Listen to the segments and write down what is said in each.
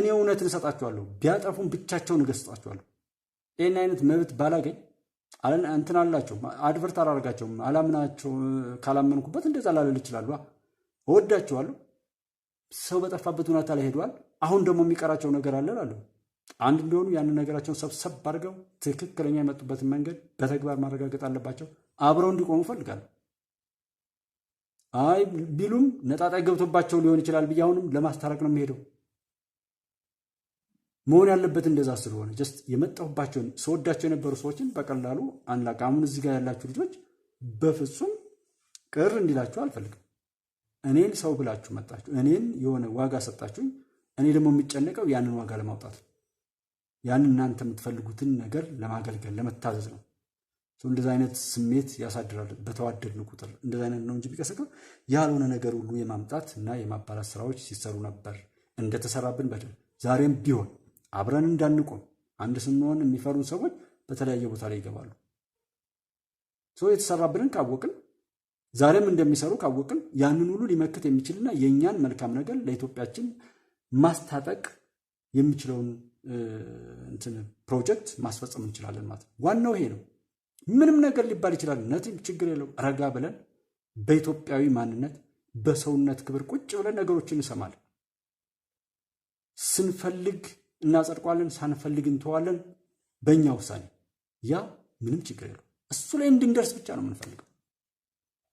እኔ እውነትን እሰጣቸዋለሁ፣ ቢያጠፉም ብቻቸውን እገስጣቸዋለሁ። ይህን አይነት መብት ባላገኝ እንትን አላቸው አድቨርት አላደርጋቸውም። አላምናቸው ካላመንኩበት እንደዛ ላልል ይችላሉ። እወዳቸዋለሁ። ሰው በጠፋበት ሁኔታ ላይ ሄደዋል። አሁን ደግሞ የሚቀራቸው ነገር አለ እላለሁ። አንድ እንደሆኑ ያንን ነገራቸውን ሰብሰብ አድርገው ትክክለኛ የመጡበትን መንገድ በተግባር ማረጋገጥ አለባቸው። አብረው እንዲቆሙ እፈልጋለሁ። አይ ቢሉም ነጣጣይ ገብቶባቸው ሊሆን ይችላል ብዬ አሁንም ለማስታረቅ ነው የሚሄደው። መሆን ያለበት እንደዛ ስለሆነ ጀስት የመጣሁባቸውን ሰወዳቸው የነበሩ ሰዎችን በቀላሉ አንላቅ። አሁን እዚህ ጋር ያላችሁ ልጆች በፍጹም ቅር እንዲላችሁ አልፈልግም። እኔን ሰው ብላችሁ መጣችሁ፣ እኔን የሆነ ዋጋ ሰጣችሁኝ። እኔ ደግሞ የሚጨነቀው ያንን ዋጋ ለማውጣት ያንን እናንተ የምትፈልጉትን ነገር ለማገልገል ለመታዘዝ ነው። እንደዚህ አይነት ስሜት ያሳድራል። በተዋደድን ቁጥር እንደዚህ አይነት ነው እንጂ ቢቀሰቀው ያልሆነ ነገር ሁሉ የማምጣት እና የማባላት ስራዎች ሲሰሩ ነበር እንደተሰራብን በደል። ዛሬም ቢሆን አብረን እንዳንቆም አንድ ስንሆን የሚፈሩን ሰዎች በተለያየ ቦታ ላይ ይገባሉ። የተሰራብንን ካወቅን ዛሬም እንደሚሰሩ ካወቅን ያንን ሁሉ ሊመክት የሚችልና የእኛን መልካም ነገር ለኢትዮጵያችን ማስታጠቅ የሚችለውን እንትን ፕሮጀክት ማስፈጸም እንችላለን ማለት ነው። ዋናው ይሄ ነው። ምንም ነገር ሊባል ይችላል፣ ነትም ችግር የለው። ረጋ ብለን በኢትዮጵያዊ ማንነት በሰውነት ክብር ቁጭ ብለን ነገሮችን እንሰማለን። ስንፈልግ እናጸድቋለን፣ ሳንፈልግ እንተዋለን። በእኛ ውሳኔ ያ ምንም ችግር የለው። እሱ ላይ እንድንደርስ ብቻ ነው የምንፈልገው።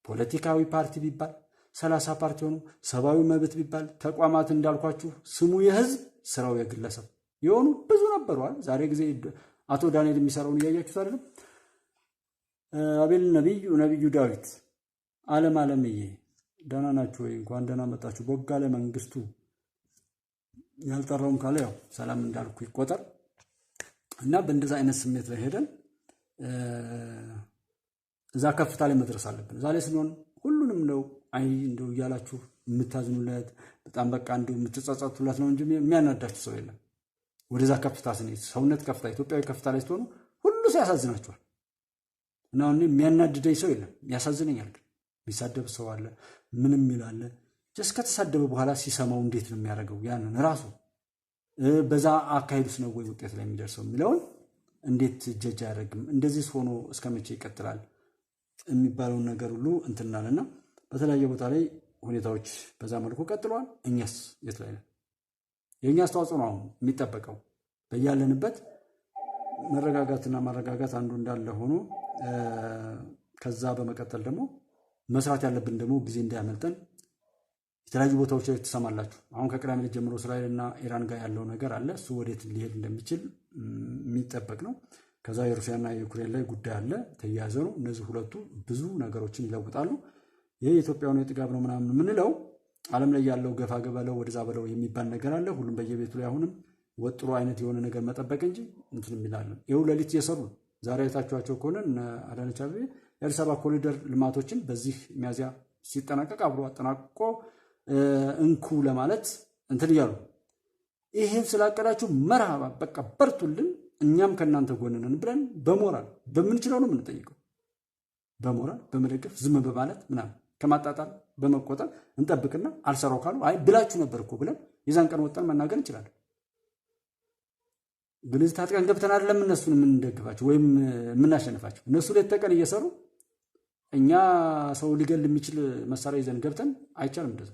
ፖለቲካዊ ፓርቲ ቢባል 30 ፓርቲ ሆኑ፣ ሰብአዊ መብት ቢባል ተቋማት እንዳልኳችሁ ስሙ የህዝብ ስራው የግለሰብ የሆኑ ብዙ ነበረዋል። ዛሬ ጊዜ አቶ ዳንኤል የሚሰራውን እያያችሁት አይደለም? አቤል ነቢዩ ዳዊት አለምዬ ደህና ናችሁ ወይ? እንኳን ደህና መጣችሁ። ቦጋለ መንግስቱ ያልጠራውም ካለ ያው ሰላም እንዳልኩ ይቆጠር እና በእንደዛ አይነት ስሜት ላይ ሄደን እዛ ከፍታ ላይ መድረስ አለብን። እዛ ላይ ስንሆን ሁሉንም ነው እንደው እያላችሁ የምታዝኑለት በጣም በቃ እንደው የምትጸጸቱለት ነው እንጂ የሚያናዳችሁ ሰው የለም። ወደዛ ከፍታ ስንሄድ ሰውነት ከፍታ ኢትዮጵያዊ ከፍታ ላይ ስትሆኑ ሁሉ ሰው ያሳዝናችኋል። እና አሁን የሚያናድደኝ ሰው የለም፣ ያሳዝነኛል። የሚሳደብ ሰው አለ፣ ምንም ይላል። ጀስ ከተሳደበ በኋላ ሲሰማው እንዴት ነው የሚያደርገው? ያንን ራሱ በዛ አካሄዱስ ነው ወይ ውጤት ላይ የሚደርሰው የሚለውን እንዴት ጀጅ አያደርግም? እንደዚህ ሆኖ እስከ መቼ ይቀጥላል የሚባለውን ነገር ሁሉ እንትናልና በተለያየ ቦታ ላይ ሁኔታዎች በዛ መልኩ ቀጥለዋል። እኛስ የት ላይ ነን? የእኛ አስተዋጽኦ ነው አሁን የሚጠበቀው። በያለንበት መረጋጋትና ማረጋጋት አንዱ እንዳለ ሆኖ ከዛ በመቀጠል ደግሞ መስራት ያለብን ደግሞ ጊዜ እንዳያመልጠን የተለያዩ ቦታዎች ላይ ትሰማላችሁ። አሁን ከቅዳሜ ዕለት ጀምሮ እስራኤልና ኢራን ጋር ያለው ነገር አለ። እሱ ወዴት ሊሄድ እንደሚችል የሚጠበቅ ነው። ከዛ የሩሲያና የዩክሬን ላይ ጉዳይ አለ፣ ተያያዘ ነው። እነዚህ ሁለቱ ብዙ ነገሮችን ይለውጣሉ። ይሄ የኢትዮጵያውን የጥጋብ ነው ምናምን የምንለው ዓለም ላይ ያለው ገፋ ገበለው ወደዛ በለው የሚባል ነገር አለ። ሁሉም በየቤቱ ላይ አሁንም ወጥሮ አይነት የሆነ ነገር መጠበቅ እንጂ እንትን የሚላለን ይኸው ሌሊት እየሰሩ ነው። ዛሬ አይታችኋቸው ከሆነ አዳነች አቤቤ የአዲስ አበባ ኮሪደር ልማቶችን በዚህ ሚያዝያ ሲጠናቀቅ አብሮ አጠናቅቆ እንኩ ለማለት እንትን እያሉ ይሄን ስላቀዳችሁ መርሃባ በቃ በርቱልን፣ እኛም ከእናንተ ጎን ነን ብለን በሞራል በምንችለው ነው የምንጠይቀው። በሞራል በመደገፍ ዝም በማለት ምናምን ከማጣጣል በመቆጠር እንጠብቅና አልሰራው ካሉ አይ ብላችሁ ነበር እኮ ብለን የዛን ቀን ወጣን መናገር እንችላለን። ግን እዚህ ታጥቀን ገብተን አይደለም እነሱን የምንደግፋቸው ወይም የምናሸንፋቸው። እነሱ ሌት ተቀን እየሰሩ እኛ ሰው ሊገል የሚችል መሳሪያ ይዘን ገብተን አይቻልም። እንደዛ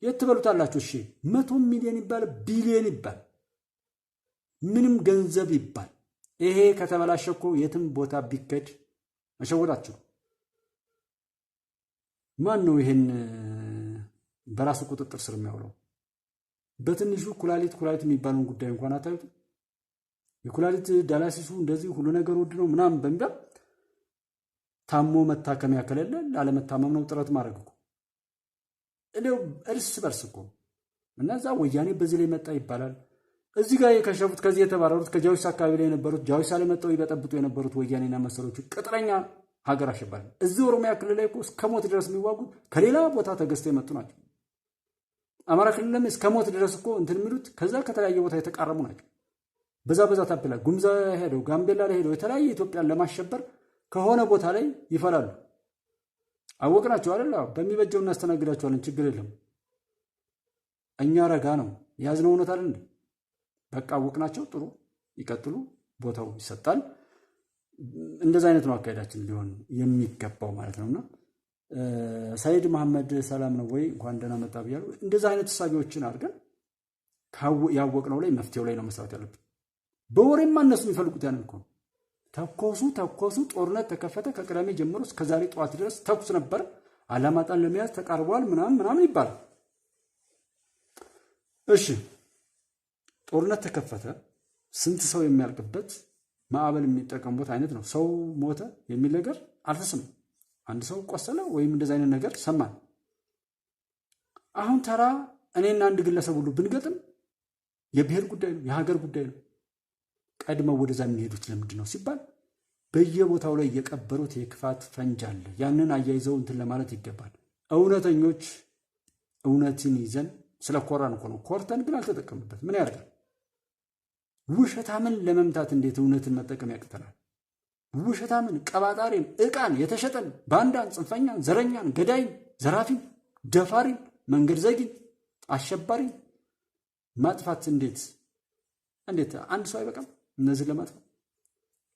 የት ትበሉታላችሁ? እሺ 100 ሚሊዮን ይባል ቢሊዮን ይባል ምንም ገንዘብ ይባል ይሄ ከተበላሸ እኮ የትም ቦታ ቢከድ መሸወዳችሁ። ማን ነው ይሄን በራሱ ቁጥጥር ስር የሚያውለው? በትንሹ ኩላሊት የሚባለውን ጉዳይ እንኳን አታዩት። የኩላሊት ዳያሊሲሱ እንደዚህ ሁሉ ነገር ውድ ነው ምናምን በሚባል ታሞ መታከሚያ ከሌለ ላለመታመም ነው ጥረት ማድረግ እኮ እንደው እርስ በርስ እኮ እና እዛ ወያኔ በዚህ ላይ መጣ ይባላል። እዚህ ጋር የከሸፉት ከዚህ የተባረሩት ከጃዊስ አካባቢ ላይ የነበሩት ጃዊስ ላይ መጣው ይበጠብጡ የነበሩት ወያኔና መሰሎቹ ቅጥረኛ ሀገር አሸባሪ እዚህ ኦሮሚያ ክልል ላይ እኮ እስከ ሞት ድረስ የሚዋጉ ከሌላ ቦታ ተገዝተው የመጡ ናቸው። አማራ ክልልም እስከ ሞት ድረስ እኮ እንትን የሚሉት ከዛ ከተለያየ ቦታ የተቃረሙ ናቸው። በዛ ታፕላ ጉምዛ ሄደው ጋምቤላ ላይ ሄደው የተለያየ ኢትዮጵያን ለማሸበር ከሆነ ቦታ ላይ ይፈላሉ። አወቅናቸው አይደል? በሚበጀው እናስተናግዳቸዋለን፣ ችግር የለም። እኛ ረጋ ነው የያዝነው እውነት አይደል እንዴ? በቃ አወቅናቸው፣ ጥሩ ይቀጥሉ፣ ቦታው ይሰጣል። እንደዛ አይነት ነው አካሄዳችን ሊሆን የሚገባው ማለት ነውና ሰይድ መሐመድ ሰላም ነው ወይ እንኳን ደህና መጣ ብያለሁ። እንደዛ አይነት እሳቤዎችን አድርገን ያወቅነው ላይ መፍትሄው ላይ ነው መስራት ያለብን። በወሬማ እነሱ የሚፈልጉት ያንን እኮ ነው። ተኮሱ፣ ጦርነት ተከፈተ። ከቅዳሜ ጀምሮ እስከ ዛሬ ጠዋት ድረስ ተኩስ ነበር። አላማጣን ለመያዝ ተቃርቧል ምናምን ይባላል። እሺ ጦርነት ተከፈተ። ስንት ሰው የሚያልቅበት ማዕበል የሚጠቀሙበት አይነት ነው። ሰው ሞተ የሚል ነገር አልተሰማም። አንድ ሰው ቆሰለ ወይም እንደዚ አይነት ነገር ሰማን። አሁን ተራ እኔና አንድ ግለሰብ ሁሉ ብንገጥም የብሔር ጉዳይ ነው፣ የሀገር ጉዳይ ነው። ቀድመው ወደዛ የሚሄዱት ለምንድን ነው ሲባል በየቦታው ላይ የቀበሩት የክፋት ፈንጅ አለ። ያንን አያይዘው እንትን ለማለት ይገባል። እውነተኞች እውነትን ይዘን ስለኮራን እኮ ነው። ኮርተን ግን አልተጠቀምበት ምን ያደርጋል? ውሸታምን ለመምታት እንዴት እውነትን መጠቀም ያቅተናል? ውሸታምን፣ ቀባጣሪን፣ ዕቃን፣ የተሸጠን፣ ባንዳን፣ ጽንፈኛን፣ ዘረኛን፣ ገዳይን፣ ዘራፊን፣ ደፋሪን፣ መንገድ ዘጊን፣ አሸባሪን ማጥፋት እንዴት አንድ ሰው አይበቃም እነዚህን ለማጥፋት?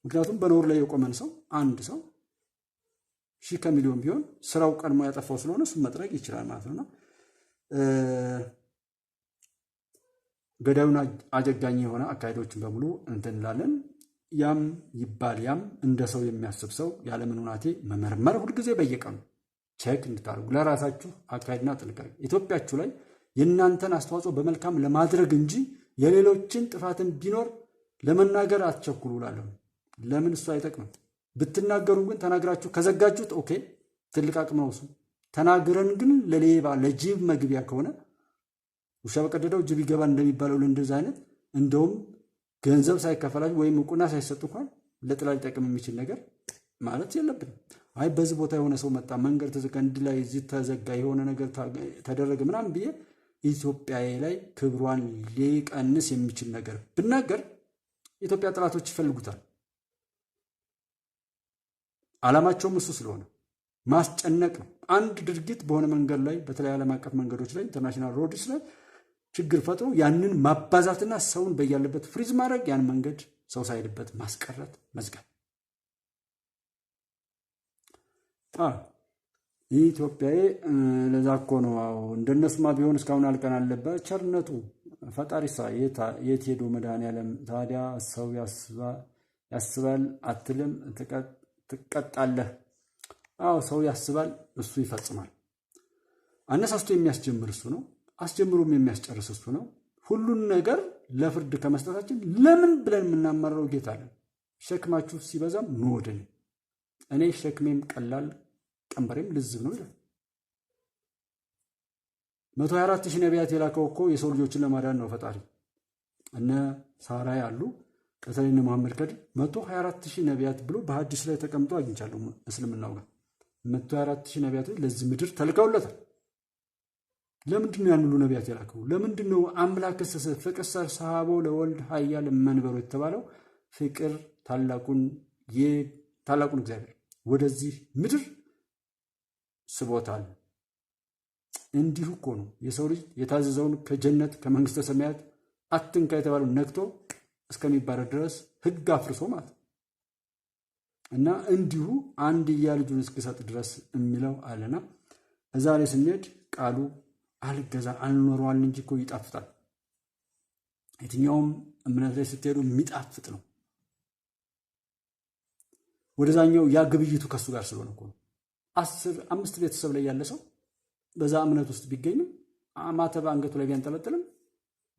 ምክንያቱም በኖር ላይ የቆመን ሰው አንድ ሰው ሺህ ከሚሊዮን ቢሆን ስራው ቀድሞ ያጠፋው ስለሆነ እሱን መጥረግ ይችላል ማለት ነውና ገዳዩን አጀጋኝ የሆነ አካሄዶችን በሙሉ እንትን እንላለን። ያም ይባል ያም እንደ ሰው የሚያስብ ሰው ያለምን ሁናቴ መመርመር ሁልጊዜ በየቀኑ ቼክ እንድታደርጉ ለራሳችሁ አካሄድና ጥንቃቄ ኢትዮጵያችሁ ላይ የእናንተን አስተዋጽኦ በመልካም ለማድረግ እንጂ የሌሎችን ጥፋትን ቢኖር ለመናገር አትቸኩሉ እላለሁ። ለምን እሱ አይጠቅምም። ብትናገሩ ግን ተናግራችሁ ከዘጋችሁት ኦኬ ትልቅ አቅም ነው እሱ። ተናግረን ግን ለሌባ ለጅብ መግቢያ ከሆነ ውሻ በቀደደው ጅብ ይገባል እንደሚባለው ለእንደዚህ አይነት እንደውም ገንዘብ ሳይከፈላችሁ ወይም እውቅና ሳይሰጡ እንኳን ለጥላ ሊጠቅም የሚችል ነገር ማለት የለብንም። አይ በዚህ ቦታ የሆነ ሰው መጣ፣ መንገድ ተዘጋ፣ እንዲህ ላይ እዚህ ተዘጋ፣ የሆነ ነገር ተደረገ ምናምን ብዬ ኢትዮጵያ ላይ ክብሯን ሊቀንስ የሚችል ነገር ብናገር ኢትዮጵያ ጠላቶች ይፈልጉታል። ዓላማቸውም እሱ ስለሆነ ማስጨነቅ ነው። አንድ ድርጊት በሆነ መንገድ ላይ በተለይ ዓለም አቀፍ መንገዶች ላይ ኢንተርናሽናል ሮድስ ላይ ችግር ፈጥሮ ያንን ማባዛትና ሰውን በያለበት ፍሪዝ ማድረግ፣ ያን መንገድ ሰው ሳይሄድበት ማስቀረት፣ መዝጋት። ኢትዮጵያዬ ለዛ እኮ ነው። እንደነሱማ ቢሆን እስካሁን አልቀን አለበት። ቸርነቱ ፈጣሪ የት ሄዶ መድኃኒዓለም ታዲያ ሰው ያስባል አትልም? ትቀጣለህ። ሰው ያስባል፣ እሱ ይፈጽማል። አነሳስቶ የሚያስጀምር እሱ ነው፣ አስጀምሮም የሚያስጨርስ እሱ ነው። ሁሉን ነገር ለፍርድ ከመስጠታችን ለምን ብለን የምናመራው ጌታ አለን። ሸክማችሁ ሲበዛም ኑ ወደ እኔ ሸክሜም ቀላል ቀንበሬም ልዝብ ነው ይላል። 124,000 ነቢያት የላከው እኮ የሰው ልጆችን ለማዳን ነው ፈጣሪ። እነ ሳራ ያሉ በተለይ እነ መሐመድ ከድር 124,000 ነቢያት ብሎ በሐዲስ ላይ ተቀምጦ አግኝቻለሁ። እስልምናው ጋር 124,000 ነቢያት ለዚህ ምድር ተልከውለታል። ለምንድን ነው ያን ሁሉ ነቢያት የላከው? ለምንድን ነው አምላክ ፍቅር ሰሐቦ ለወልድ ኃያል መንበሩ የተባለው? ፍቅር ታላቁን እግዚአብሔር ወደዚህ ምድር ስቦታል። እንዲሁ እኮ ነው የሰው ልጅ የታዘዘውን ከጀነት ከመንግስተ ሰማያት አትንካ የተባለው ነክቶ እስከሚባረር ድረስ ህግ አፍርሶ ማለት እና እንዲሁ አንድያ ልጁን እስኪሰጥ ድረስ የሚለው አለና እዛ ላይ ስንሄድ ቃሉ አልገዛ አልኖረዋል እንጂ እኮ ይጣፍጣል። የትኛውም እምነት ላይ ስትሄዱ የሚጣፍጥ ነው። ወደዛኛው ያ ግብይቱ ከሱ ጋር ስለሆነ እኮ ነው። 5 ቤተሰብ ላይ ያለ ሰው በዛ እምነት ውስጥ ቢገኝም ማተብ አንገቱ ላይ ቢያንጠለጥልም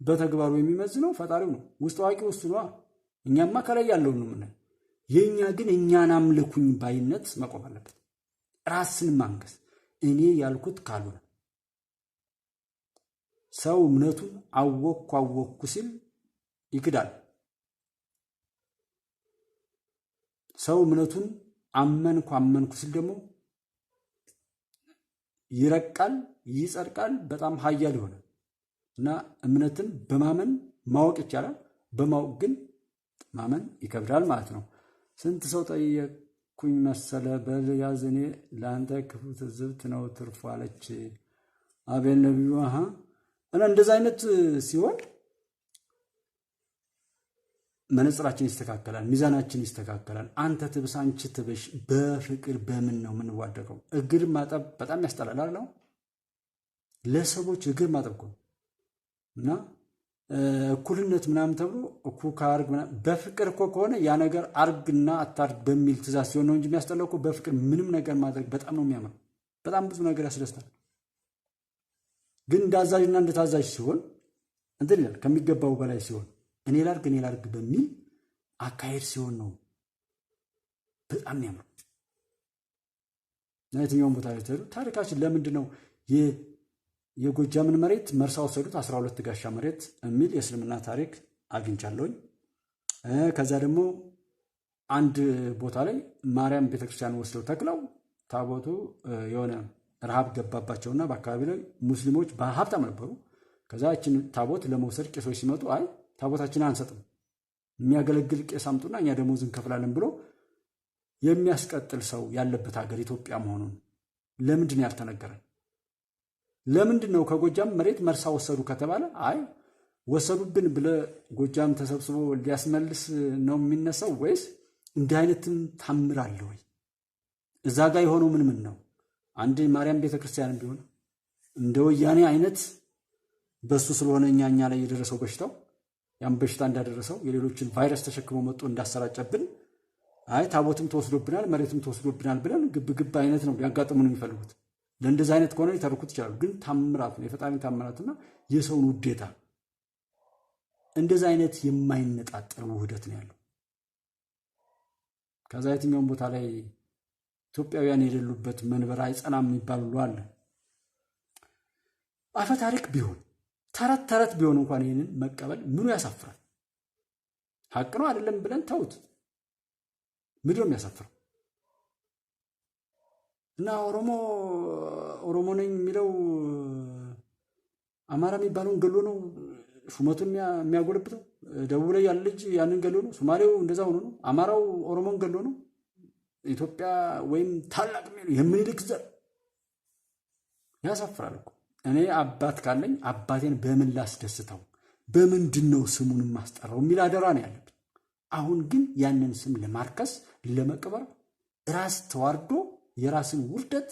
በተግባሩ የሚመዝነው ፈጣሪው ነው። ውስጥ አዋቂው እሱ ነው። እኛማ ከላይ ያለው ነው የምናየው። የኛ ግን እኛን አምልኩኝ ባይነት መቆም አለበት። ራስን ማንገስ እኔ ያልኩት ካልሆነ ሰው እምነቱን አወኩ ሲል ይክዳል። ሰው እምነቱን አመንኩ ሲል ደግሞ ይረቃል፣ ይጸድቃል፣ በጣም ኃያል ይሆናል። እና እምነትን በማመን ማወቅ ይቻላል፣ በማወቅ ግን ማመን ይከብዳል ማለት ነው። ስንት ሰው ጠየቅኩኝ መሰለ በል ያዝ እኔ ለአንተ ክፉ ትዝብት ነው ትርፉ አለች። አቤል ነቢዩ እና እንደዛ አይነት ሲሆን መነጽራችን ይስተካከላል፣ ሚዛናችን ይስተካከላል። አንተ ትብስ አንቺ ትብሽ፣ በፍቅር በምን ነው የምንዋደቀው? እግር ማጠብ በጣም ያስጠላል አይደል? ለሰዎች እግር ማጠብ እኮ እና እኩልነት ምናምን ተብሎ እኩ ካርግ ምናምን በፍቅር እኮ ከሆነ ያ ነገር አርግና አታርግ በሚል ትእዛዝ ሲሆን ነው እንጂ የሚያስጠላው እኮ በፍቅር ምንም ነገር ማድረግ በጣም ነው የሚያምረው። በጣም ብዙ ነገር ያስደስታል። ግን እንደ አዛዥና እንደ ታዛዥ ሲሆን እንትን ይላል፣ ከሚገባው በላይ ሲሆን እኔ ላርግ በሚል አካሄድ ሲሆን ነው በጣም የሚያምረው። የትኛውን ቦታ ላይ ተሄዱ ታሪካችን ለምንድን ነው የጎጃምን መሬት መርሳ ወሰዱት 12 ጋሻ መሬት የሚል የእስልምና ታሪክ አግኝቻለሁኝ። ከዛ ደግሞ አንድ ቦታ ላይ ማርያም ቤተክርስቲያን ወስደው ተክለው ታቦቱ የሆነ ረሃብ ገባባቸውና በአካባቢ ላይ ሙስሊሞች በሀብታም ነበሩ። ከዛ እችን ታቦት ለመውሰድ ቄሶች ሲመጡ አይ ታቦታችን አንሰጥም፣ የሚያገለግል ቄስ አምጡና እኛ ደሞዝ እንከፍላለን ብሎ የሚያስቀጥል ሰው ያለበት ሀገር ኢትዮጵያ መሆኑን ለምንድን ያልተነገረን? ለምንድን ነው ከጎጃም መሬት መርሳ ወሰዱ ከተባለ አይ ወሰዱብን ብለ ጎጃም ተሰብስቦ ሊያስመልስ ነው የሚነሳው? ወይስ እንዲህ አይነትም ታምር አለ ወይ? እዛ ጋር የሆነው ምን ነው? አንድ ማርያም ቤተክርስቲያን ቢሆን እንደ ወያኔ አይነት በሱ ስለሆነ እኛ ላይ የደረሰው በሽታው ያን በሽታ እንዳደረሰው የሌሎችን ቫይረስ ተሸክሞ መጥቶ እንዳሰራጨብን አይ ታቦትም ተወስዶብናል መሬትም ተወስዶብናል ብለን ግብ አይነት ነው ሊያጋጥሙን የሚፈልጉት። ለእንደዚህ አይነት ከሆነ ሊተርኩት ይችላሉ። ግን ታምራት ነው የፈጣሪ ታምራትና የሰውን ውዴታ እንደዚህ አይነት የማይነጣጠል ውህደት ነው ያለው። ከዛ የትኛውም ቦታ ላይ ኢትዮጵያውያን የሌሉበት መንበር አይጸናም የሚባሉ አለ። አፈ ታሪክ ቢሆን ተረት ቢሆን እንኳን ይህንን መቀበል ምኑ ያሳፍራል? ሀቅ ነው አይደለም ብለን ተውት። ምንድን ነው የሚያሳፍረው? እና ኦሮሞ ነኝ የሚለው አማራ የሚባለውን ገሎ ነው ሹመቱን የሚያጎለብተው። ደቡብ ላይ ያለ ልጅ ያንን ገሎ ነው። ሶማሌው እንደዛ ሆኖ ነው። አማራው ኦሮሞን ገሎ ነው። ኢትዮጵያ ወይም ታላቅ የምኒልክ ዘር ያሳፍራል እኮ። እኔ አባት ካለኝ አባቴን በምን ላስደስተው፣ በምንድን ነው ስሙን ማስጠራው የሚል አደራ ነው ያለብኝ። አሁን ግን ያንን ስም ለማርከስ ለመቅበር ራስ ተዋርዶ የራስን ውርደት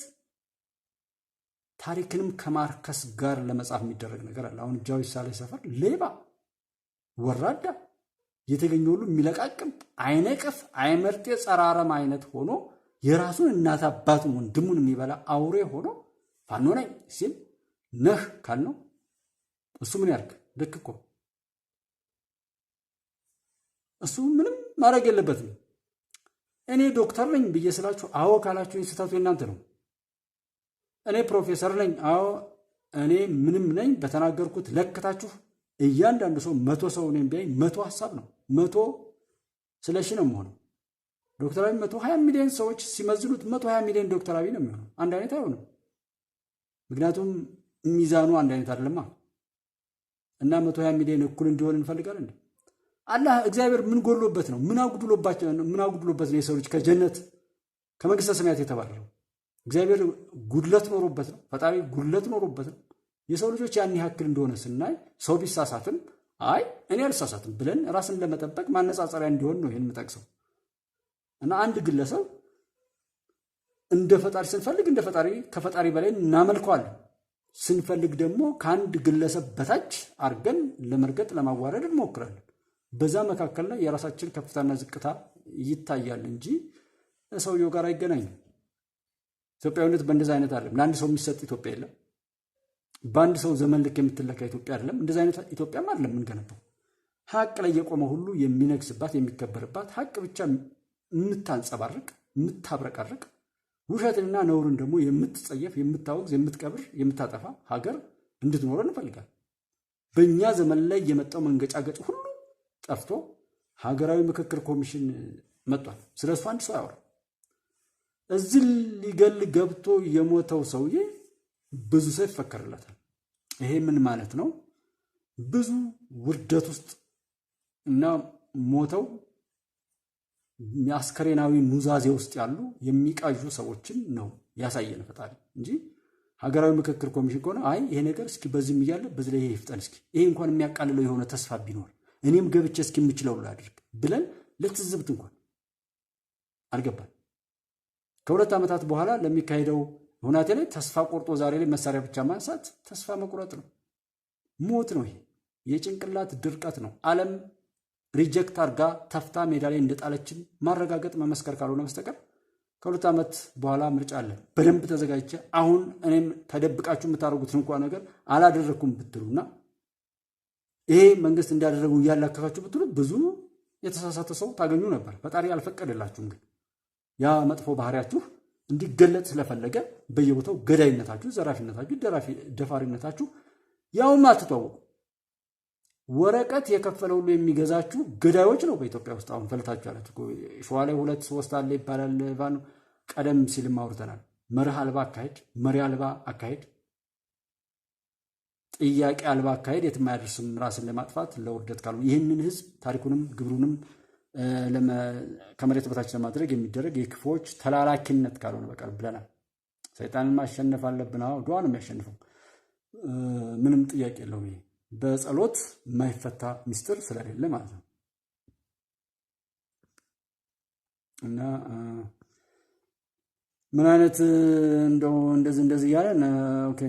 ታሪክንም ከማርከስ ጋር ለመጻፍ የሚደረግ ነገር አለ። አሁን ጃዊ ሳሌ ሰፈር ሌባ፣ ወራዳ፣ የተገኘ ሁሉ የሚለቃቅም አይነቅፍ አይመርጤ ጸራረም አይነት ሆኖ የራሱን እናት አባቱን ወንድሙን የሚበላ አውሬ ሆኖ ፋኖ ነኝ ሲል ነህ ካልነው እሱ ምን ያርግ? ልክ እኮ እሱ ምንም ማድረግ የለበትም። እኔ ዶክተር ነኝ ብዬ ስላችሁ አዎ ካላችሁ ስህተቱ የእናንተ ነው። እኔ ፕሮፌሰር ነኝ፣ አዎ እኔ ምንም ነኝ በተናገርኩት ለክታችሁ እያንዳንዱ ሰው 100 ሰው ነኝ ቢያይ 100 ሀሳብ ነው 100 ስለሺ ነው የሚሆነው። ዶክተር አብይ 120 ሚሊዮን ሰዎች ሲመዝኑት 120 ሚሊዮን ዶክተር አብይ ነው የሚሆነው። አንድ አይነት አይሆንም። ምክንያቱም ሚዛኑ አንድ አይነት አይደለማ። እና 120 ሚሊዮን እኩል እንዲሆን እንፈልጋለን እንዴ? አላህ እግዚአብሔር ምን ጎሎበት ነው? ምን አጉድሎበት ነው የሰው ልጅ ከጀነት ከመንግስተ ሰማያት የተባረረው? እግዚአብሔር ጉድለት ኖሮበት ነው? ፈጣሪ ጉድለት ኖሮበት ነው? የሰው ልጆች ያን ያክል እንደሆነ ስናይ ሰው ቢሳሳትም አይ እኔ አልሳሳትም ብለን ራስን ለመጠበቅ ማነጻጸሪያ እንዲሆን ነው ይሄን የምጠቅሰው። እና አንድ ግለሰብ እንደ ፈጣሪ ስንፈልግ እንደ ፈጣሪ ከፈጣሪ በላይ እናመልከዋለን። ስንፈልግ ደግሞ ከአንድ ግለሰብ በታች አድርገን ለመርገጥ ለማዋረድ እንሞክራለን። በዛ መካከል ላይ የራሳችን ከፍታና ዝቅታ ይታያል እንጂ ሰውየው ጋር አይገናኝም። ኢትዮጵያዊነት በእንደዛ አይነት አይደለም። ለአንድ ሰው የሚሰጥ ኢትዮጵያ የለም። በአንድ ሰው ዘመን ልክ የምትለካ ኢትዮጵያ አይደለም። እንደዛ አይነት ኢትዮጵያም አይደለም የምንገነባው። ሀቅ ላይ የቆመ ሁሉ የሚነግስባት የሚከበርባት፣ ሀቅ ብቻ የምታንጸባርቅ የምታብረቀርቅ፣ ውሸትንና ነውርን ደግሞ የምትጸየፍ የምታወግዝ የምትቀብር የምታጠፋ ሀገር እንድትኖረን እንፈልጋለን። በእኛ ዘመን ላይ የመጣው መንገጫገጭ ሁሉ ጠፍቶ ሀገራዊ ምክክር ኮሚሽን መጥቷል። ስለሱ አንድ ሰው ያወራ። እዚህ ሊገል ገብቶ የሞተው ሰውዬ ብዙ ሰው ይፈከርለታል። ይሄ ምን ማለት ነው? ብዙ ውርደት ውስጥ እና ሞተው አስከሬናዊ ኑዛዜ ውስጥ ያሉ የሚቃዡ ሰዎችን ነው ያሳየን ፈጣሪ እንጂ ሀገራዊ ምክክር ኮሚሽን ከሆነ አይ ይሄ ነገር እስኪ በዚህም እያለ በዚህ ላይ ይሄ ይፍጠን፣ እስኪ ይሄ እንኳን የሚያቃልለው የሆነ ተስፋ ቢኖር እኔም ገብቼ እስኪ የምችለው ላድርግ ብለን ለትዝብት እንኳን አልገባን። ከ2 ዓመታት በኋላ ለሚካሄደው ሁናቴ ላይ ተስፋ ቆርጦ ዛሬ ላይ መሳሪያ ብቻ ማንሳት ተስፋ መቁረጥ ነው፣ ሞት ነው። ይሄ የጭንቅላት ድርቀት ነው። ዓለም ሪጀክት አርጋ ተፍታ ሜዳ ላይ እንደጣለችን ማረጋገጥ መመስከር ካልሆነ በስተቀር ከ2 ዓመት በኋላ ምርጫ አለ። በደንብ ተዘጋጅቼ አሁን እኔም ተደብቃችሁ የምታደርጉትን እንኳን ነገር አላደረኩም ብትሉና ይሄ መንግስት እንዲያደረጉ እያላከካችሁ ብትሉ ብዙ የተሳሳተ ሰው ታገኙ ነበር። ፈጣሪ አልፈቀደላችሁም። ግን ያ መጥፎ ባህሪያችሁ እንዲገለጥ ስለፈለገ በየቦታው ገዳይነታችሁ፣ ዘራፊነታችሁ፣ ደፋሪነታችሁ ያውም አትተዋወቁ። ወረቀት የከፈለ ሁሉ የሚገዛችሁ ገዳዮች ነው በኢትዮጵያ ውስጥ አሁን ፈልታችሁ ያላችሁ። ሸዋ ላይ 2-3 አለ ይባላል። ቀደም ሲልም አውርተናል። መርህ አልባ አካሄድ፣ መሪ አልባ አካሄድ፣ ጥያቄ አልባ አካሄድ የትም አያደርስም። ራስን ለማጥፋት ለውርደት ካሉ ይህንን ህዝብ ታሪኩንም ግብሩንም ከመሬት በታች ለማድረግ የሚደረግ የክፎች ተላላኪነት ካልሆነ በቀር ብለናል። ሰይጣንን ማሸነፍ አለብን። ድዋ ነው የሚያሸንፈው፣ ምንም ጥያቄ የለውም። ይሄ በጸሎት የማይፈታ ሚስጥር ስለሌለ ማለት ነው። እና ምን አይነት እንደው እንደዚህ እያለን ኦኬ፣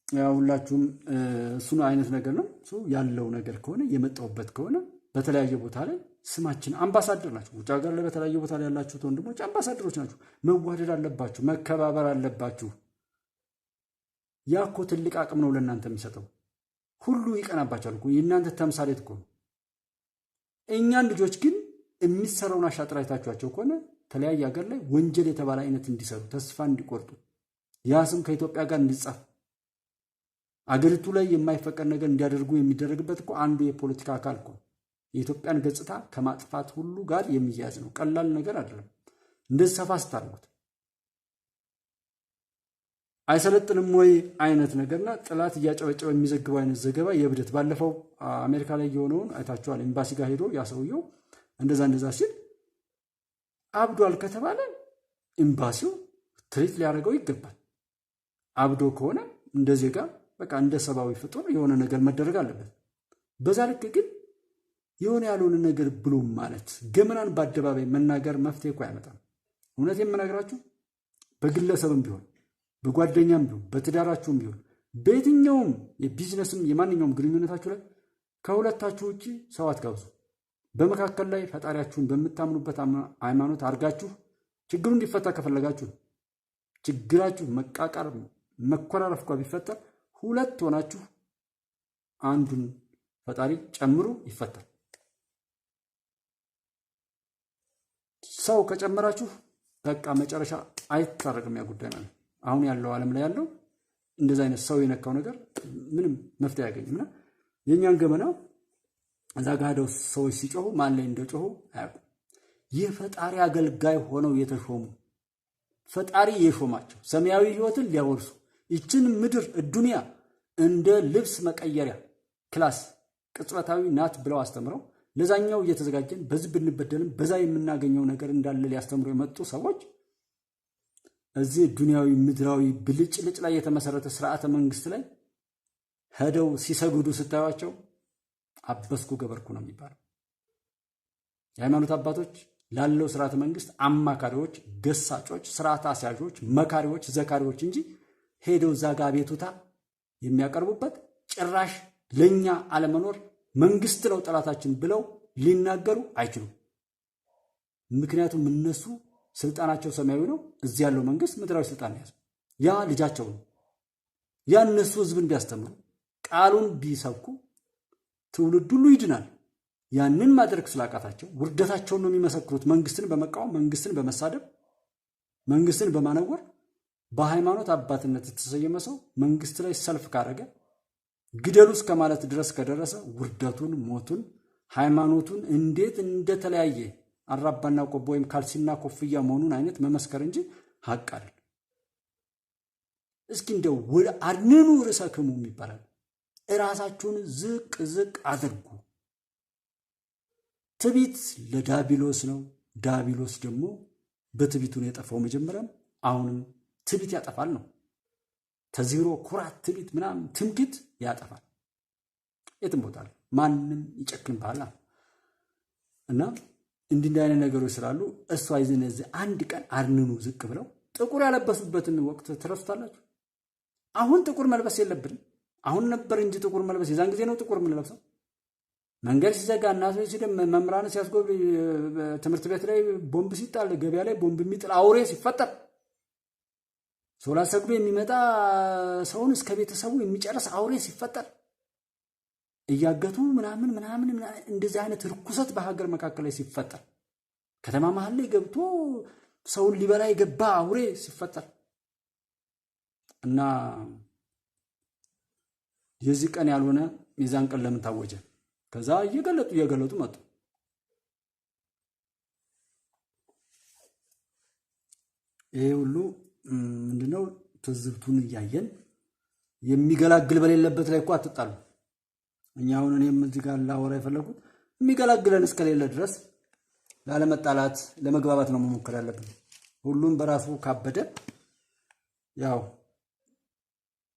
ያው ሁላችሁም እሱን አይነት ነገር ነው ያለው ነገር ከሆነ የመጣውበት ከሆነ በተለያየ ቦታ ላይ ስማችን አምባሳደር ናቸው። ውጭ ሀገር ላይ በተለያየ ቦታ ላይ ያላችሁት ወንድሞች አምባሳደሮች ናቸው። መዋደድ አለባችሁ፣ መከባበር አለባችሁ። ያ እኮ ትልቅ አቅም ነው ለእናንተ የሚሰጠው። ሁሉ ይቀናባቸዋል እኮ የእናንተ ተምሳሌት እኮ ነው። እኛን ልጆች ግን የሚሰራውን አሻጥር አይታችኋቸው ከሆነ ተለያየ ሀገር ላይ ወንጀል የተባለ አይነት እንዲሰሩ ተስፋ እንዲቆርጡ ያ ስም ከኢትዮጵያ ጋር እንዲጻፍ አገሪቱ ላይ የማይፈቀድ ነገር እንዲያደርጉ የሚደረግበት እኮ አንዱ የፖለቲካ አካል እኮ የኢትዮጵያን ገጽታ ከማጥፋት ሁሉ ጋር የሚያያዝ ነው። ቀላል ነገር አይደለም። እንደዚህ ሰፋ ስታርጉት አይሰለጥንም ወይ አይነት ነገርና ጥላት እያጨበጨበ የሚዘግበው አይነት ዘገባ የብደት ባለፈው አሜሪካ ላይ የሆነውን አይታችኋል። ኤምባሲ ጋር ሄዶ ያሰውየው እንደዛ ሲል አብዷል ከተባለ ኤምባሲው ትሪት ሊያደርገው ይገባል። አብዶ ከሆነ እንደ ዜጋ በቃ እንደ ሰብአዊ ፍጡር የሆነ ነገር መደረግ አለበት። በዛ ልክ ግን የሆነ ያልሆነ ነገር ብሎ ማለት ገመናን በአደባባይ መናገር መፍትሄ እኮ አይመጣም። እውነት የምነግራችሁ በግለሰብም ቢሆን በጓደኛም ቢሆን በትዳራችሁም ቢሆን በየትኛውም የቢዝነስም የማንኛውም ግንኙነታችሁ ላይ ከሁለታችሁ ውጪ ሰው አትጋብዙ። በመካከል ላይ ፈጣሪያችሁን በምታምኑበት ሃይማኖት አድርጋችሁ ችግሩ እንዲፈታ ከፈለጋችሁ ችግራችሁ መቃቃር መኮራረፍ እንኳ ቢፈጠር ሁለት ሆናችሁ አንዱን ፈጣሪ ጨምሮ ይፈታል። ሰው ከጨመራችሁ በቃ መጨረሻ አይታረቅም ያ ጉዳይ ማለት። አሁን ያለው ዓለም ላይ ያለው እንደዛ አይነት ሰው የነካው ነገር ምንም መፍትሄ አያገኝምና የኛን ገመና እዛ ጋር ሄደው ሰዎች ሲጮሁ ማን ላይ እንደጮሁ አያውቁም። ይህ ፈጣሪ አገልጋይ ሆነው የተሾሙ ፈጣሪ የሾማቸው ሰማያዊ ሕይወትን ሊያወርሱ ይችን ምድር ዱንያ እንደ ልብስ መቀየሪያ ክላስ ቅጽበታዊ ናት ብለው አስተምረው ለዛኛው እየተዘጋጀን በዚህ ብንበደልም በዛ የምናገኘው ነገር እንዳለ ሊያስተምሩ የመጡ ሰዎች እዚህ ዱንያዊ ምድራዊ ብልጭልጭ ላይ የተመሰረተ ስርዓተ መንግስት ላይ ሄደው ሲሰግዱ ስታዩቸው አበስኩ ገበርኩ ነው የሚባለው። የሃይማኖት አባቶች ላለው ስርዓተ መንግስት አማካሪዎች፣ ገሳጮች፣ ስርዓተ አስያዦች፣ መካሪዎች፣ ዘካሪዎች እንጂ ሄደው ዛጋ ቤቱታ የሚያቀርቡበት ጭራሽ ለኛ አለመኖር መንግስት ነው ጠላታችን ብለው ሊናገሩ አይችሉም። ምክንያቱም እነሱ ስልጣናቸው ሰማያዊ ነው። እዚህ ያለው መንግስት ምድራዊ ስልጣን ያዘ። ያ ልጃቸው ነው። ያ እነሱ ህዝብን ቢያስተምሩ ቃሉን ቢሰብኩ ትውልድ ሁሉ ይድናል። ያንን ማድረግ ስላቃታቸው ውርደታቸውን ነው የሚመሰክሩት። መንግስትን በመቃወም መንግስትን በመሳደብ መንግስትን በማነወር በሃይማኖት አባትነት የተሰየመ ሰው መንግስት ላይ ሰልፍ ካረገ ግደሉ እስከ ማለት ድረስ ከደረሰ ውርደቱን፣ ሞቱን፣ ሃይማኖቱን እንዴት እንደተለያየ አራባና ቆቦ ወይም ካልሲና ኮፍያ መሆኑን አይነት መመስከር እንጂ ሀቅ አይደል። እስኪ እንደው ወደ አድንኑ ርዕሰክሙ ይባላል። እራሳችሁን ዝቅ ዝቅ አድርጉ። ትቢት ለዳቢሎስ ነው። ዳቢሎስ ደግሞ በትቢቱ ነው የጠፋው። መጀመሪያም አሁንም ትቢት ያጠፋል ነው። ተዜሮ ኩራት፣ ትዕቢት፣ ምናምን ትምክህት ያጠፋል። የትም ቦታ ላይ ማንም ይጨክንብሃል እና እንዲህ አይነት ነገሮች ስላሉ እሱ አይዘነዚህ አንድ ቀን አርንኑ ዝቅ ብለው ጥቁር ያለበሱበትን ወቅት ትረሱታላችሁ። አሁን ጥቁር መልበስ የለብንም። አሁን ነበር እንጂ ጥቁር መልበስ የዛን ጊዜ ነው ጥቁር የምንለብሰው። መንገድ ሲዘጋ እናቶች ሲደም መምህራን ሲያስጎብ ትምህርት ቤት ላይ ቦምብ ሲጣል ገበያ ላይ ቦምብ የሚጥል አውሬ ሲፈጠር ሶላት ሰግዶ የሚመጣ ሰውን እስከ ቤተሰቡ የሚጨርስ አውሬ ሲፈጠር እያገቱ ምናምን እንደዚህ አይነት ርኩሰት በሀገር መካከል ላይ ሲፈጠር ከተማ መሀል ላይ ገብቶ ሰውን ሊበላ የገባ አውሬ ሲፈጠር እና የዚህ ቀን ያልሆነ የዛን ቀን ለምን ታወጀ? ከዛ እየገለጡ መጡ። ይሄ ሁሉ ምንድነው? ትዝብቱን እያየን የሚገላግል በሌለበት ላይ እኮ አትጣሉ። እኛ አሁን እኔም እዚህ ጋር ላወራ የፈለኩት የሚገላግለን እስከሌለ ድረስ ላለመጣላት ለመግባባት ነው መሞከር ያለብን። ሁሉም በራሱ ካበደ ያው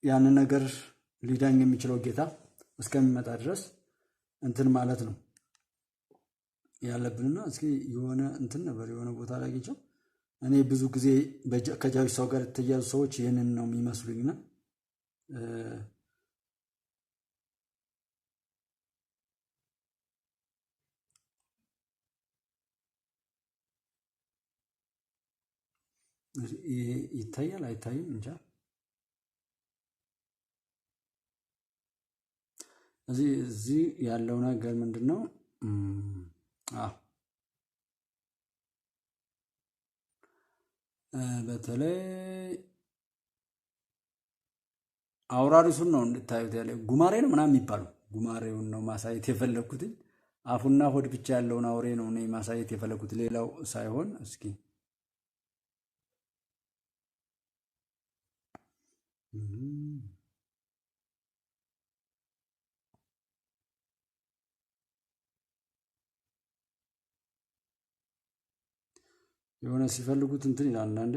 ያንን ነገር ሊዳኝ የሚችለው ጌታ እስከሚመጣ ድረስ እንትን ማለት ነው ያለብንና እስኪ የሆነ እንትን ነበር የሆነ ቦታ ላይ አግኝቼው እኔ ብዙ ጊዜ ከጃዊ ሰው ጋር የተያዙ ሰዎች ይህንን ነው የሚመስሉኝና ይታያል አይታይም እንጃ። እዚህ ያለው ነገር ምንድነው? በተለይ አውራሪሱን ነው እንድታዩት ያለ ጉማሬ ነው ምናምን የሚባለው ጉማሬውን ነው ማሳየት የፈለኩት። አፉና ሆድ ብቻ ያለውን አውሬ ነው እኔ ማሳየት የፈለኩት ሌላው ሳይሆን። እስኪ የሆነ ሲፈልጉት እንትን ይላል አንዳንዴ።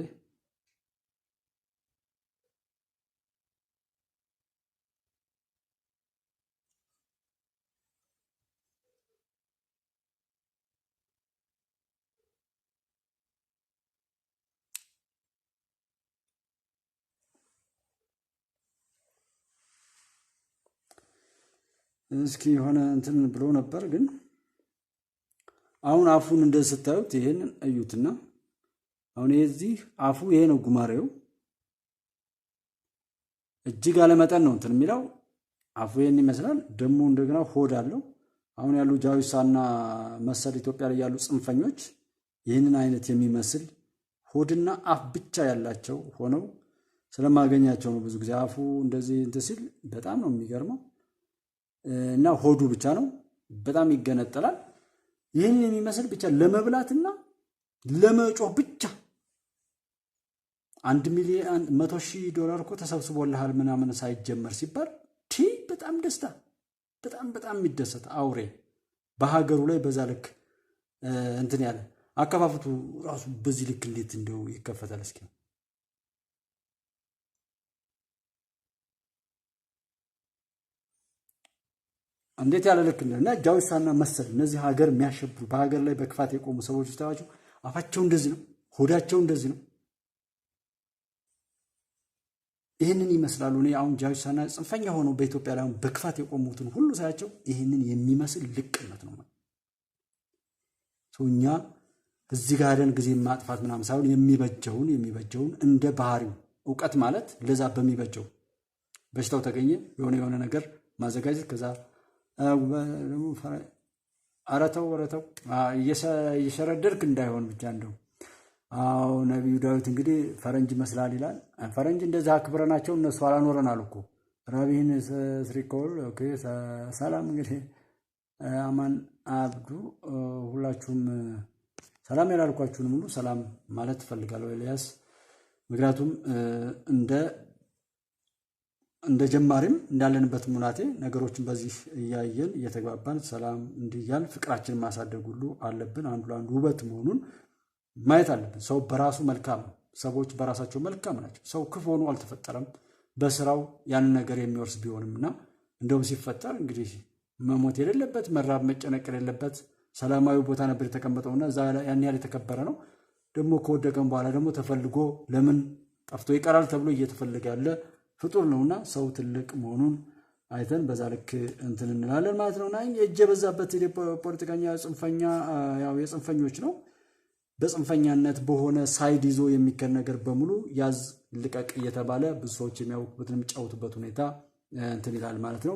እስኪ የሆነ እንትን ብሎ ነበር ግን አሁን አፉን እንደዚህ ስታዩት ይሄንን እዩትና አሁን የዚህ አፉ ይሄ ነው ጉማሬው። እጅግ አለመጠን ነው እንትን የሚለው አፉ ይሄን ይመስላል። ደግሞ እንደገና ሆድ አለው። አሁን ያሉ ጃዊሳና መሰል ኢትዮጵያ ላይ ያሉ ጽንፈኞች ይህንን አይነት የሚመስል ሆድና አፍ ብቻ ያላቸው ሆነው ስለማገኛቸው ነው ብዙ ጊዜ አፉ እንደዚህ እንትን ሲል በጣም ነው የሚገርመው። እና ሆዱ ብቻ ነው በጣም ይገነጠላል። ይህንን የሚመስል ብቻ ለመብላትና ለመጮህ ብቻ 1 ሚሊዮን $100,000 እኮ ተሰብስቦልሃል ምናምን ሳይጀመር ሲባል በጣም ደስታ በጣም የሚደሰት አውሬ በሀገሩ ላይ በዛ ልክ እንትን ያለ አከፋፍቱ ራሱ በዚህ ልክ እንዴት እንደው ይከፈታል? እስኪ እንዴት ያለ ልክ እና ጃዊሳና መሰል እነዚህ ሀገር የሚያሸብሩ በሀገር ላይ በክፋት የቆሙ ሰዎች ታዋቸው አፋቸው እንደዚህ ነው፣ ሆዳቸው እንደዚህ ነው። ይህንን ይመስላሉ። እኔ አሁን ጃዊሳና ጽንፈኛ ሆነው በኢትዮጵያ ላይ በክፋት የቆሙትን ሁሉ ሳያቸው ይህንን የሚመስል ልቅነት ነው። እኛ እዚህ ጋር ሄደን ጊዜ ማጥፋት ምናምን ሳይሆን የሚበጀውን እንደ ባህሪው እውቀት ማለት ለዛ በሚበጀው በሽታው ተገኘ የሆነ ነገር ማዘጋጀት ከዛ አረተው እየሸረደርክ እንዳይሆን ብቻ እንደው አዎ ነቢዩ ዳዊት እንግዲህ ፈረንጅ መስላል ይላል። ፈረንጅ እንደዛ አክብረናቸው እነሱ አላኖረናል እኮ ራቢን ስሪኮል ኦኬ ሰላም እንግዲህ አማን አብዱ ሁላችሁም ሰላም ያላልኳችሁንም ሁሉ ሰላም ማለት ፈልጋለሁ ኤልያስ። ምክንያቱም እንደ ጀማሪም እንዳለንበት ሙላቴ ነገሮችን በዚህ እያየን እየተግባባን ሰላም እንዲያል ፍቅራችንን ማሳደግ ሁሉ አለብን። አንዱ ለአንዱ ውበት መሆኑን ማየት አለብን። ሰው በራሱ መልካም ነው። ሰዎች በራሳቸው መልካም ናቸው። ሰው ክፉ ሆኖ አልተፈጠረም። በስራው ያንን ነገር የሚወርስ ቢሆንምና እንደውም ሲፈጠር እንግዲህ መሞት የሌለበት መራብ መጨነቅ የሌለበት ሰላማዊ ቦታ ነበር የተቀመጠውና እዛ ያን ያህል የተከበረ ነው። ደግሞ ከወደቀም በኋላ ደግሞ ተፈልጎ ለምን ጠፍቶ ይቀራል ተብሎ እየተፈለገ ያለ ፍጡር ነውና ሰው ትልቅ መሆኑን አይተን በዛ ልክ እንትን እንላለን ማለት ነውና እጅ የበዛበት ፖለቲከኛ ጽንፈኛ ያው የጽንፈኞች ነው። በጽንፈኛነት በሆነ ሳይድ ይዞ የሚከን ነገር በሙሉ ያዝ ልቀቅ እየተባለ ብዙ ሰዎች የሚያውቁበትን የሚጫወቱበት ሁኔታ እንትን ይላል ማለት ነው።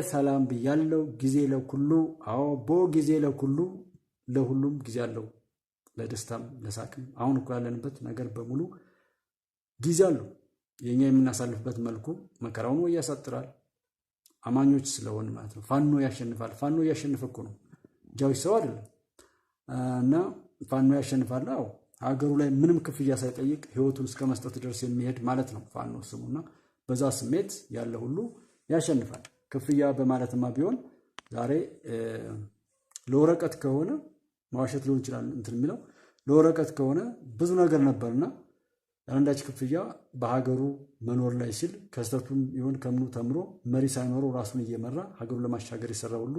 ሰላም ብያለው። ጊዜ ለኩሉ ቦ ጊዜ ለኩሉ ለሁሉም ጊዜ አለው፣ ለደስታም ለሳቅም። አሁን እኮ ያለንበት ነገር በሙሉ ጊዜ አለው። የኛ የምናሳልፍበት መልኩ መከራውን ወይ ያሳጥራል አማኞች ስለሆን ማለት ነው። ፋኖ ያሸንፋል። ፋኖ ያሸንፍ እኮ ነው ጃዊ ሰው አይደለም። እና ፋኖ ያሸንፋል። ሀገሩ ላይ ምንም ክፍያ ሳይጠይቅ ህይወቱን እስከ መስጠት ድረስ የሚሄድ ማለት ነው ፋኖ ስሙና በዛ ስሜት ያለ ሁሉ ያሸንፋል። ክፍያ በማለትማ ቢሆን ዛሬ ለወረቀት ከሆነ መዋሸት ሊሆን ይችላል እንትን የሚለው ለወረቀት ከሆነ ብዙ ነገር ነበርና አንዳች ክፍያ በሀገሩ መኖር ላይ ሲል ከስተቱም ይሁን ከምኑ ተምሮ መሪ ሳይኖረው ራሱን እየመራ ሀገሩን ለማሻገር የሰራ ሁሉ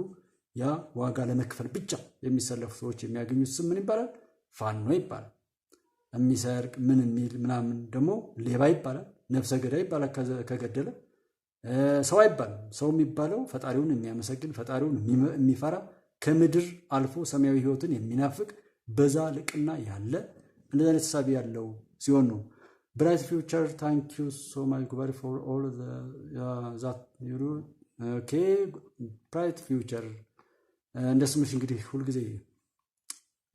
ያ ዋጋ ለመክፈል ብቻ የሚሰለፉ ሰዎች የሚያገኙት ስም ምን ይባላል? ፋኖ ይባላል። የሚሰርቅ ምን የሚል ምናምን ደግሞ ሌባ ይባላል። ነፍሰ ገዳይ ይባላል። ከገደለ ሰው አይባልም። ሰው የሚባለው ፈጣሪውን የሚያመሰግን ፈጣሪውን የሚፈራ ከምድር አልፎ ሰማያዊ ህይወትን የሚናፍቅ በዛ ልቅና ያለ እንደዚህ አይነት ተሳቢ ያለው ሲሆን ነው። ብራይት ፊውቸር ታንክ ዩ ሶ ማች ጉባሪ ፎር ኦል ዛት ዩሩ ኦኬ ብራይት ፊውቸር እንደ ስምሽ እንግዲህ ሁልጊዜ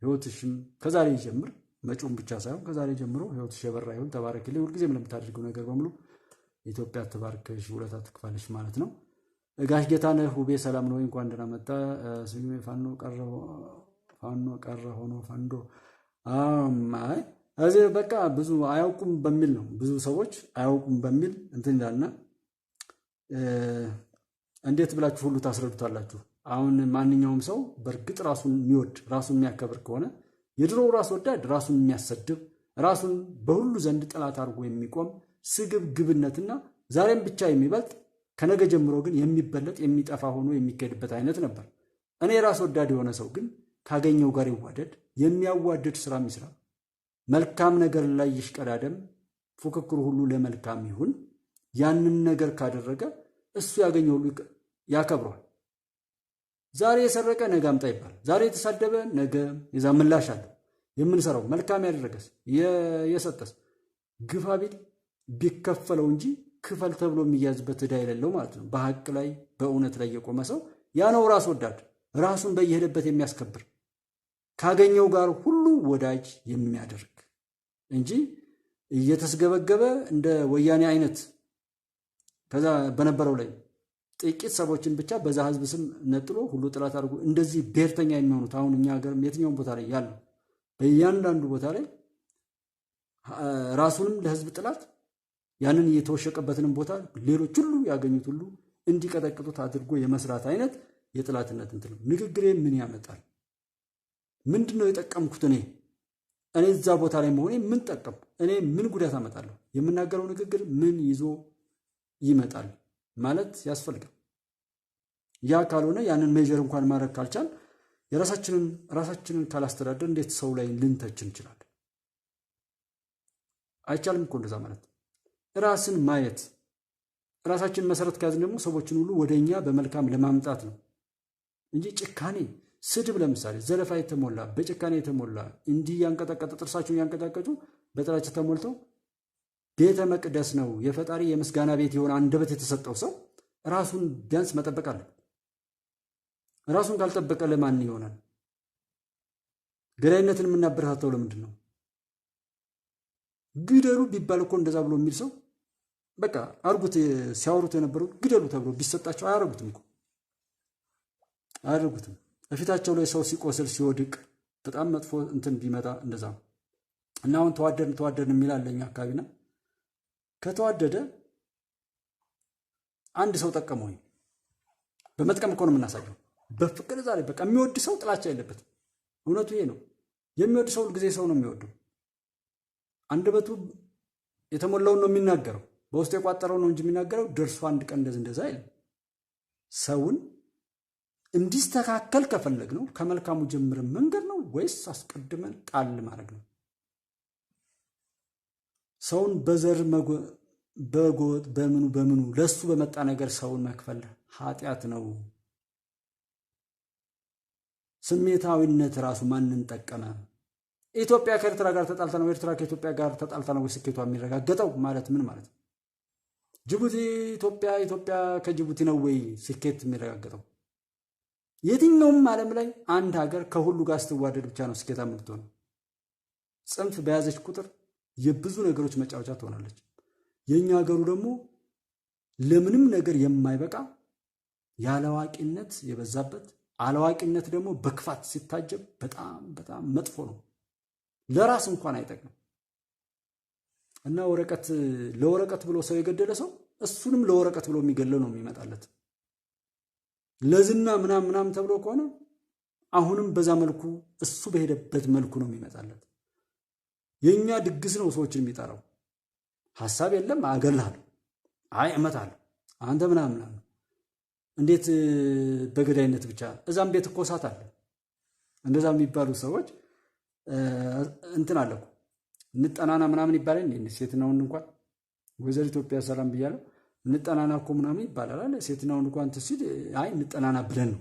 ህይወትሽም ከዛሬ ይጀምር መጪውን ብቻ ሳይሆን ከዛሬ ጀምሮ ህይወትሽ የበራ ይሁን። ተባረክልኝ። ሁልጊዜም ለምታደርገው ነገር በሙሉ ኢትዮጵያ ተባርከሽ ውለታ ትክፋለሽ ማለት ነው። ጋሽ ጌታነህ ውቤ ሰላም ነው? እንኳን ደህና መጣ። ስሜ ፋኖ ቀረ ሆኖ ፈንዶ አይ እዚህ በቃ ብዙ አያውቁም በሚል ነው። ብዙ ሰዎች አያውቁም በሚል እንትን ይላልና እንዴት ብላችሁ ሁሉ ታስረዱታላችሁ? አሁን ማንኛውም ሰው በእርግጥ ራሱን የሚወድ ራሱን የሚያከብር ከሆነ የድሮው ራስ ወዳድ ራሱን የሚያሰድብ ራሱን በሁሉ ዘንድ ጠላት አድርጎ የሚቆም ስግብግብነትና ዛሬም ብቻ የሚበልጥ ከነገ ጀምሮ ግን የሚበለጥ የሚጠፋ ሆኖ የሚካሄድበት አይነት ነበር። እኔ ራስ ወዳድ የሆነ ሰው ግን ካገኘው ጋር ይዋደድ፣ የሚያዋደድ ስራ ይስራ፣ መልካም ነገር ላይ ይሽቀዳደም፣ ፉክክሩ ሁሉ ለመልካም ይሁን። ያንን ነገር ካደረገ እሱ ያገኘው ሁሉ ያከብረዋል። ዛሬ የሰረቀ ነገ አምጣ ይባላል። ዛሬ የተሳደበ ነገ የዛ ምላሽ አለ። የምንሰራው መልካም ያደረገስ የሰጠስ ግፋ ቢል ቢከፈለው እንጂ ክፈል ተብሎ የሚያዝበት ዕዳ የሌለው ማለት ነው። በሐቅ ላይ በእውነት ላይ የቆመ ሰው ያ ነው ራስ ወዳድ፣ ራሱን በየሄደበት የሚያስከብር ካገኘው ጋር ሁሉ ወዳጅ የሚያደርግ እንጂ እየተስገበገበ እንደ ወያኔ አይነት ከዛ በነበረው ላይ ጥቂት ሰዎችን ብቻ በዛ ህዝብ ስም ነጥሎ ሁሉ ጥላት አድርጎ እንደዚህ ብሔርተኛ የሚሆኑት አሁን እኛ ሀገር የትኛውም ቦታ ላይ ያሉ በእያንዳንዱ ቦታ ላይ ራሱንም ለህዝብ ጥላት ያንን የተወሸቀበትንም ቦታ ሌሎች ሁሉ ያገኙት ሁሉ እንዲቀጠቅጡት አድርጎ የመስራት አይነት የጥላትነት እንትን ንግግሬ ምን ያመጣል? ምንድነው የጠቀምኩት? እኔ እዛ ቦታ ላይ መሆኔ ምን ጠቀም? እኔ ምን ጉዳት አመጣለሁ? የምናገረው ንግግር ምን ይዞ ይመጣል ማለት ያስፈልጋል። ያ ካልሆነ ያንን ሜጀር እንኳን ማድረግ ካልቻል ራሳችንን ካላስተዳደር እንዴት ሰው ላይ ልንተች እንችላለን? አይቻልም እኮ እንደዛ ማለት። ራስን ማየት ራሳችን መሰረት ከያዝን ደግሞ ሰዎችን ሁሉ ወደኛ በመልካም ለማምጣት ነው እንጂ ጭካኔ፣ ስድብ፣ ለምሳሌ ዘለፋ የተሞላ በጭካኔ የተሞላ እንዲህ ያንቀጠቀጠ ጥርሳቸውን ያንቀጠቀጡ በጥላቻ ተሞልተው ቤተ መቅደስ ነው የፈጣሪ የምስጋና ቤት የሆነ አንደበት የተሰጠው ሰው ራሱን ቢያንስ መጠበቅ አለ። ራሱን ካልጠበቀ ለማን ይሆናል? ገዳይነትን የምናበረታተው ለምንድን ነው? ግደሉ ቢባል እኮ እንደዛ ብሎ የሚል ሰው በቃ አርጉት፣ ሲያወሩት የነበሩት ግደሉ ተብሎ ቢሰጣቸው አያረጉትም እኮ አያረጉትም። በፊታቸው ላይ ሰው ሲቆስል ሲወድቅ በጣም መጥፎ እንትን ቢመጣ እንደዛ ነው። እና አሁን ተዋደድን የሚል አለኝ አካባቢና ከተዋደደ አንድ ሰው ጠቀመው በመጥቀም እኮ ነው የምናሳየው። በፍቅር ዛሬ በቃ የሚወድ ሰው ጥላቻ የለበትም። እውነቱ ይሄ ነው። የሚወድ ሰው ሁልጊዜ ሰው ነው የሚወደው። አንደበቱ የተሞላውን ነው የሚናገረው። በውስጡ የቋጠረው ነው እንጂ የሚናገረው ደርሶ አንድ ቀን እንደዛ አይልም። ሰውን እንዲስተካከል ከፈለግ ነው ከመልካሙ ጀምረን መንገድ ነው ወይስ አስቀድመን ጣል ማድረግ ነው? ሰውን በዘር በጎጥ በምኑ ለሱ በመጣ ነገር ሰውን መክፈል ኃጢአት ነው። ስሜታዊነት ራሱ ማንን ጠቀመ? ኢትዮጵያ ከኤርትራ ጋር ተጣልታ ነው ኤርትራ ከኢትዮጵያ ጋር ተጣልታ ነው ስኬቷ የሚረጋገጠው ማለት ምን ማለት ነው? ጅቡቲ ኢትዮጵያ ከጅቡቲ ነው ወይ ስኬት የሚረጋገጠው? የትኛውም ዓለም ላይ አንድ ሀገር ከሁሉ ጋር ስትዋደድ ብቻ ነው ስኬታማ የምትሆነው። ጽንፍ በያዘች ቁጥር የብዙ ነገሮች መጫወቻ ትሆናለች። የኛ ሀገሩ ደግሞ ለምንም ነገር የማይበቃ ያለዋቂነት የበዛበት አላዋቂነት ደግሞ በክፋት ሲታጀብ በጣም በጣም መጥፎ ነው። ለራስ እንኳን አይጠቅም። እና ለወረቀት ብሎ ሰው የገደለ ሰው እሱንም ለወረቀት ብሎ የሚገለው ነው የሚመጣለት። ለዝና ምናምን ተብሎ ከሆነ አሁንም በዛ መልኩ እሱ በሄደበት መልኩ ነው የሚመጣለት። የኛ ድግስ ነው ሰዎችን የሚጠራው። ሐሳብ የለም አገላለሁ፣ አይ እመታለሁ፣ አንተ ምናምን እንዴት በገዳይነት ብቻ እዛም ቤት እኮ እሳት አለ። እንደዛ የሚባሉ ሰዎች እንትን አለኩ እንጠናና ምናምን ይባላል። ሴትና ወንድ እንኳን ወይዘር ኢትዮጵያ ሰላም ብያለሁ እንጠናና እኮ ምናምን ይባላል። ሴትና ወንድ እንኳን ሲል አይ እንጠናና ብለን ነው።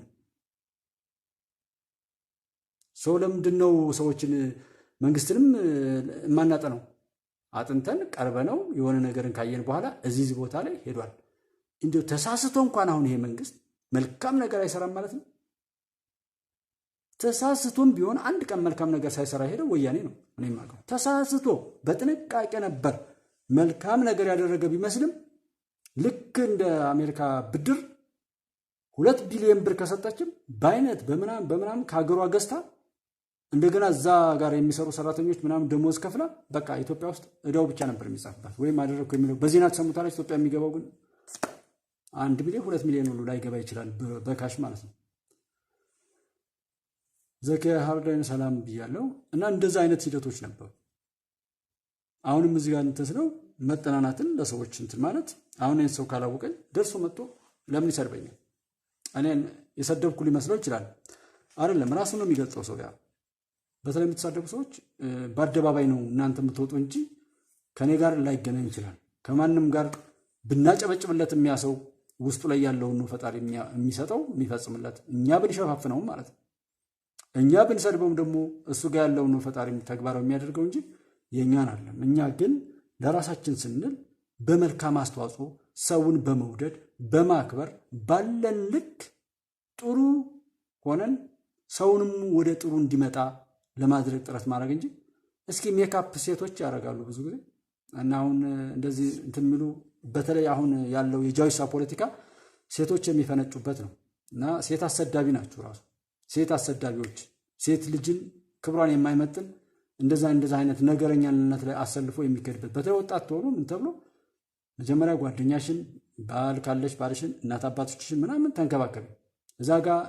ሰው ለምንድን ነው ሰዎችን መንግስትንም የማናጠነው? አጥንተን ቀርበነው የሆነ ነገርን ካየን በኋላ እዚህ ቦታ ላይ ሄዷል እንዴው ተሳስቶ እንኳን አሁን ይሄ መንግስት መልካም ነገር አይሰራም ማለት ነው። ተሳስቶም ቢሆን አንድ ቀን መልካም ነገር ሳይሰራ ሄደው ወያኔ ነው። እኔም አውቀው ተሳስቶ በጥንቃቄ ነበር መልካም ነገር ያደረገ ቢመስልም ልክ እንደ አሜሪካ ብድር 2 ቢሊዮን ብር ከሰጣችም በአይነት በምናም ከሀገሯ ገዝታ እንደገና እዛ ጋር የሚሰሩ ሰራተኞች ምናምን ደሞዝ ከፍላ በቃ ኢትዮጵያ ውስጥ እዳው ብቻ ነበር የሚጻፍባት ወይም አደረኩ የሚለው በዜና ተሰምታለች። ኢትዮጵያ የሚገባው ግን 1 ሚሊዮን 2 ሚሊዮን ሁሉ ላይገባ ይችላል በካሽ ማለት ነው። ዘኪያ ሃርዳይን ሰላም ብያለሁ። እና እንደዛ አይነት ሂደቶች ነበሩ። አሁንም እዚህ ጋር እንተስለው መጠናናትን ለሰዎች እንትን ማለት አሁን ይሄን ሰው ካላወቀኝ ደርሶ መጥቶ ለምን ይሰርበኛል? እኔን የሰደብኩ ሊመስለው ይችላል። አይደለም ራሱ ነው የሚገልጸው ሰው። ያ በተለይ የምትሳደቡ ሰዎች በአደባባይ ነው እናንተ የምትወጡ እንጂ ከኔ ጋር ላይገናኝ ይችላል። ከማንም ጋር ብናጨበጭብለት የሚያሰው ውስጡ ላይ ያለውን ነው ፈጣሪ የሚሰጠው የሚፈጽምለት። እኛ ብንሸፋፍነው ማለት ነው። እኛ ብንሰድበውም ደግሞ እሱ ጋር ያለውን ነው ፈጣሪ ተግባራዊ የሚያደርገው እንጂ የኛን አይደለም። እኛ ግን ለራሳችን ስንል በመልካም አስተዋጽኦ ሰውን በመውደድ በማክበር ባለን ልክ ጥሩ ሆነን ሰውንም ወደ ጥሩ እንዲመጣ ለማድረግ ጥረት ማድረግ እንጂ እስኪ ሜካፕ ሴቶች ያደርጋሉ ብዙ ጊዜ እና አሁን እንደዚህ እንትን የሚሉ በተለይ አሁን ያለው የጃዊሳ ፖለቲካ ሴቶች የሚፈነጩበት ነው እና ሴት አሰዳቢ ናቸው። ራሱ ሴት አሰዳቢዎች ሴት ልጅን ክብሯን የማይመጥን እንደዛ አይነት ነገረኛነት ላይ አሰልፎ የሚከድበት በተለይ ወጣት ተሆኑ ምን ተብሎ መጀመሪያ ጓደኛሽን ባል ካለሽ ባልሽን እናት አባቶችሽን ምናምን ተንከባከቢ። እዛ ጋር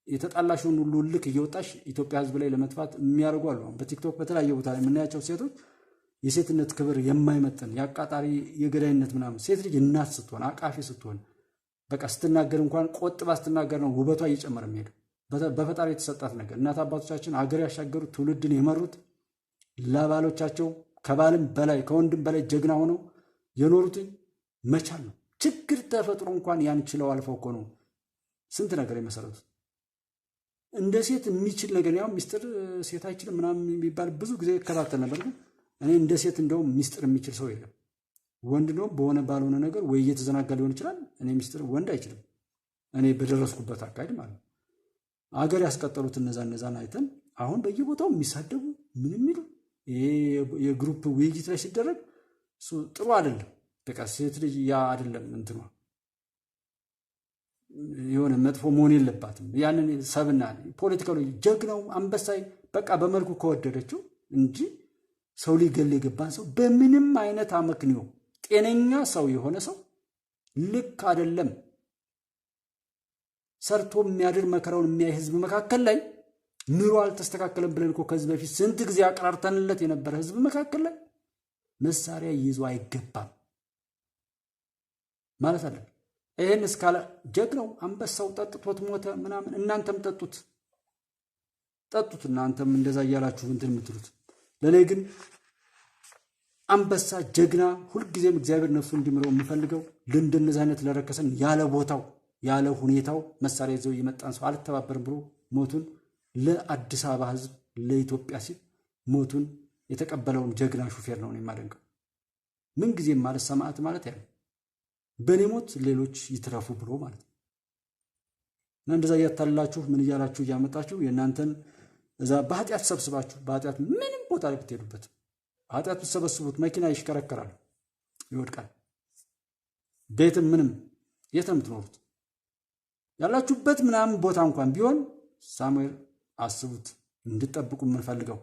የተጣላሽውን ሁሉ ልክ እየወጣሽ ኢትዮጵያ ሕዝብ ላይ ለመጥፋት የሚያደርጉ አሉ። በቲክቶክ በተለያየ ቦታ ላይ የምናያቸው ሴቶች የሴትነት ክብር የማይመጥን የአቃጣሪ የገዳይነት ምናምን ሴት ልጅ እናት ስትሆን አቃፊ ስትሆን በቃ ስትናገር እንኳን ቆጥባ ስትናገር ነው ውበቷ እየጨመረ የሚሄደው። በፈጣሪ የተሰጣት ነገር እናት አባቶቻችን አገር ያሻገሩት ትውልድን የመሩት ለባሎቻቸው ከባልም በላይ ከወንድም በላይ ጀግና ሆነው የኖሩትን መቻል ነው። ችግር ተፈጥሮ እንኳን ያን ችለው አልፈው እኮ ነው ስንት ነገር የመሰረቱት። እንደ ሴት የሚችል ነገር ያው ሚስጥር ሴት አይችልም ምናምን የሚባል ብዙ ጊዜ እከታተል ነበር። ግን እኔ እንደ ሴት እንደውም ሚስጥር የሚችል ሰው የለም። ወንድ ነው በሆነ ባልሆነ ነገር ወይ እየተዘናጋ ሊሆን ይችላል። እኔ ሚስጥር ወንድ አይችልም። እኔ በደረስኩበት አካሄድ ማለት ነው። አገር ያስቀጠሉት እነዛን አይተን አሁን በየቦታው የሚሳደቡ ምን የሚሉ ይሄ የግሩፕ ውይይት ላይ ሲደረግ እሱ ጥሩ አይደለም። በቃ ሴት ልጅ ያ አይደለም እንትኗ የሆነ መጥፎ መሆን የለባትም። ያንን ሰብና ፖለቲካው ጀግናው አንበሳይ በቃ በመልኩ ከወደደችው እንጂ ሰው ሊገል የገባን ሰው በምንም አይነት አመክንዮ ጤነኛ ሰው የሆነ ሰው ልክ አይደለም። ሰርቶ የሚያድር መከራውን የሚያይ ህዝብ መካከል ላይ ኑሮ አልተስተካከለም ብለን እኮ ከዚህ በፊት ስንት ጊዜ አቀራርተንለት የነበረ ህዝብ መካከል ላይ መሳሪያ ይዞ አይገባም። ማለት አለ። ይሄን እስካለ ጀግናው አንበሳው ጠጥቶት ሞተ ምናምን እናንተም ጠጡት እናንተም እንደዛ እያላችሁ እንትን የምትሉት። ለኔ ግን አንበሳ ጀግና ሁልጊዜም እግዚአብሔር ነፍሱ እንዲምረው የምፈልገው ለእንደነዚህ አይነት ለረከሰን ያለ ቦታው ያለ ሁኔታው መሳሪያ ይዘው የመጣን ሰው አልተባበርም ብሎ ሞቱን ለአዲስ አበባ ህዝብ ለኢትዮጵያ ሲል ሞቱን የተቀበለውን ጀግና ሹፌር ነው የማደንቀው። ምን ጊዜም ማለት ሰማዕት ማለት ያለ በኔ ሞት ሌሎች ይትረፉ ብሎ ማለት ነው። እና እንደዛ እያታላችሁ ምን እያላችሁ እያመጣችሁ የእናንተን እዛ በኃጢአት ሰብስባችሁ በኃጢአት ምንም ቦታ ላይ ብትሄዱበት ኃጢአት ብትሰበስቡት መኪና ይሽከረከራል፣ ይወድቃል። ቤትም ምንም የትም ትኖሩት ያላችሁበት ምናምን ቦታ እንኳን ቢሆን ሳሙኤል አስቡት። እንድትጠብቁ የምንፈልገው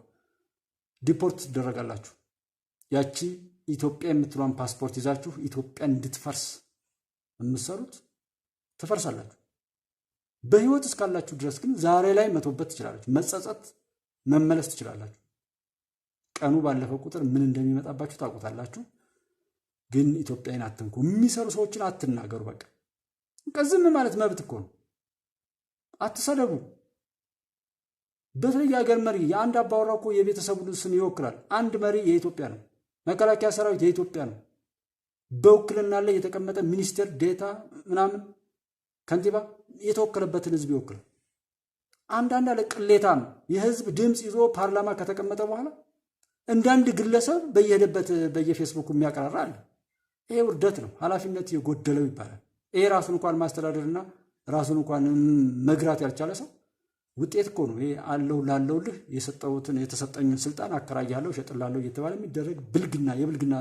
ዲፖርት ትደረጋላችሁ። ያቺ ኢትዮጵያ የምትሏን ፓስፖርት ይዛችሁ ኢትዮጵያ እንድትፈርስ የምትሰሩት ትፈርሳላችሁ። በህይወት እስካላችሁ ድረስ ግን ዛሬ ላይ መቶበት ትችላላችሁ። መጸጸት መመለስ ትችላላችሁ። ቀኑ ባለፈ ቁጥር ምን እንደሚመጣባችሁ ታውቁታላችሁ። ግን ኢትዮጵያን አትንኩ። የሚሰሩ ሰዎችን አትናገሩ። በቃ ዝም ማለት መብት እኮ ነው። አትሰደቡ። በተለይ የሀገር መሪ የአንድ አባወራ እኮ የቤተሰቡን ስም ይወክላል። አንድ መሪ የኢትዮጵያ ነው። መከላከያ ሰራዊት የኢትዮጵያ ነው። በውክልና ላይ የተቀመጠ ሚኒስቴር ዴታ ምናምን ከንቲባ የተወከለበትን ህዝብ ይወክላል። አንዳንድ አለ ቅሌታም የህዝብ ድምፅ ይዞ ፓርላማ ከተቀመጠ በኋላ እንዳንድ ግለሰብ በየሄደበት በየፌስቡክ የሚያቀራራ አለ። ይሄ ውርደት ነው። ኃላፊነት የጎደለው ይባላል። ይሄ ራሱን እንኳን ማስተዳደርና ራሱን እንኳን መግራት ያልቻለ ሰው ውጤት እኮ ነው። ይሄ አለው ላለውልህ የተሰጠኝን ስልጣን አከራያለሁ እሸጥላለሁ እየተባለ የሚደረግ ብልግና የብልግና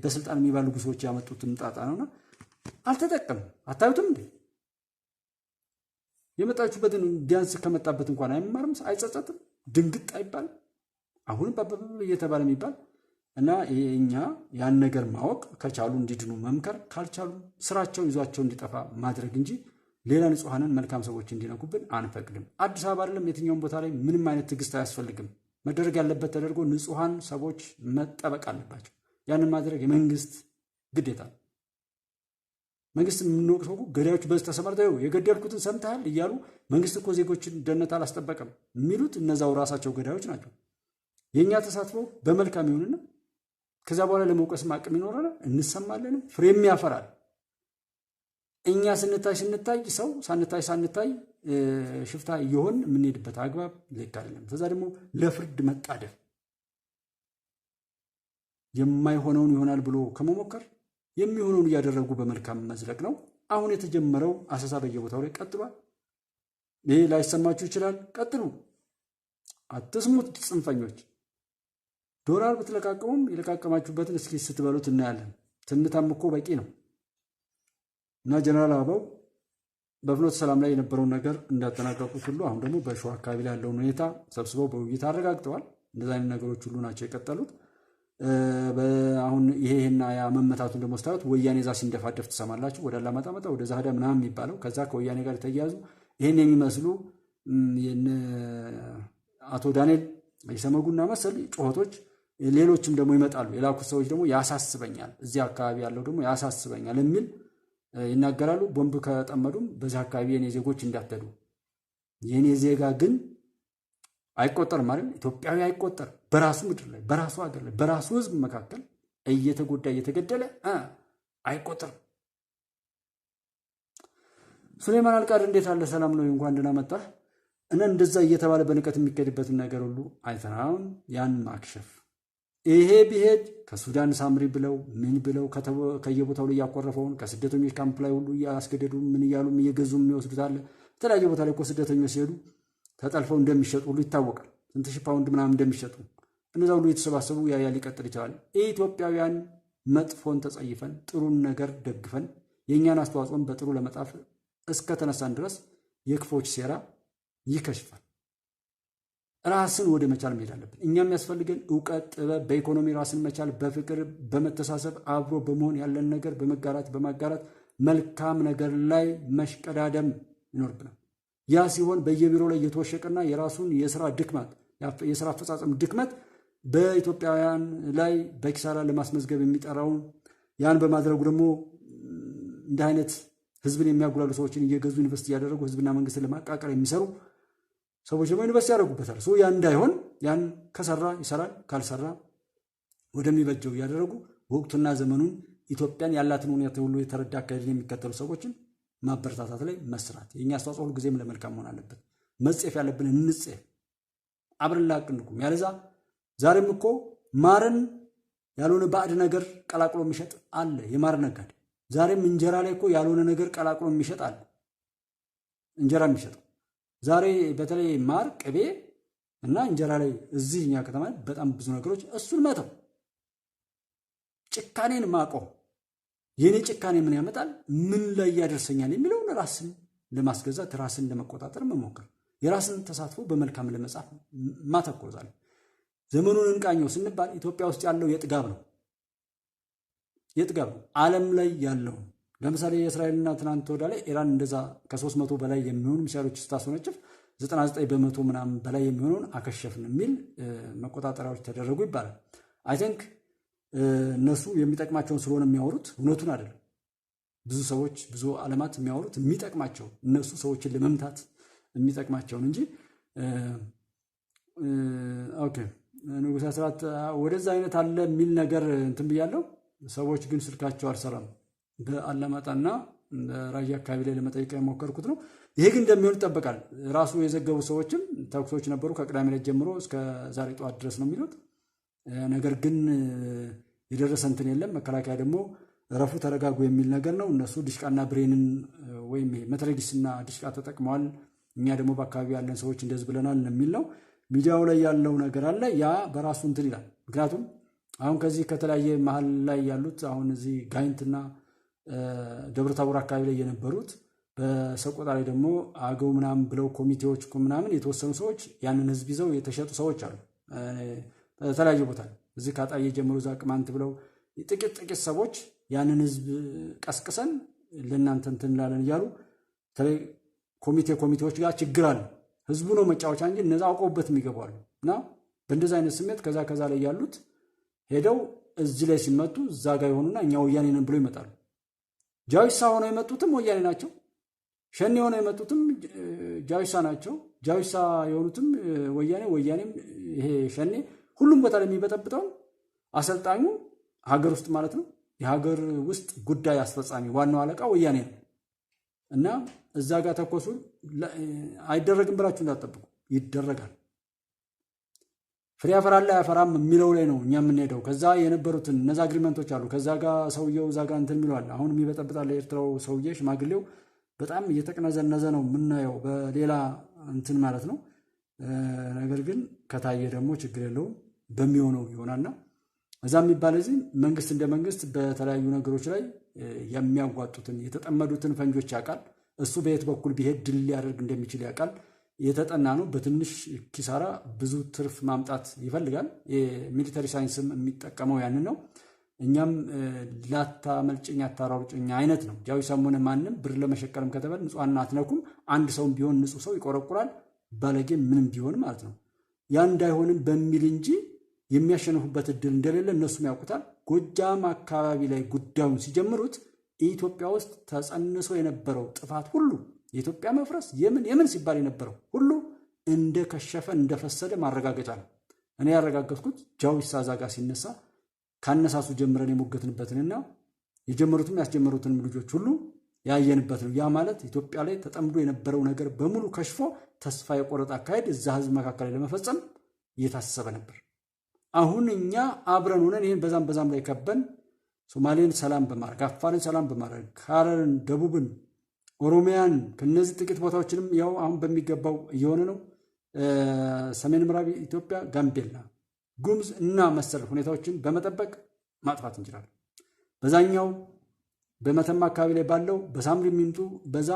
በስልጣን የሚባልጉ ሰዎች ያመጡትን ጣጣ ነውና አልተጠቀም። አታዩትም እንዴ? የመጣችሁበትን ቢያንስ ከመጣበት እንኳን አይማርም፣ አይጸጸትም፣ ድንግጥ አይባልም። አሁንም ባባባ እየተባለ የሚባል እና እኛ ያን ነገር ማወቅ ከቻሉ እንዲድኑ መምከር፣ ካልቻሉ ስራቸው ይዟቸው እንዲጠፋ ማድረግ እንጂ ሌላ ንጹሃንን መልካም ሰዎች እንዲነኩብን አንፈቅድም። አዲስ አበባ አይደለም የትኛውም ቦታ ላይ ምንም አይነት ትዕግስት አያስፈልግም። መደረግ ያለበት ተደርጎ ንጹሃን ሰዎች መጠበቅ አለባቸው። ያንን ማድረግ የመንግስት ግዴታ ነው። መንግስት የምንወቅሰው ገዳዮች በዚህ ተሰማርተው የገደልኩትን ሰምተሃል እያሉ መንግስት እኮ ዜጎችን ደህንነት አላስጠበቀም የሚሉት እነዛው ራሳቸው ገዳዮች ናቸው። የእኛ ተሳትፎ በመልካም ይሁንና ከዛ በኋላ ለመውቀስም አቅም ይኖረናል፣ እንሰማለንም፣ ፍሬም ያፈራል። እኛ ስንታይ ሰው ሳንታይ ሽፍታ እየሆን የምንሄድበት አግባብ ልክ አይደለም። ከዛ ደግሞ ለፍርድ መጣደፍ የማይሆነውን ይሆናል ብሎ ከመሞከር የሚሆነውን እያደረጉ በመልካም መዝለቅ ነው። አሁን የተጀመረው አሰሳ በየቦታው ላይ ቀጥሏል። ይሄ ላይሰማችሁ ይችላል። ቀጥሉ፣ አትስሙት ጽንፈኞች። ዶላር ብትለቃቀሙም የለቃቀማችሁበትን እስኪ ስትበሉት እናያለን። ትንታም እኮ በቂ ነው። እና ጀነራል አበባው በፍኖተ ሰላም ላይ የነበረውን ነገር እንዳጠናቀቁት ሁሉ አሁን ደግሞ በሸዋ አካባቢ ላይ ያለውን ሁኔታ ሰብስበው በውይይት አረጋግጠዋል። እንደዛ አይነት ነገሮች ሁሉ ናቸው የቀጠሉት። አሁን ይሄና ያ መመታቱን ደግሞ ስታዩት ወያኔ ዛ ሲንደፋደፍ ትሰማላችሁ። ወደ አላማጣ መጣ፣ ወደ ዛህዳ ምናምን የሚባለው ከዛ ከወያኔ ጋር የተያያዙ ይሄን የሚመስሉ አቶ ዳንኤል የሰመጉና መሰል ጩኸቶች ሌሎችም ደግሞ ይመጣሉ። የላኩት ሰዎች ደግሞ ያሳስበኛል፣ እዚህ አካባቢ ያለው ደግሞ ያሳስበኛል የሚል ይናገራሉ። ቦምብ ከጠመዱም በዚህ አካባቢ የኔ ዜጎች እንዳትሄዱ። የኔ ዜጋ ግን አይቆጠርም ማለት ኢትዮጵያዊ አይቆጠር። በራሱ ምድር ላይ በራሱ ሀገር ላይ በራሱ ህዝብ መካከል እየተጎዳ እየተገደለ አይቆጠርም። ሱሌማን አልቃድ እንዴት አለ? ሰላም ነው? እንኳን ደህና መጣህ። እና እንደዛ እየተባለ በንቀት የሚከድበትን ነገር ሁሉ አይተናውን ያን ማክሸፍ ይሄ ቢሄድ ከሱዳን ሳምሪ ብለው ምን ብለው ከየቦታው ላይ ያቆረፈውን ከስደተኞች ካምፕ ላይ ሁሉ እያስገደዱ ምን እያሉ እየገዙ የሚወስዱት አለ። የተለያየ ቦታ ላይ እኮ ስደተኞች ሲሄዱ ተጠልፈው እንደሚሸጡ ሁሉ ይታወቃል። ስንት ሺህ ፓውንድ ምናምን እንደሚሸጡ እነዛ ሁሉ የተሰባሰቡ ያ ሊቀጥል ይችላል። ኢትዮጵያውያን መጥፎን ተጸይፈን ጥሩን ነገር ደግፈን የእኛን አስተዋጽኦን በጥሩ ለመጣፍ እስከተነሳን ድረስ የክፎች ሴራ ይከሽፋል። ራስን ወደ መቻል መሄድ አለብን። እኛ የሚያስፈልገን እውቀት፣ ጥበብ፣ በኢኮኖሚ ራስን መቻል፣ በፍቅር በመተሳሰብ አብሮ በመሆን ያለን ነገር በመጋራት በማጋራት መልካም ነገር ላይ መሽቀዳደም ይኖርብናል። ያ ሲሆን በየቢሮ ላይ የተወሸቀና የራሱን የስራ ድክመት የስራ አፈጻጸም ድክመት በኢትዮጵያውያን ላይ በኪሳራ ለማስመዝገብ የሚጠራውን ያን በማድረጉ ደግሞ እንደ አይነት ህዝብን የሚያጉላሉ ሰዎችን እየገዙ ዩኒቨርሲቲ ያደረጉ ህዝብና መንግስትን ለማቃቀር የሚሰሩ ሰዎች ደግሞ ዩኒቨርሲቲ ያደርጉበታል። ያን እንዳይሆን ያን ከሰራ ይሰራል፣ ካልሰራ ወደሚበጀው እያደረጉ ወቅቱና ዘመኑን ኢትዮጵያን ያላትን ሁኔታ ሁሉ የተረዳ አካሄድን የሚከተሉ ሰዎችን ማበረታታት ላይ መስራት የኛ አስተዋጽኦ ሁሉ ጊዜም ለመልካም መሆን አለበት። መጽፍ ያለብን እንጽፍ፣ አብረን ላቅንቁም። ያለዛ ዛሬም እኮ ማርን ያልሆነ ባዕድ ነገር ቀላቅሎ የሚሸጥ አለ፣ የማር ነጋዴ። ዛሬም እንጀራ ላይ እኮ ያልሆነ ነገር ቀላቅሎ የሚሸጥ አለ፣ እንጀራ የሚሸጠው ዛሬ በተለይ ማር፣ ቅቤ እና እንጀራ ላይ እዚህ እኛ ከተማ በጣም ብዙ ነገሮች እሱን መተው፣ ጭካኔን ማቆም። የኔ ጭካኔ ምን ያመጣል፣ ምን ላይ ያደርሰኛል የሚለውን ራስን ለማስገዛት ራስን ለመቆጣጠር መሞከር፣ የራስን ተሳትፎ በመልካም ለመጻፍ ማተኮር። ዛሬ ዘመኑን እንቃኘው ስንባል ኢትዮጵያ ውስጥ ያለው የጥጋብ ነው። ዓለም ላይ ያለው ለምሳሌ የእስራኤልና ትናንት ወዳ ላይ ኢራን እንደዛ ከ300 በላይ የሚሆኑ ሚሳይሎች ስታስወነጭፍ 99 በመቶ ምናምን በላይ የሚሆነውን አከሸፍን የሚል መቆጣጠሪያዎች ተደረጉ ይባላል። አይ ቲንክ እነሱ የሚጠቅማቸውን ስለሆነ የሚያወሩት እውነቱን አይደለም። ብዙ ሰዎች ብዙ ዓለማት የሚያወሩት የሚጠቅማቸው እነሱ ሰዎችን ለመምታት የሚጠቅማቸውን እንጂ ኦኬ ንጉሥ አስራት ወደዛ አይነት አለ የሚል ነገር እንትን ብያለሁ። ሰዎች ግን ስልካቸው አልሰራም። በአላማጣና ራያ አካባቢ ላይ ለመጠየቅ የሞከርኩት ነው። ይሄ ግን እንደሚሆን ይጠበቃል። ራሱ የዘገቡ ሰዎችም ተኩሶች ነበሩ ከቅዳሜ ዕለት ጀምሮ እስከ ዛሬ ጠዋት ድረስ ነው የሚሉት። ነገር ግን የደረሰ እንትን የለም። መከላከያ ደግሞ ረፉ ተረጋጉ የሚል ነገር ነው። እነሱ ዲሽቃና ብሬንን ወይም መትረጊስና ዲሽቃ ተጠቅመዋል፣ እኛ ደግሞ በአካባቢ ያለን ሰዎች እንደዚህ ብለናል የሚል ነው። ሚዲያው ላይ ያለው ነገር አለ። ያ በራሱ እንትን ይላል። ምክንያቱም አሁን ከዚህ ከተለያየ መሀል ላይ ያሉት አሁን እዚህ ጋይንትና ደብረ ታቦር አካባቢ ላይ የነበሩት በሰቆጣ ላይ ደግሞ አገው ምናምን ብለው ኮሚቴዎች ምናምን የተወሰኑ ሰዎች ያንን ህዝብ ይዘው የተሸጡ ሰዎች አሉ በተለያየ ቦታ። እዚህ ካጣዬ ጀምሮ እዛ ቅማንት ብለው ጥቂት ሰዎች ያንን ህዝብ ቀስቅሰን ለእናንተ እንትን እንላለን እያሉ ኮሚቴዎች ጋር ችግር አለ። ህዝቡ ነው መጫወቻ እንጂ እነዛ አውቀውበት የሚገባሉ እና በእንደዚህ አይነት ስሜት ከዛ ላይ ያሉት ሄደው እዚህ ላይ ሲመጡ እዛ ጋር የሆኑና እኛ ወያኔ ነን ብሎ ይመጣሉ። ጃዊሳ ሆነው የመጡትም ወያኔ ናቸው። ሸኔ ሆነው የመጡትም ጃዊሳ ናቸው። ጃዊሳ የሆኑትም ወያኔም ይሄ ሸኔ ሁሉም ቦታ ላይ የሚበጠብጠው አሰልጣኙ ሀገር ውስጥ ማለት ነው የሀገር ውስጥ ጉዳይ አስፈጻሚ ዋናው አለቃ ወያኔ ነው እና እዛ ጋር ተኮሱ። አይደረግም ብላችሁ እንዳትጠብቁ፣ ይደረጋል። ፍሬ ያፈራል አያፈራም የሚለው ላይ ነው እኛ የምንሄደው። ከዛ የነበሩትን እነዛ አግሪመንቶች አሉ። ከዛ ጋር ሰውየው እዛ ጋር እንትን የሚለዋል። አሁን የሚበጠብጣል የኤርትራው ሰውዬ ሽማግሌው በጣም እየተቅነዘነዘ ነው የምናየው በሌላ እንትን ማለት ነው። ነገር ግን ከታየ ደግሞ ችግር የለውም በሚሆነው ይሆናልና እዛ የሚባል እዚህ መንግስት እንደ መንግስት በተለያዩ ነገሮች ላይ የሚያጓጡትን የተጠመዱትን ፈንጆች ያውቃል። እሱ በየት በኩል ቢሄድ ድል ሊያደርግ እንደሚችል ያውቃል። የተጠና ነው። በትንሽ ኪሳራ ብዙ ትርፍ ማምጣት ይፈልጋል። የሚሊተሪ ሳይንስም የሚጠቀመው ያንን ነው። እኛም ላታመልጭኝ አታሯሩጭኝ አይነት ነው። ጃዊሳም ሆነ ማንም ብር ለመሸቀልም ከተባለ ንጹሐን አትነኩም። አንድ ሰውም ቢሆን ንጹህ ሰው ይቆረቁራል፣ ባለጌ ምንም ቢሆን ማለት ነው። ያ እንዳይሆንም በሚል እንጂ የሚያሸንፉበት እድል እንደሌለ እነሱም ያውቁታል። ጎጃም አካባቢ ላይ ጉዳዩን ሲጀምሩት ኢትዮጵያ ውስጥ ተጸንሶ የነበረው ጥፋት ሁሉ የኢትዮጵያ መፍረስ የምን ሲባል የነበረው ሁሉ እንደከሸፈ እንደፈሰደ ማረጋገጫ ነው። እኔ ያረጋገጥኩት ጃዊሳ ዛጋ ሲነሳ ካነሳሱ ጀምረን የሞገትንበትንና የጀመሩትም ያስጀመሩትን ልጆች ሁሉ ያየንበት ነው። ያ ማለት ኢትዮጵያ ላይ ተጠምዶ የነበረው ነገር በሙሉ ከሽፎ ተስፋ የቆረጠ አካሄድ እዛ ህዝብ መካከል ላይ ለመፈጸም እየታሰበ ነበር። አሁን እኛ አብረን ሆነን ይህን በዛም ላይ ከበን ሶማሌን ሰላም በማድረግ አፋርን ሰላም በማድረግ ሐረርን፣ ደቡብን፣ ኦሮሚያን ከነዚህ ጥቂት ቦታዎችንም ያው አሁን በሚገባው እየሆነ ነው። ሰሜን ምዕራብ ኢትዮጵያ፣ ጋምቤላ፣ ጉምዝ እና መሰል ሁኔታዎችን በመጠበቅ ማጥፋት እንችላለን። በዛኛው በመተማ አካባቢ ላይ ባለው በሳምሪ የሚምጡ በዛ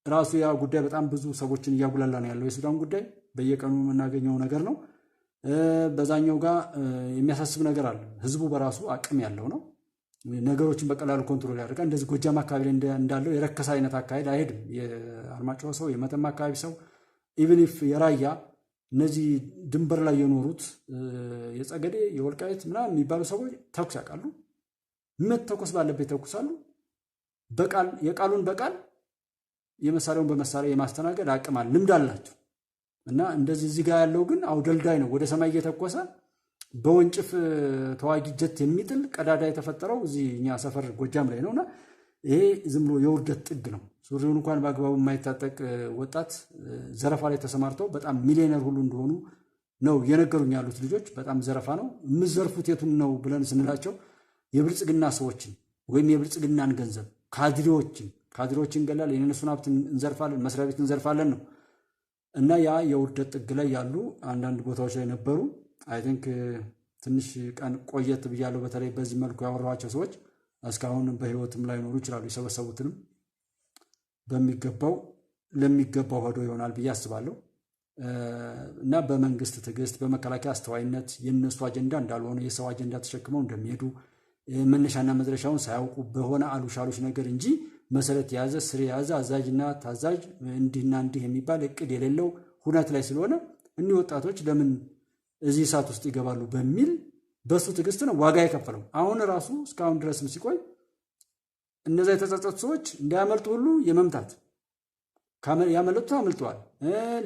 ራሱ ያ ጉዳይ በጣም ብዙ ሰዎችን እያጉላላ ነው ያለው። የሱዳን ጉዳይ በየቀኑ የምናገኘው ነገር ነው። በዛኛው ጋር የሚያሳስብ ነገር አለ። ህዝቡ በራሱ አቅም ያለው ነው። ነገሮችን በቀላሉ ኮንትሮል ያደርጋል። እንደዚህ ጎጃም አካባቢ ላይ እንዳለው የረከሰ አይነት አካሄድ አይሄድም። የአርማጭሆ ሰው፣ የመተማ አካባቢ ሰው፣ ኢቭን ኢፍ የራያ እነዚህ ድንበር ላይ የኖሩት የጸገዴ የወልቃይት ምናምን የሚባሉ ሰዎች ተኩስ ያውቃሉ። መተኮስ ባለበት ይተኩሳሉ። የቃሉን በቃል የመሳሪያውን በመሳሪያ የማስተናገድ አቅም አለ፣ ልምድ አላቸው። እና እንደዚህ እዚህ ጋር ያለው ግን አውደልዳይ ነው፣ ወደ ሰማይ እየተኮሰ በወንጭፍ ተዋጊ ጀት የሚጥል ቀዳዳ የተፈጠረው እዚህ እኛ ሰፈር ጎጃም ላይ ነውና ይሄ ዝም ብሎ የውርደት ጥግ ነው። ሱሪውን እንኳን በአግባቡ የማይታጠቅ ወጣት ዘረፋ ላይ ተሰማርተው በጣም ሚሊዮነር ሁሉ እንደሆኑ ነው የነገሩኝ ያሉት ልጆች። በጣም ዘረፋ ነው የምዘርፉት። የቱን ነው ብለን ስንላቸው የብልጽግና ሰዎችን ወይም የብልጽግናን ገንዘብ ካድሬዎችን እንገላለን፣ የነሱን ሀብት እንዘርፋለን፣ መስሪያ ቤት እንዘርፋለን ነው። እና ያ የውርደት ጥግ ላይ ያሉ አንዳንድ ቦታዎች ላይ ነበሩ። አይ ቲንክ ትንሽ ቀን ቆየት ብያለሁ። በተለይ በዚህ መልኩ ያወራኋቸው ሰዎች እስካሁን በህይወትም ላይኖሩ ይችላሉ። የሰበሰቡትንም ለሚገባው ሄዶ ይሆናል ብዬ አስባለሁ። እና በመንግስት ትዕግስት፣ በመከላከያ አስተዋይነት የነሱ አጀንዳ እንዳልሆነ የሰው አጀንዳ ተሸክመው እንደሚሄዱ መነሻና መድረሻውን ሳያውቁ በሆነ አሉሻሉሽ ነገር እንጂ መሰረት የያዘ ስር የያዘ አዛዥና ታዛዥ እንዲህና እንዲህ የሚባል እቅድ የሌለው ሁነት ላይ ስለሆነ እኒህ ወጣቶች ለምን እዚህ እሳት ውስጥ ይገባሉ በሚል በሱ ትዕግስት ነው ዋጋ የከፈለው። አሁን ራሱ እስካሁን ድረስም ሲቆይ እነዛ የተጸጸቱ ሰዎች እንዳያመልጡ ሁሉ የመምታት ያመለጡት አመልጠዋል።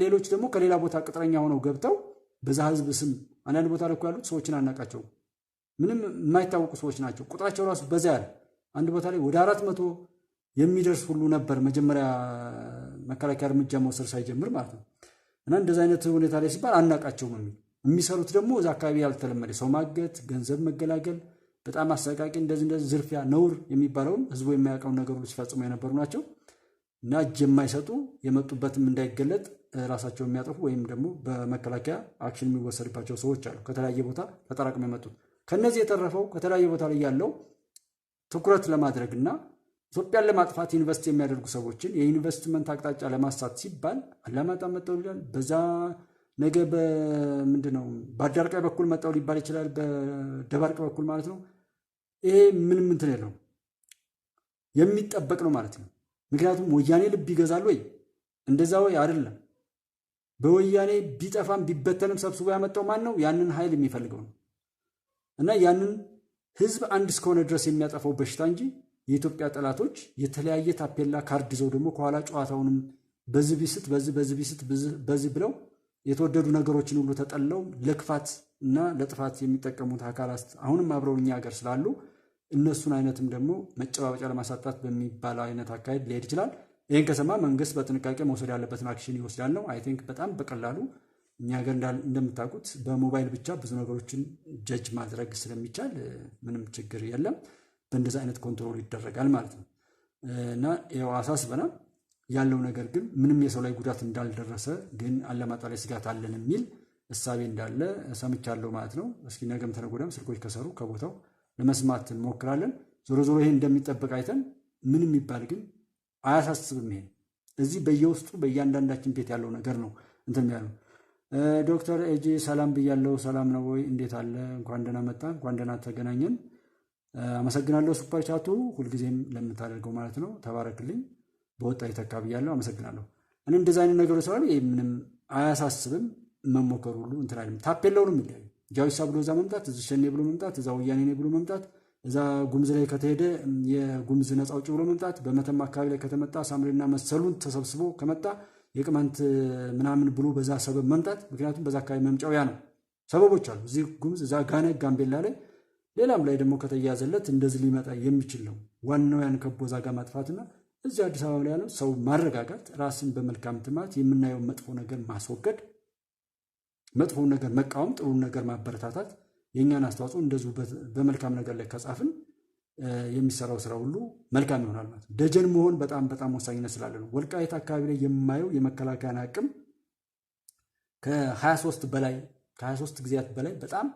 ሌሎች ደግሞ ከሌላ ቦታ ቅጥረኛ ሆነው ገብተው በዛ ህዝብ ስም አንዳንድ ቦታ ላይ ያሉት ሰዎችን አናቃቸው፣ ምንም የማይታወቁ ሰዎች ናቸው። ቁጥራቸው ራሱ በዛ ያለ አንድ ቦታ ላይ ወደ 400 የሚደርስ ሁሉ ነበር መጀመሪያ መከላከያ እርምጃ መውሰድ ሳይጀምር ማለት ነው። እና እንደዛ አይነት ሁኔታ ላይ ሲባል አናቃቸውም የሚሰሩት ደግሞ እዛ አካባቢ ያልተለመደ ሰው ማገት፣ ገንዘብ መገላገል፣ በጣም አሰቃቂ እንደዚህ ዝርፊያ፣ ነውር የሚባለውን ህዝቡ የማያውቀውን ነገር ሁሉ ሲፈጽሙ የነበሩ ናቸው። እና እጅ የማይሰጡ የመጡበትም እንዳይገለጥ ራሳቸው የሚያጠፉ ወይም ደግሞ በመከላከያ አክሽን የሚወሰድባቸው ሰዎች አሉ፣ ከተለያየ ቦታ ተጠራቅመው የመጡት። ከነዚህ የተረፈው ከተለያየ ቦታ ላይ ያለው ትኩረት ለማድረግና ኢትዮጵያን ለማጥፋት ኢንቨስት የሚያደርጉ ሰዎችን የኢንቨስትመንት አቅጣጫ ለማሳት ሲባል አላማጣ መጣው ይላል። በዛ ነገ በምንድነው በአዳርቃይ በኩል መጣው ሊባል ይችላል፣ በደባርቅ በኩል ማለት ነው። ይሄ ምንም እንትን የለውም፣ የሚጠበቅ ነው ማለት ነው። ምክንያቱም ወያኔ ልብ ይገዛል ወይ? እንደዛ ወይ አይደለም። በወያኔ ቢጠፋም ቢበተንም ሰብስቦ ያመጣው ማን ነው? ያንን ኃይል የሚፈልገው ነው። እና ያንን ህዝብ አንድ እስከሆነ ድረስ የሚያጠፋው በሽታ እንጂ የኢትዮጵያ ጠላቶች የተለያየ ታፔላ ካርድ ይዘው ደግሞ ከኋላ ጨዋታውንም በዚህ ቢስት በዚህ ብለው የተወደዱ ነገሮችን ሁሉ ተጠለው ለክፋት እና ለጥፋት የሚጠቀሙት አካላት አሁንም አብረው እኛ ሀገር ስላሉ እነሱን አይነትም ደግሞ መጨባበጫ ለማሳጣት በሚባል አይነት አካሄድ ሊሄድ ይችላል። ይህን ከሰማ መንግስት በጥንቃቄ መውሰድ ያለበትን አክሽን ይወስዳል ነው። አይ ቲንክ በጣም በቀላሉ እኛ ሀገር እንደምታውቁት በሞባይል ብቻ ብዙ ነገሮችን ጀጅ ማድረግ ስለሚቻል ምንም ችግር የለም። በእንደዚህ አይነት ኮንትሮል ይደረጋል ማለት ነው። እና ያው አሳስበናል ያለው ነገር ግን ምንም የሰው ላይ ጉዳት እንዳልደረሰ ግን አላማጣ ላይ ስጋት አለን የሚል እሳቤ እንዳለ ሰምቻለሁ ማለት ነው። እስኪ ነገም ተነገ ወዲያም ስልኮች ከሰሩ ከቦታው ለመስማት እንሞክራለን። ዞሮ ዞሮ ይሄ እንደሚጠበቅ አይተን ምንም ይባል ግን አያሳስብም። ይሄ እዚህ በየውስጡ በእያንዳንዳችን ቤት ያለው ነገር ነው እንትን ያለው። ዶክተር ኤጂ ሰላም ብያለሁ። ሰላም ነው ወይ? እንዴት አለ? እንኳን ደህና መጣ፣ እንኳን ደህና ተገናኘን። አመሰግናለሁ። ሱፐር ቻቱ ሁልጊዜም ለምታደርገው ማለት ነው። ተባረክልኝ። በወጣ ይተካ ብያለሁ። አመሰግናለሁ። እኔ እንደዛ አይነት ነገሮች ስላሉ ይሄ ምንም አያሳስብም። መሞከሩ ሁሉ እንትን አይደለም። ታፔላውንም ይለያዩ ጃዊሳ ብሎ እዛ መምጣት፣ እዚህ ሸኔ ብሎ መምጣት፣ እዛ ወያኔ ብሎ መምጣት፣ እዛ ጉምዝ ላይ ከተሄደ የጉምዝ ነፃ አውጪ ብሎ መምጣት፣ በመተማ አካባቢ ላይ ከተመጣ ሳምሬና መሰሉን ተሰብስቦ ከመጣ የቅማንት ምናምን ብሎ በዛ ሰበብ መምጣት። ምክንያቱም በዛ አካባቢ መምጫው ያ ነው። ሰበቦች አሉ። እዚህ ጉምዝ፣ እዛ ጋነ ጋምቤላ ላይ ሌላም ላይ ደግሞ ከተያዘለት እንደዚህ ሊመጣ የሚችል ነው። ዋናው ያን ከቦ እዛ ጋር ማጥፋትና እዚህ አዲስ አበባ ላይ ያለው ሰው ማረጋጋት፣ ራስን በመልካም ትማት፣ የምናየው መጥፎ ነገር ማስወገድ፣ መጥፎውን ነገር መቃወም፣ ጥሩን ነገር ማበረታታት፣ የእኛን አስተዋጽኦ እንደዚሁ በመልካም ነገር ላይ ከጻፍን የሚሰራው ስራ ሁሉ መልካም ይሆናል ማለት ነው። ደጀን መሆን በጣም በጣም ወሳኝነት ስላለ ነው። ወልቃይት አካባቢ ላይ የማየው የመከላከያን አቅም ከ23 ጊዜያት በላይ በጣም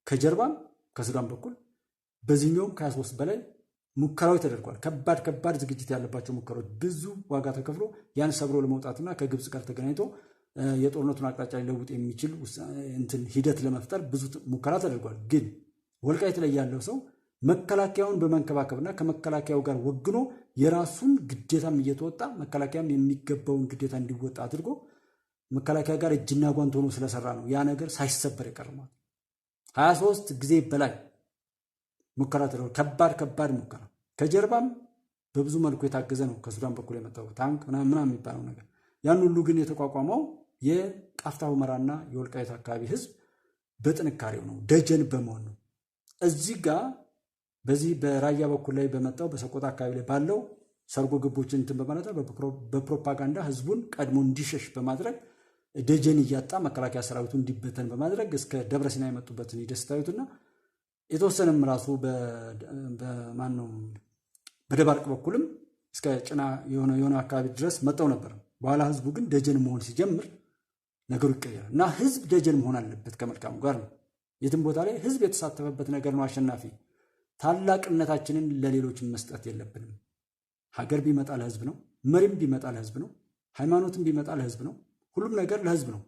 ከጀርባም ከሱዳን በኩል በዚህኛውም ከ23 በላይ ሙከራዎች ተደርጓል። ከባድ ዝግጅት ያለባቸው ሙከራዎች፣ ብዙ ዋጋ ተከፍሎ ያን ሰብሮ ለመውጣትና ከግብፅ ጋር ተገናኝቶ የጦርነቱን አቅጣጫ ሊለውጥ የሚችል እንትን ሂደት ለመፍጠር ብዙ ሙከራ ተደርጓል። ግን ወልቃይት ላይ ያለው ሰው መከላከያውን በመንከባከብና ከመከላከያው ጋር ወግኖ የራሱን ግዴታም እየተወጣ መከላከያም የሚገባውን ግዴታ እንዲወጣ አድርጎ መከላከያ ጋር እጅና ጓንት ሆኖ ስለሰራ ነው ያ ነገር ሳይሰበር የቀረማል። 23 ጊዜ በላይ ሙከራ ተደርጓል። ከባድ ሙከራ ከጀርባም በብዙ መልኩ የታገዘ ነው ከሱዳን በኩል የመጣው ታንክ ምናምን የሚባለው ነገር። ያን ሁሉ ግን የተቋቋመው የቃፍታ ሁመራና የወልቃይት አካባቢ ህዝብ በጥንካሬው ነው፣ ደጀን በመሆን ነው። እዚህ ጋር በዚህ በራያ በኩል ላይ በመጣው በሰቆጣ አካባቢ ላይ ባለው ሰርጎ ገቦችን እንትን በማለት በፕሮፓጋንዳ ህዝቡን ቀድሞ እንዲሸሽ በማድረግ ደጀን እያጣ መከላከያ ሰራዊቱ እንዲበተን በማድረግ እስከ ደብረ ሲና የመጡበትን ይደስታዩትና የተወሰነም ራሱ በማነው በደባርቅ በኩልም እስከ ጭና የሆነ አካባቢ ድረስ መጣው ነበር። በኋላ ህዝቡ ግን ደጀን መሆን ሲጀምር ነገሩ ይቀየራል እና ህዝብ ደጀን መሆን አለበት ከመልካሙ ጋር ነው። የትም ቦታ ላይ ህዝብ የተሳተፈበት ነገር ነው አሸናፊ። ታላቅነታችንን ለሌሎች መስጠት የለብንም። ሀገር ቢመጣ ለህዝብ ነው፣ መሪም ቢመጣ ለህዝብ ነው፣ ሃይማኖትም ቢመጣ ለህዝብ ነው፣ ሁሉም ነገር ለህዝብ ነው።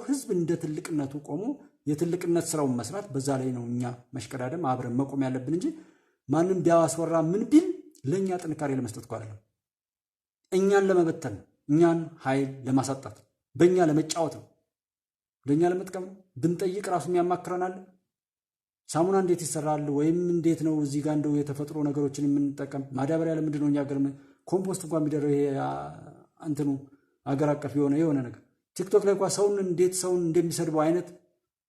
ህዝብ እንደ ትልቅነቱ ቆሞ የትልቅነት ስራውን መስራት፣ በዛ ላይ ነው እኛ መሽቀዳደም አብረን መቆም ያለብን እንጂ ማንም ቢያስወራ ምን ቢል ለእኛ ጥንካሬ ለመስጠት እኮ አይደለም። እኛን ለመበተን ነው፣ እኛን ኃይል ለማሳጣት፣ በእኛ ለመጫወት ነው፣ ለእኛ ለመጥቀም ነው። ብንጠይቅ ራሱ የሚያማክረናል። ሳሙና እንዴት ይሰራል ወይም እንዴት ነው እዚህ ጋር እንደው የተፈጥሮ ነገሮችን የምንጠቀም ማዳበሪያ ለምንድን ነው እኛ ሀገር ኮምፖስት እንኳን ቢደረው ይሄ እንትኑ አገር አቀፍ የሆነ ነገር ቲክቶክ ላይ እንኳን ሰውን እንዴት ሰውን እንደሚሰድበው አይነት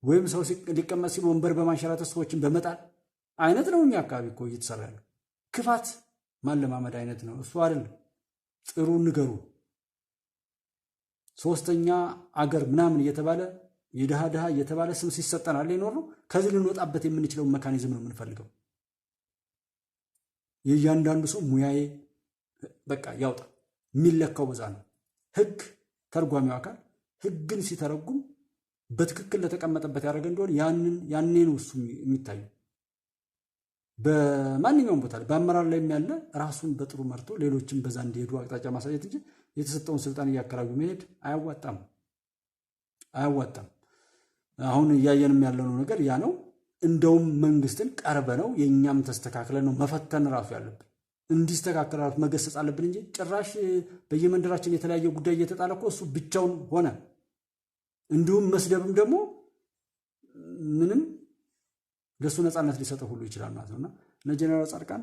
ወይም ሰው ሊቀመጥ ሲል ወንበር በማንሸራተት ሰዎችን በመጣል አይነት ነው እኛ አካባቢ እኮ እየተሰራ ያለው። ክፋት ማለማመድ አይነት ነው እሱ አይደለም። ጥሩ ንገሩ። ሶስተኛ አገር ምናምን እየተባለ የድሃ ድሃ እየተባለ ስም ሲሰጠናል ይኖር ነው። ከዚህ ልንወጣበት የምንችለውን መካኒዝም ነው የምንፈልገው። የእያንዳንዱ ሰው ሙያዬ በቃ ያውጣ። የሚለካው በዛ ነው። ህግ ተርጓሚው አካል ህግን ሲተረጉም በትክክል ለተቀመጠበት ያደረገ እንደሆነ ያኔ ነው እሱ የሚታየው። በማንኛውም ቦታ ላይ በአመራር ላይ ያለ ራሱን በጥሩ መርቶ ሌሎችን በዛ እንዲሄዱ አቅጣጫ ማሳየት እንጂ የተሰጠውን ስልጣን እያከራዩ መሄድ አያዋጣም። አሁን እያየንም ያለው ነገር ያ ነው። እንደውም መንግስትን ቀርበ ነው የኛም ተስተካክለ ነው መፈተን ራሱ ያለብን፣ እንዲስተካከል ራሱ መገሰጽ አለብን እንጂ ጭራሽ በየመንደራችን የተለያየ ጉዳይ እየተጣለ እኮ እሱ ብቻውን ሆነ። እንዲሁም መስደብም ደግሞ ምንም ለሱ ነፃነት ሊሰጠው ሁሉ ይችላል ማለት ነውና እነ ጀነራል ጻድቃን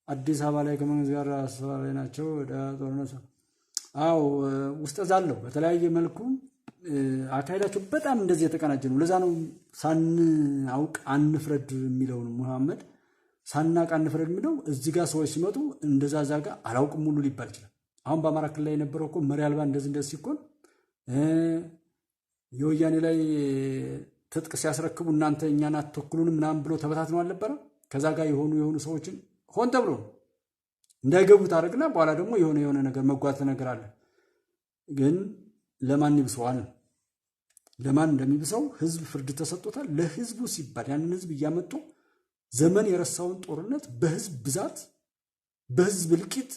አዲስ አበባ ላይ ከመንግስት ጋር አሰራር ላይ ናቸው። ወደ ጦርነት ውስጥ ዛለው በተለያየ መልኩ አካሄዳቸው በጣም እንደዚህ የተቀናጀ ነው። ለዛ ነው ሳናውቅ አንፍረድ የሚለው ሙሐመድ ሳናውቅ አንፍረድ የሚለው። እዚህ ጋር ሰዎች ሲመጡ እንደዛ ዛጋ አላውቅም ሙሉ ሊባል ይችላል። አሁን በአማራ ክልል ላይ የነበረው እኮ መሪ አልባ እንደዚህ ሲኮን የወያኔ ላይ ትጥቅ ሲያስረክቡ እናንተ እኛን አትወክሉንም ምናምን ብሎ ተበታትነው አልነበረ? ከዛ ጋር የሆኑ ሰዎችን ሆን ተብሎ ነው እንዳይገቡ ታደርግና በኋላ ደግሞ የሆነ ነገር መጓተት ነገር አለ። ግን ለማን ይብሰዋል? ለማን እንደሚብሰው ህዝብ ፍርድ ተሰጥቶታል። ለህዝቡ ሲባል ያንን ህዝብ እያመጡ ዘመን የረሳውን ጦርነት በህዝብ ብዛት በህዝብ እልቂት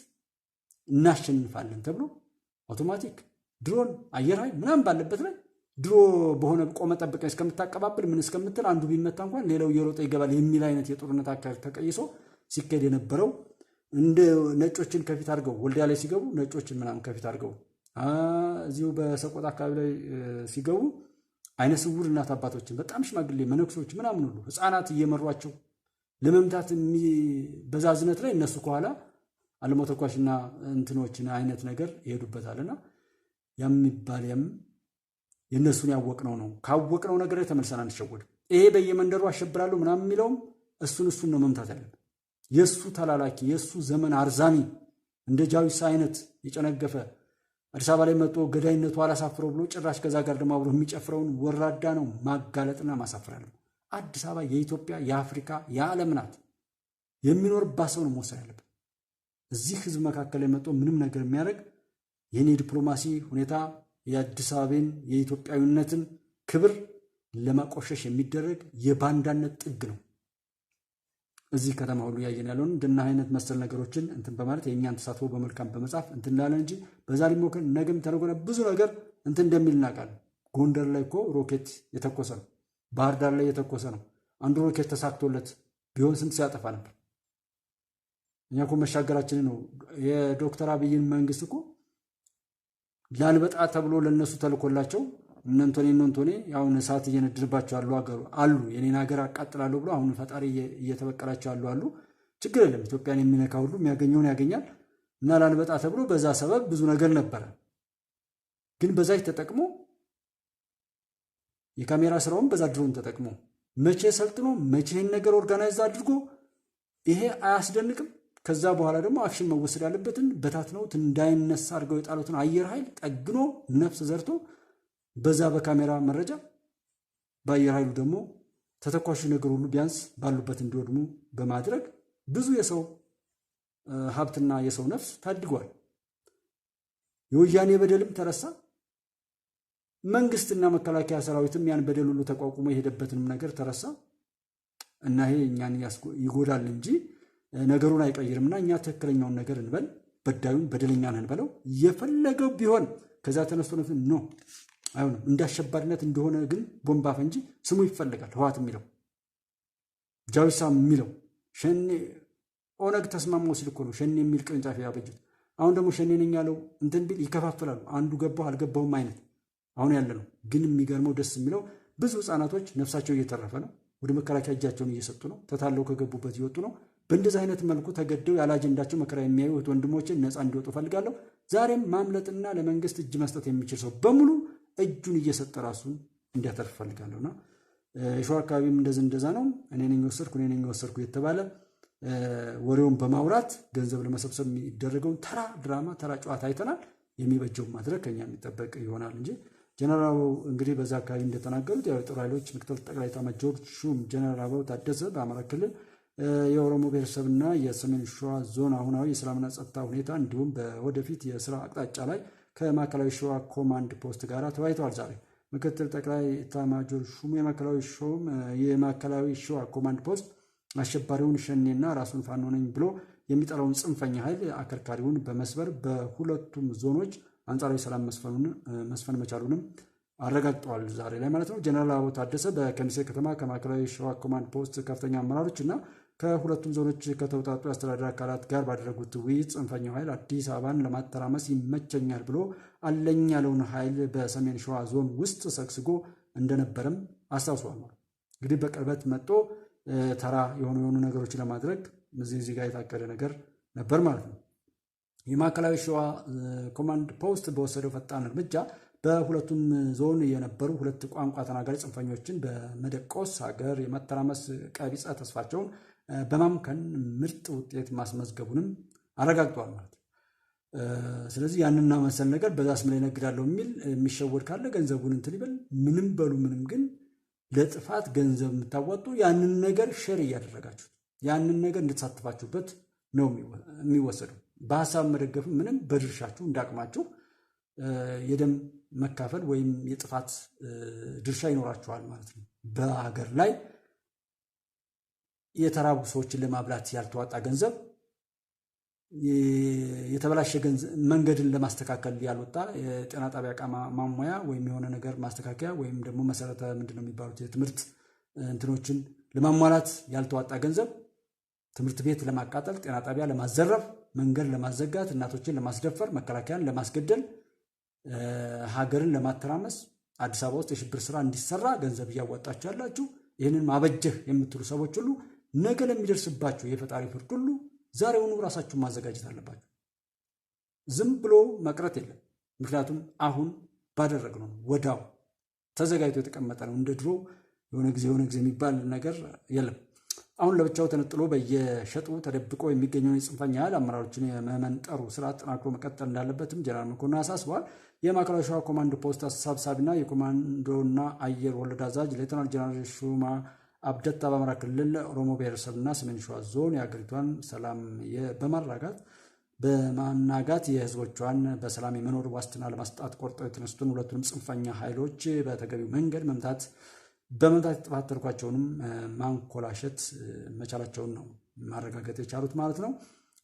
እናሸንፋለን ተብሎ አውቶማቲክ ድሮን አየር ኃይል ምናምን ባለበት ላይ ድሮ በሆነ ቆመ ጠብቀኝ እስከምታቀባብል ምን እስከምትል አንዱ ቢመታ እንኳን ሌላው እየሮጠ ይገባል የሚል አይነት የጦርነት አካሄድ ተቀይሶ ሲካሄድ የነበረው እንደ ነጮችን ከፊት አድርገው ወልዲያ ላይ ሲገቡ ነጮችን ምናምን ከፊት አድርገው እዚሁ በሰቆጣ አካባቢ ላይ ሲገቡ አይነ ስውር እናት አባቶችን በጣም ሽማግሌ መነኩሶች ምናምን ሁሉ ህፃናት እየመሯቸው ለመምታት በዛዝነት ላይ እነሱ ከኋላ አለሞ ተኳሽና እንትኖችን አይነት ነገር ይሄዱበታልና ያም ይባል የነሱን ያወቅነው ነው። ካወቅነው ነገር ላይ ተመልሰን አንሸወድም። ይሄ በየመንደሩ አሸብራለሁ ምናምን የሚለውም እሱን ነው መምታት ያለብን። የሱ ተላላኪ የሱ ዘመን አርዛሚ እንደ ጃዊሳ አይነት የጨነገፈ አዲስ አበባ ላይ መጥቶ ገዳይነቱ አላሳፍረው ብሎ ጭራሽ ከዛ ጋር ደግሞ አብሮ የሚጨፍረውን ወራዳ ነው ማጋለጥና ማሳፈር ያለብን። አዲስ አበባ የኢትዮጵያ የአፍሪካ የዓለም ናት። የሚኖርባት ሰው ነው መወሰን ያለብን። እዚህ ህዝብ መካከል ላይ መጥቶ ምንም ነገር የሚያደርግ የኔ ዲፕሎማሲ ሁኔታ የአዲስ አበባን የኢትዮጵያዊነትን ክብር ለማቆሸሽ የሚደረግ የባንዳነት ጥግ ነው። እዚህ ከተማ ሁሉ ያየን ያለውን እንደና አይነት መሰል ነገሮችን እንትን በማለት የኛን ተሳትፎ በመልካም በመጻፍ እንትን ላለ እንጂ በዛ ሊሞከር ነገም ተነጎነ ብዙ ነገር እንትን እንደሚል እናውቃለን። ጎንደር ላይ እኮ ሮኬት የተኮሰ ነው። ባህር ዳር ላይ የተኮሰ ነው። አንዱ ሮኬት ተሳክቶለት ቢሆን ስንት ሲያጠፋ ነበር። እኛ እኮ መሻገራችን ነው። የዶክተር አብይን መንግስት እኮ ላልበጣ ተብሎ ለነሱ ተልኮላቸው እነንቶኔ ያው እሳት እየነድርባቸው አሉ የኔን ሀገር አቃጥላለሁ ብሎ አሁን ፈጣሪ እየተበቀላቸው አሉ። ችግር የለም። ኢትዮጵያን የሚነካ ሁሉ የሚያገኘውን ያገኛል። እና ላልበጣ ተብሎ በዛ ሰበብ ብዙ ነገር ነበረ። ግን በዛች ተጠቅሞ የካሜራ ስራውን በዛ ድሮን ተጠቅሞ መቼ ሰልጥኖ መቼ ይህን ነገር ኦርጋናይዝ አድርጎ ይሄ አያስደንቅም? ከዛ በኋላ ደግሞ አክሽን መወሰድ ያለበትን በታትነውት እንዳይነሳ አድርገው የጣሉትን አየር ኃይል ጠግኖ ነፍስ ዘርቶ በዛ በካሜራ መረጃ በአየር ኃይሉ ደግሞ ተተኳሽ ነገር ሁሉ ቢያንስ ባሉበት እንዲወድሙ በማድረግ ብዙ የሰው ሀብትና የሰው ነፍስ ታድጓል። የወያኔ በደልም ተረሳ። መንግስትና መከላከያ ሰራዊትም ያን በደል ሁሉ ተቋቁሞ የሄደበትንም ነገር ተረሳ እና ይሄ እኛን ይጎዳል እንጂ ነገሩን አይቀይርምና እኛ ትክክለኛውን ነገር እንበል፣ በዳዩን በደለኛ ነን በለው። የፈለገው ቢሆን ከዛ ተነስቶ ነው አይሆንም። እንዳሸባሪነት እንደሆነ ግን ቦምባ ፈንጂ ስሙ ይፈልጋል። ህዋት የሚለው ጃዊሳ የሚለው ሸኔ ኦነግ ተስማማው ሲል እኮ ነው ሸኔ የሚል ቅርንጫፍ ያበጁት። አሁን ደግሞ ሸኔ ነኝ ያለው እንትን ቢል ይከፋፈላሉ። አንዱ ገባው አልገባውም አይነት አሁን ያለ ነው። ግን የሚገርመው ደስ የሚለው ብዙ ህፃናቶች ነፍሳቸው እየተረፈ ነው። ወደ መከላከያ እጃቸውን እየሰጡ ነው። ተታለው ከገቡበት እየወጡ ነው። በእንደዚህ አይነት መልኩ ተገደው ያለ አጀንዳቸው መከራ የሚያዩ ወንድሞችን ነፃ እንዲወጡ ፈልጋለሁ። ዛሬም ማምለጥና ለመንግስት እጅ መስጠት የሚችል ሰው በሙሉ እጁን እየሰጠ ራሱን እንዲያተርፍ ፈልጋለሁና የሸዋ አካባቢም እንደዛ ነው። እኔ ነኝ ወሰድኩ የተባለ ወሬውን በማውራት ገንዘብ ለመሰብሰብ የሚደረገውን ተራ ድራማ ተራ ጨዋታ አይተናል። የሚበጀው ማድረግ ከኛ የሚጠበቅ ይሆናል እንጂ ጀነራል እንግዲህ በዛ አካባቢ እንደተናገሩት የጦር ኃይሎች ምክትል ጠቅላይ ኤታማዦር ሹም ጀነራል አበባው ታደሰ በአማራ ክልል የኦሮሞ ብሔረሰብና የሰሜን ሸዋ ዞን አሁናዊ የሰላምና ጸጥታ ሁኔታ እንዲሁም በወደፊት የስራ አቅጣጫ ላይ ከማዕከላዊ ሸዋ ኮማንድ ፖስት ጋር ተወያይተዋል። ዛሬ ምክትል ጠቅላይ ኤታማዦር ሹሙ የማዕከላዊ ሸዋ ኮማንድ ፖስት አሸባሪውን ሸኔና ራሱን ፋኖ ነኝ ብሎ የሚጠራውን ጽንፈኛ ኃይል አከርካሪውን በመስበር በሁለቱም ዞኖች አንጻራዊ ሰላም መስፈን መቻሉንም አረጋግጠዋል። ዛሬ ላይ ማለት ነው። ጀነራል አበባው ታደሰ በከሚሴ ከተማ ከማዕከላዊ ሸዋ ኮማንድ ፖስት ከፍተኛ አመራሮች እና ከሁለቱም ዞኖች ከተውጣጡ የአስተዳደር አካላት ጋር ባደረጉት ውይይት ጽንፈኛው ኃይል አዲስ አበባን ለማተራመስ ይመቸኛል ብሎ አለኝ ያለውን ኃይል በሰሜን ሸዋ ዞን ውስጥ ሰግስጎ እንደነበረም አስታውሰዋል። እንግዲህ በቅርበት መጥቶ ተራ የሆኑ ነገሮችን ለማድረግ እዚህ ጋር የታቀደ ነገር ነበር ማለት ነው። የማዕከላዊ ሸዋ ኮማንድ ፖስት በወሰደው ፈጣን እርምጃ በሁለቱም ዞን የነበሩ ሁለት ቋንቋ ተናጋሪ ጽንፈኞችን በመደቆስ ሀገር የማተራመስ ቀቢጸ ተስፋቸውን በማምከን ምርጥ ውጤት ማስመዝገቡንም አረጋግጧል ማለት ነው። ስለዚህ ያንና መሰል ነገር በዛ ስም ላይ ነግዳለሁ የሚል የሚሸወድ ካለ ገንዘቡን እንትን ይበል። ምንም በሉ ምንም ግን ለጥፋት ገንዘብ የምታዋጡ ያንን ነገር ሼር እያደረጋችሁ ያንን ነገር እንድትሳትፋችሁበት ነው የሚወሰደው። በሀሳብ መደገፍ ምንም በድርሻችሁ እንዳቅማችሁ የደም መካፈል ወይም የጥፋት ድርሻ ይኖራችኋል ማለት ነው። በሀገር ላይ የተራቡ ሰዎችን ለማብላት ያልተዋጣ ገንዘብ፣ የተበላሸ መንገድን ለማስተካከል ያልወጣ የጤና ጣቢያ ዕቃ ማሟያ ወይም የሆነ ነገር ማስተካከያ ወይም ደግሞ መሰረተ ምንድነው የሚባሉት የትምህርት እንትኖችን ለማሟላት ያልተዋጣ ገንዘብ፣ ትምህርት ቤት ለማቃጠል፣ ጤና ጣቢያ ለማዘረፍ፣ መንገድ ለማዘጋት፣ እናቶችን ለማስደፈር፣ መከላከያን ለማስገደል፣ ሀገርን ለማተራመስ፣ አዲስ አበባ ውስጥ የሽብር ስራ እንዲሰራ ገንዘብ እያዋጣችሁ ያላችሁ ይህንን ማበጀህ የምትሉ ሰዎች ሁሉ ነገ ለሚደርስባችሁ የፈጣሪ ፍርድ ሁሉ ዛሬውኑ ራሳችሁን ማዘጋጀት አለባችሁ። ዝም ብሎ መቅረት የለም። ምክንያቱም አሁን ባደረግነው ወዳው ተዘጋጅቶ የተቀመጠ ነው። እንደ ድሮ የሆነ ጊዜ የሚባል ነገር የለም። አሁን ለብቻው ተነጥሎ በየሸጡ ተደብቆ የሚገኘውን የጽንፈኛ ኃይል አመራሮችን የመመንጠሩ ስራ አጠናክሮ መቀጠል እንዳለበትም ጀነራል መኮንን አሳስበዋል። የማዕከላዊ ሸዋ ኮማንድ ፖስት ሰብሳቢና የኮማንዶና አየር ወለድ አዛዥ ሌተናል ጀነራል ሹማ አብደታ በአማራ ክልል ኦሮሞ ብሔረሰብና ሰሜን ሸዋ ዞን የሀገሪቷን ሰላም በማናጋት የህዝቦቿን በሰላም የመኖር ዋስትና ለማስጣት ቆርጠው የተነሱትን ሁለቱንም ጽንፈኛ ኃይሎች በተገቢው መንገድ በመምታት የጥፋት ተልኳቸውንም ማንኮላሸት መቻላቸውን ነው ማረጋገጥ የቻሉት ማለት ነው።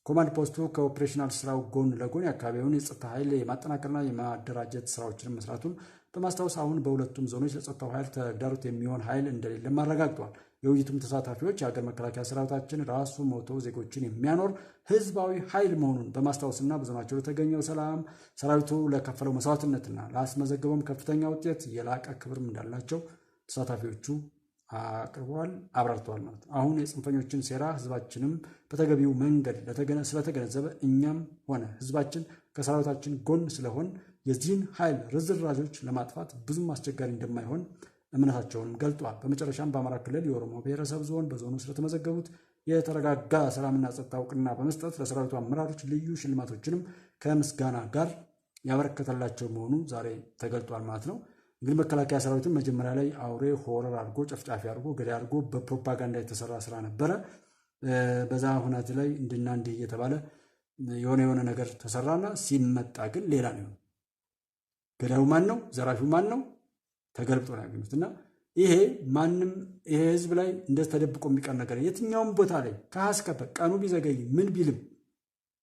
ኮማንድ ፖስቱ ከኦፕሬሽናል ስራው ጎን ለጎን የአካባቢውን የጸጥታ ኃይል የማጠናከርና የማደራጀት ስራዎችን መስራቱን በማስታወስ አሁን በሁለቱም ዞኖች ለጸጥታው ኃይል ተግዳሮት የሚሆን ኃይል እንደሌለም አረጋግጧል። የውይይቱም ተሳታፊዎች የሀገር መከላከያ ሰራዊታችን ራሱ ሞቶ ዜጎችን የሚያኖር ህዝባዊ ኃይል መሆኑን በማስታወስና በዞናቸው ለተገኘው ሰላም ሰራዊቱ ለከፈለው መስዋዕትነትና ላስመዘገበውም ከፍተኛ ውጤት የላቀ ክብርም እንዳላቸው ተሳታፊዎቹ አቅርበዋል፣ አብራርተዋል ማለት ነው። አሁን የጽንፈኞችን ሴራ ህዝባችንም በተገቢው መንገድ ስለተገነዘበ እኛም ሆነ ህዝባችን ከሰራዊታችን ጎን ስለሆን የዚህን ኃይል ርዝራዦች ለማጥፋት ብዙም አስቸጋሪ እንደማይሆን እምነታቸውንም ገልጧል። በመጨረሻም በአማራ ክልል የኦሮሞ ብሔረሰብ ዞን በዞኑ ስለተመዘገቡት የተረጋጋ ሰላምና ጸጥታ እውቅና በመስጠት ለሰራዊቱ አመራሮች ልዩ ሽልማቶችንም ከምስጋና ጋር ያበረከተላቸው መሆኑ ዛሬ ተገልጧል ማለት ነው። እንግዲህ መከላከያ ሰራዊቱን መጀመሪያ ላይ አውሬ ሆረር አድርጎ ጨፍጫፊ አድርጎ ገዳይ አድርጎ በፕሮፓጋንዳ የተሰራ ስራ ነበረ። በዛ ሁናት ላይ እንድና እንዲህ እየተባለ የሆነ ነገር ተሰራና ሲመጣ ግን ሌላ ነው። ገዳዩ ማን ነው? ዘራፊው ማን ነው? ተገልብጦ ነው ያገኙት። እና ይሄ ማንም ይሄ ህዝብ ላይ እንደዚህ ተደብቆ የሚቀር ነገር የትኛውም ቦታ ላይ ከሀስከፈ ቀኑ ቢዘገይ ምን ቢልም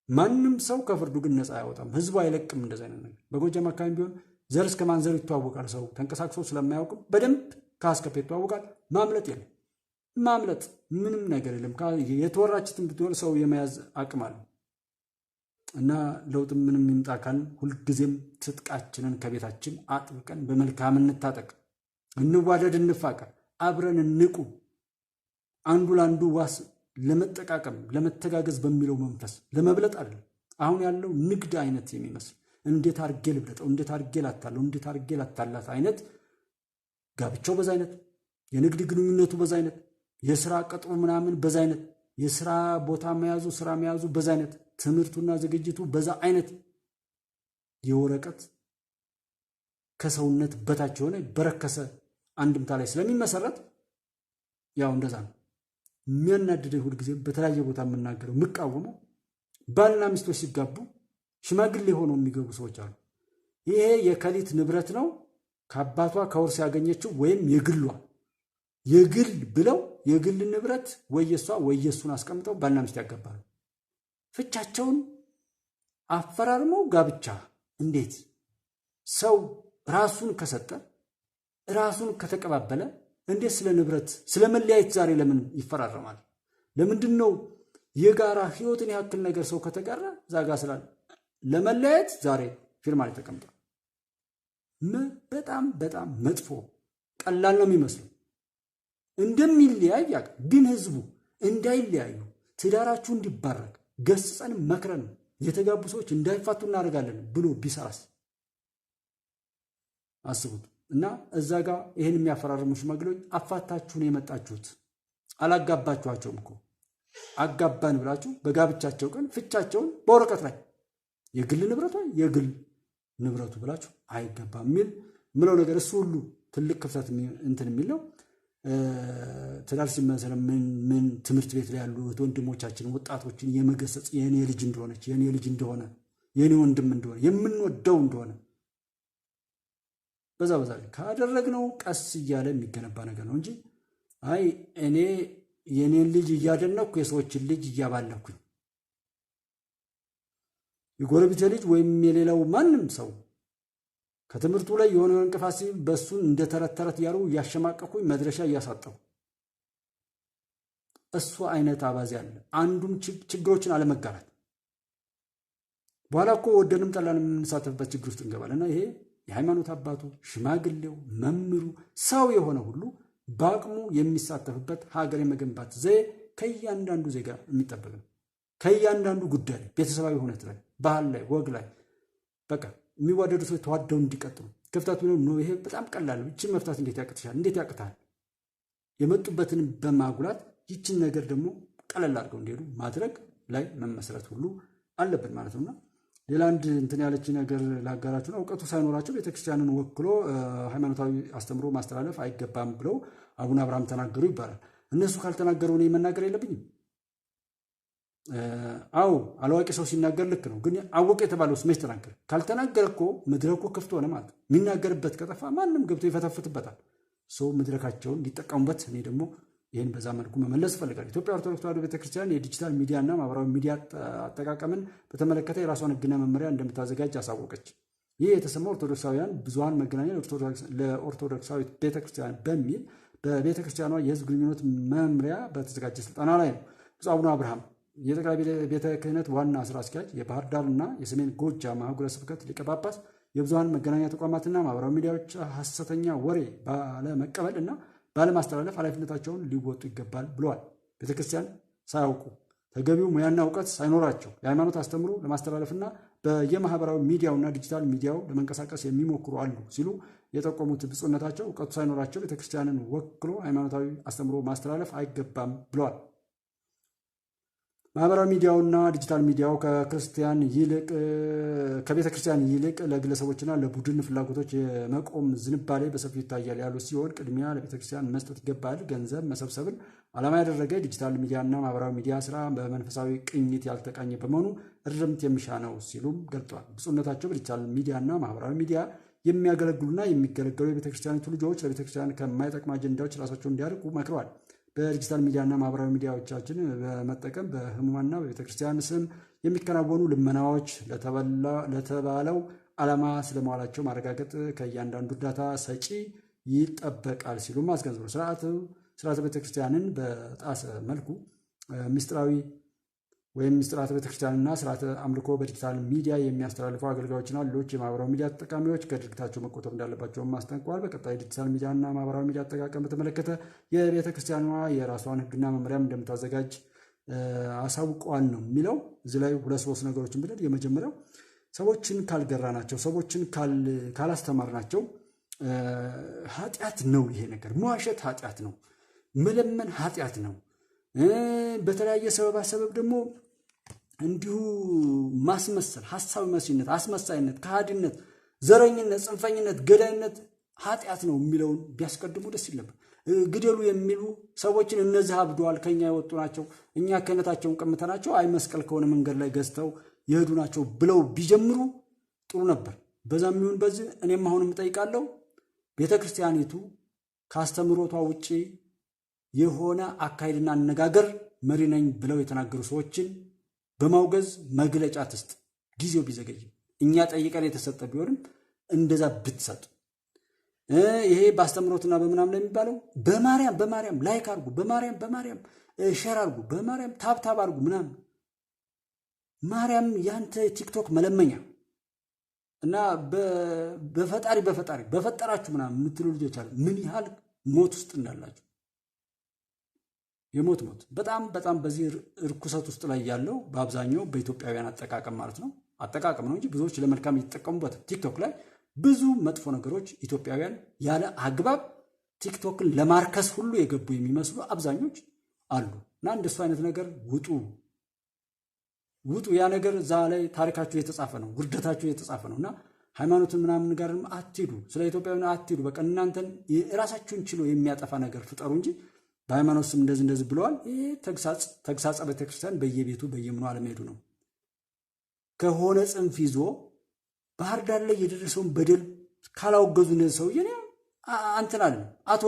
ማንም ሰው ከፍርዱ ግን ነፃ አያወጣም። ህዝቡ አይለቅም እንደዚህ አይነት ነገር። በጎጃም አካባቢ ቢሆን ዘር እስከ ማንዘሩ ይተዋወቃል። ሰው ተንቀሳቅሶ ስለማያውቅም በደንብ ከሀስከፈ ይተዋወቃል። ማምለጥ የለም። ማምለጥ ምንም ነገር የለም። የተወራችትን ብትሆን ሰው የመያዝ አቅም አለ። እና ለውጥ ምንም ይምጣ ካልን ሁልጊዜም ትጥቃችንን ከቤታችን አጥብቀን በመልካም እንታጠቅ፣ እንዋደድ፣ እንፋቀር፣ አብረን እንቁ። አንዱ ለአንዱ ዋስ ለመጠቃቀም ለመተጋገዝ በሚለው መንፈስ ለመብለጥ አይደለም። አሁን ያለው ንግድ አይነት የሚመስል እንዴት አርጌ ልብለጠው፣ እንዴት አርጌ ላታለው፣ እንዴት አርጌ ላታላት አይነት ጋብቻው በዛ አይነት፣ የንግድ ግንኙነቱ በዛ አይነት፣ የስራ ቅጥሩ ምናምን በዛ አይነት፣ የስራ ቦታ መያዙ ስራ መያዙ በዛ አይነት፣ ትምህርቱና ዝግጅቱ በዛ አይነት የወረቀት ከሰውነት በታች የሆነ በረከሰ አንድምታ ላይ ስለሚመሰረት ያው እንደዛ ነው። የሚያናድደኝ ሁልጊዜም በተለያየ ቦታ የምናገረው የምቃወመው ባልና ሚስቶች ሲጋቡ ሽማግሌ ሆነው የሚገቡ ሰዎች አሉ። ይሄ የከሊት ንብረት ነው ከአባቷ ከውርስ ያገኘችው ወይም የግሏ የግል ብለው የግል ንብረት ወየሷ ወየሱን አስቀምጠው ባልና ሚስት ያጋባሉ። ፍቻቸውን አፈራርመው ጋብቻ እንዴት ሰው ራሱን ከሰጠ ራሱን ከተቀባበለ እንዴት ስለ ንብረት ስለ መለያየት ዛሬ ለምን ይፈራረማል? ለምንድን ነው የጋራ ህይወትን ያክል ነገር ሰው ከተጋራ ዛጋ ስላለ ለመለያየት ዛሬ ፊርማ ላይ ተቀምጧል? በጣም በጣም መጥፎ ቀላል ነው የሚመስለው እንደሚለያይ ግን ህዝቡ እንዳይለያዩ ትዳራችሁ እንዲባረክ ገስጸን መክረን የተጋቡ ሰዎች እንዳይፋቱ እናደርጋለን ብሎ ቢሰራስ አስቡት። እና እዛ ጋር ይሄን የሚያፈራርሙ ሽማግሌዎች አፋታችሁን የመጣችሁት አላጋባችኋቸውም እኮ አጋባን ብላችሁ በጋብቻቸው ቀን ፍቻቸውን በወረቀት ላይ የግል ንብረቷ የግል ንብረቱ ብላችሁ አይገባም የሚል ምለው ነገር እሱ ሁሉ ትልቅ ክፍተት እንትን የሚል ነው። ትዳር ሲመሰረ ምን ትምህርት ቤት ላይ ያሉ ወንድሞቻችን ወጣቶችን የመገሰጽ የኔ ልጅ እንደሆነች የኔ ልጅ እንደሆነ የኔ ወንድም እንደሆነ የምንወደው እንደሆነ በዛ ላይ ካደረግነው ቀስ እያለ የሚገነባ ነገር ነው እንጂ አይ እኔ የኔን ልጅ እያደነኩ የሰዎችን ልጅ እያባለኩኝ የጎረቤቴ ልጅ ወይም የሌላው ማንም ሰው ከትምህርቱ ላይ የሆነ እንቅፋት በሱን እንደተረተረት ያሩ ያሸማቀቁኝ መድረሻ እያሳጠው እሱ አይነት አባዜ አለ። አንዱም ችግሮችን አለመጋራት በኋላ እኮ ወደንም ጠላንም የምንሳተፍበት ችግር ውስጥ እንገባለና ይሄ የሃይማኖት አባቱ ሽማግሌው መምሩ ሰው የሆነ ሁሉ በአቅሙ የሚሳተፍበት ሀገር የመገንባት ዘዬ ከእያንዳንዱ ዜጋ የሚጠበቅ ነው። ከእያንዳንዱ ጉዳይ ላይ ቤተሰባዊ ሁኔታ ላይ ባህል ላይ ወግ ላይ በቃ የሚዋደዱ ሰዎች ተዋደው እንዲቀጥሉ ክፍተት ነው። ይሄ በጣም ቀላል ነው። ይችን መፍታት እንዴት ያቅትሻል? እንዴት ያቅታል? የመጡበትን በማጉላት ይችን ነገር ደግሞ ቀለል አድርገው እንዲሄዱ ማድረግ ላይ መመስረት ሁሉ አለበት ማለት ነውና ሌላ አንድ እንትን ያለች ነገር ላጋራችሁ ነው። እውቀቱ ሳይኖራቸው ቤተክርስቲያንን ወክሎ ሃይማኖታዊ አስተምሮ ማስተላለፍ አይገባም ብለው አቡነ አብርሃም ተናገሩ ይባላል። እነሱ ካልተናገሩ እኔ መናገር የለብኝም? አው አላዋቂ ሰው ሲናገር ልክ ነው። ግን አወቀ የተባለው ስሜት ተናገረ። ካልተናገረ እኮ መድረኩ ክፍት ሆነ ማለት ነው። የሚናገርበት ከጠፋ ማንም ገብቶ ይፈተፍትበታል። ሰው መድረካቸውን ሊጠቀሙበት እኔ ደግሞ ይህን በዛ መልኩ መመለስ እፈልጋለሁ። ኢትዮጵያ ኦርቶዶክስ ተዋሕዶ ቤተክርስቲያን የዲጂታል ሚዲያና ማህበራዊ ሚዲያ አጠቃቀምን በተመለከተ የራሷን ሕግና መመሪያ እንደምታዘጋጅ አሳወቀች። ይህ የተሰማው ኦርቶዶክሳውያን ብዙሃን መገናኛ ለኦርቶዶክሳዊ ቤተክርስቲያን በሚል በቤተክርስቲያኗ የህዝብ ግንኙነት መምሪያ በተዘጋጀ ስልጠና ላይ ነው። ብፁዕ አቡነ አብርሃም የጠቅላይ ቤተ ክህነት ዋና ስራ አስኪያጅ፣ የባህር ዳርና የሰሜን ጎጃም ሀገረ ስብከት ሊቀ ጳጳስ የብዙሃን መገናኛ ተቋማትና ማህበራዊ ሚዲያዎች ሐሰተኛ ወሬ ባለመቀበል እና ባለማስተላለፍ ኃላፊነታቸውን ሊወጡ ይገባል ብለዋል። ቤተክርስቲያን ሳያውቁ ተገቢው ሙያና እውቀት ሳይኖራቸው የሃይማኖት አስተምሮ ለማስተላለፍና በየማህበራዊ ሚዲያውና ዲጂታል ሚዲያው ለመንቀሳቀስ የሚሞክሩ አሉ ሲሉ የጠቆሙት ብፁዕነታቸው እውቀቱ ሳይኖራቸው ቤተክርስቲያንን ወክሎ ሃይማኖታዊ አስተምሮ ማስተላለፍ አይገባም ብለዋል። ማህበራዊ ሚዲያውና ዲጂታል ሚዲያው ከቤተ ክርስቲያን ይልቅ ለግለሰቦችና ለቡድን ፍላጎቶች የመቆም ዝንባሌ በሰፊው ይታያል ያሉ ሲሆን ቅድሚያ ለቤተ ክርስቲያን መስጠት ይገባል። ገንዘብ መሰብሰብን ዓላማ ያደረገ ዲጂታል ሚዲያና ማህበራዊ ሚዲያ ስራ በመንፈሳዊ ቅኝት ያልተቃኘ በመሆኑ እርምት የሚሻ ነው ሲሉም ገልጠዋል። ብፁዕነታቸው በዲጂታል ሚዲያና ማህበራዊ ሚዲያ የሚያገለግሉና የሚገለገሉ የቤተ ክርስቲያኒቱ ልጆች ለቤተ ክርስቲያን ከማይጠቅሙ አጀንዳዎች ራሳቸውን እንዲያርቁ መክረዋል። በዲጂታል ሚዲያና ማህበራዊ ሚዲያዎቻችን በመጠቀም በህሙማንና በቤተ ክርስቲያን ስም የሚከናወኑ ልመናዎች ለተባለው ዓላማ ስለመዋላቸው ማረጋገጥ ከእያንዳንዱ እርዳታ ሰጪ ይጠበቃል ሲሉም አስገንዝበው ስርዓተ ቤተ ክርስቲያንን በጣሰ መልኩ ምስጢራዊ ወይም ምስጢራተ ቤተ ክርስቲያንና ስርዓተ አምልኮ በዲጂታል ሚዲያ የሚያስተላልፉ አገልጋዮችና ሌሎች የማህበራዊ ሚዲያ ተጠቃሚዎች ከድርጊታቸው መቆጠብ እንዳለባቸውም አስጠንቅቀዋል። በቀጣይ ዲጂታል ሚዲያና ማህበራዊ ሚዲያ አጠቃቀም በተመለከተ የቤተ ክርስቲያኗ የራሷን ህግና መመሪያም እንደምታዘጋጅ አሳውቀዋል ነው የሚለው። እዚህ ላይ 2-3 ነገሮችን ብለን የመጀመሪያው ሰዎችን ካልገራናቸው፣ ሰዎችን ካላስተማርናቸው ኃጢአት ነው። ይሄ ነገር መዋሸት ኃጢአት ነው። መለመን ኃጢአት ነው። በተለያየ ሰበብ ደግሞ እንዲሁ ማስመሰል፣ ሐሳብ መሲነት፣ አስመሳይነት፣ ከሃዲነት፣ ዘረኝነት፣ ጽንፈኝነት፣ ገዳይነት ኃጢአት ነው የሚለውን ቢያስቀድሙ ደስ ይል ነበር። ግደሉ የሚሉ ሰዎችን እነዚህ አብደዋል፣ ከኛ የወጡ ናቸው፣ እኛ ክህነታቸውን ቀምተናቸው አይ መስቀል ከሆነ መንገድ ላይ ገዝተው የሄዱ ናቸው ብለው ቢጀምሩ ጥሩ ነበር። በዛም ይሁን በዚህ እኔም አሁንም እጠይቃለሁ፣ ቤተ ክርስቲያኒቱ ካስተምሮቷ ውጪ የሆነ አካሄድና አነጋገር መሪ ነኝ ብለው የተናገሩ ሰዎችን በማውገዝ መግለጫ ትስጥ። ጊዜው ቢዘገይም እኛ ጠይቀን የተሰጠ ቢሆንም እንደዛ ብትሰጥ። ይሄ በአስተምሮትና በምናምን የሚባለው በማርያም ላይክ አድርጉ፣ በማርያም ሼር አድርጉ፣ በማርያም ታብታብ አድርጉ ምናምን። ማርያም ያንተ ቲክቶክ መለመኛ እና በፈጣሪ በፈጠራችሁ ምናምን የምትሉ ልጆች አሉ። ምን ያህል ሞት ውስጥ እንዳላችሁ የሞት በጣም በዚህ እርኩሰት ውስጥ ላይ ያለው በአብዛኛው በኢትዮጵያውያን አጠቃቀም ማለት ነው። አጠቃቀም ነው እንጂ ብዙዎች ለመልካም እየተጠቀሙበት። ቲክቶክ ላይ ብዙ መጥፎ ነገሮች ኢትዮጵያውያን ያለ አግባብ ቲክቶክን ለማርከስ ሁሉ የገቡ የሚመስሉ አብዛኞች አሉ። እና እንደሱ አይነት ነገር ውጡ። ያ ነገር እዛ ላይ ታሪካችሁ የተጻፈ ነው፣ ውርደታችሁ የተጻፈ ነው። እና ሃይማኖትን ምናምን ጋርም አትሂዱ፣ ስለ ኢትዮጵያውያን አትሂዱ። በቃ እናንተን ራሳችሁን ችሎ የሚያጠፋ ነገር ፍጠሩ እንጂ በሃይማኖት ስም እንደዚህ ብለዋል። ይሄ ተግሳጸ ቤተክርስቲያን በየቤቱ በየምኑ አለመሄዱ ነው። ከሆነ ጽንፍ ይዞ ባህር ዳር ላይ የደረሰውን በደል ካላወገዙ እነዚህ ሰውዬ አንተን አለ አቶ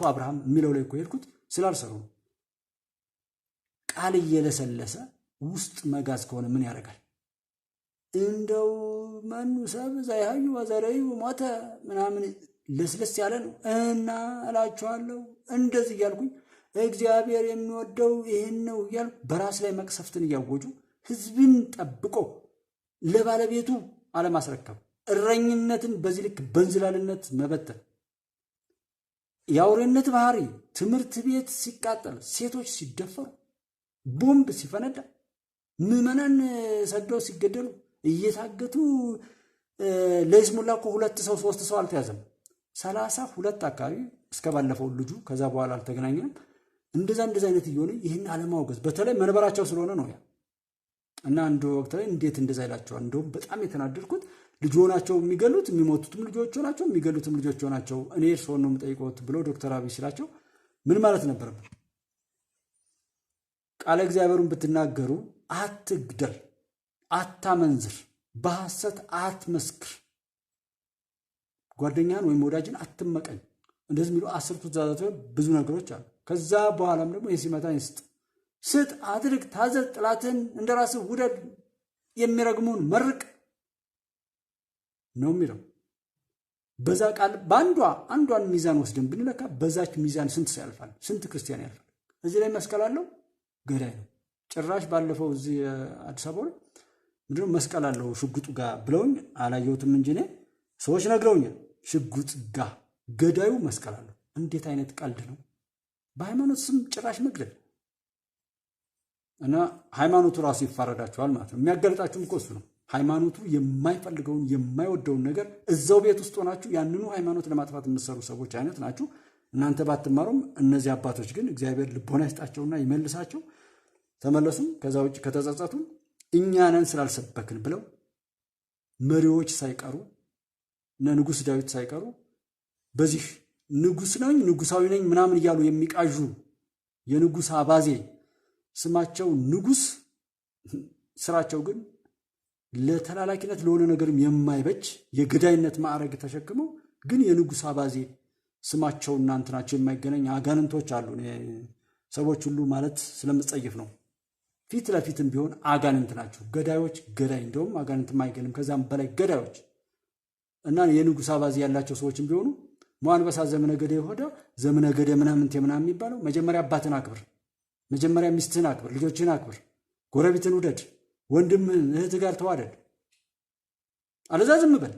አብርሃም የሚለው ላይ እኮ ሄድኩት ስላልሰሩ ነው። ቃል እየለሰለሰ ውስጥ መጋዝ ከሆነ ምን ያደርጋል? እንደው መኑ ሰብ ዘይሃዩ ወዘረዩ ሞተ ምናምን ለስለስ ያለ ነው እና እላችኋለሁ እንደዚህ እያልኩኝ እግዚአብሔር የሚወደው ይህን ነው እያልኩ በራስ ላይ መቅሰፍትን እያወጁ ህዝብን ጠብቆ ለባለቤቱ አለማስረከብ፣ እረኝነትን በዚህ ልክ በእንዝላልነት መበተን፣ የአውሬነት ባህሪ፣ ትምህርት ቤት ሲቃጠል፣ ሴቶች ሲደፈሩ፣ ቦምብ ሲፈነዳ፣ ምዕመናን ሰደው ሲገደሉ፣ እየታገቱ ለይስሙላ እኮ 2 ሰው 3 ሰው አልተያዘም። 32 አካባቢ እስከ ባለፈው ልጁ ከዛ በኋላ አልተገናኘንም። እንደዛ አይነት እየሆነ ይህን አለማውገዝ በተለይ መንበራቸው ስለሆነ ነው ያ እና አንድ ወቅት ላይ እንዴት እንደዛ ይላቸዋል። እንደውም በጣም የተናደድኩት ልጅ ሆናቸው የሚገሉት የሚሞቱትም ልጆች ሆናቸው የሚገሉትም ልጆች ሆናቸው እኔ እርስዎን ነው የምጠይቀውት ብሎ ዶክተር አብይ ሲላቸው ምን ማለት ነበረበት? ቃለ እግዚአብሔሩን ብትናገሩ አትግደል፣ አታመንዝር፣ በሐሰት አትመስክር፣ ጓደኛን ወይም ወዳጅን አትመቀኝ፣ እንደዚህ የሚሉ 10ቱ ትእዛዛት ብዙ ነገሮች አሉ። ከዛ በኋላም ደግሞ የሲመታኝ ስጥ፣ አድርግ፣ ታዘዝ፣ ጥላትን እንደራስህ ውደድ፣ የሚረግሙን መርቅ ነው የሚለው። በዛ ቃል አንዷን ሚዛን ወስደን ብንለካ በዛች ሚዛን ስንት ሰው ያልፋል? ስንት ክርስቲያን ያልፋል? እዚህ ላይ መስቀል አለው፣ ገዳይ ነው። ጭራሽ ባለፈው እዚህ አዲስ አበባ ላይ ምንድነው መስቀል አለው ሽጉጡ ጋር ብለውኝ አላየሁትም እንጂ እኔ ሰዎች ነግረውኛል። ሽጉጥ ጋር ገዳዩ መስቀል አለው። እንዴት አይነት ቀልድ ነው! በሃይማኖት ስም ጭራሽ መግደል እና ሃይማኖቱ ራሱ ይፋረዳቸዋል ማለት ነው። የሚያጋልጣችሁም እኮ እሱ ነው። ሃይማኖቱ የማይፈልገውን የማይወደውን ነገር እዛው ቤት ውስጥ ሆናችሁ ያንኑ ሃይማኖት ለማጥፋት የምትሰሩ ሰዎች አይነት ናችሁ። እናንተ ባትማሩም እነዚህ አባቶች ግን እግዚአብሔር ልቦና ይስጣቸውና ይመልሳቸው። ተመለሱም። ከዛ ውጭ ከተጸጸቱ እኛ ነን ስላልሰበክን ብለው መሪዎች ሳይቀሩ እነ ንጉሥ ዳዊት ሳይቀሩ በዚህ ንጉሥ ነኝ ንጉሳዊ ነኝ ምናምን እያሉ የሚቃዡ የንጉሥ አባዜ ስማቸው ንጉሥ፣ ስራቸው ግን ለተላላኪነት ለሆነ ነገርም የማይበጅ የገዳይነት ማዕረግ ተሸክመው ግን የንጉሥ አባዜ ስማቸው እናንተ ናቸው የማይገናኝ አጋንንቶች አሉ። ሰዎች ሁሉ ማለት ስለምጸይፍ ነው። ፊት ለፊትም ቢሆን አጋንንት ናቸው። ገዳዮች፣ ገዳይ እንደውም አጋንንትም አይገልም ከዛም በላይ ገዳዮች እና የንጉሥ አባዜ ያላቸው ሰዎችም ቢሆኑ ሟንበሳ ዘመነገደ ይሁዳ ዘመነገደ ምናምን የሚባለው መጀመሪያ አባትን አክብር፣ መጀመሪያ ሚስትህን አክብር፣ ልጆችህን አክብር፣ ጎረቤትን ውደድ፣ ወንድምህን እህት ጋር ተዋደድ፣ አለዛ ዝም በል።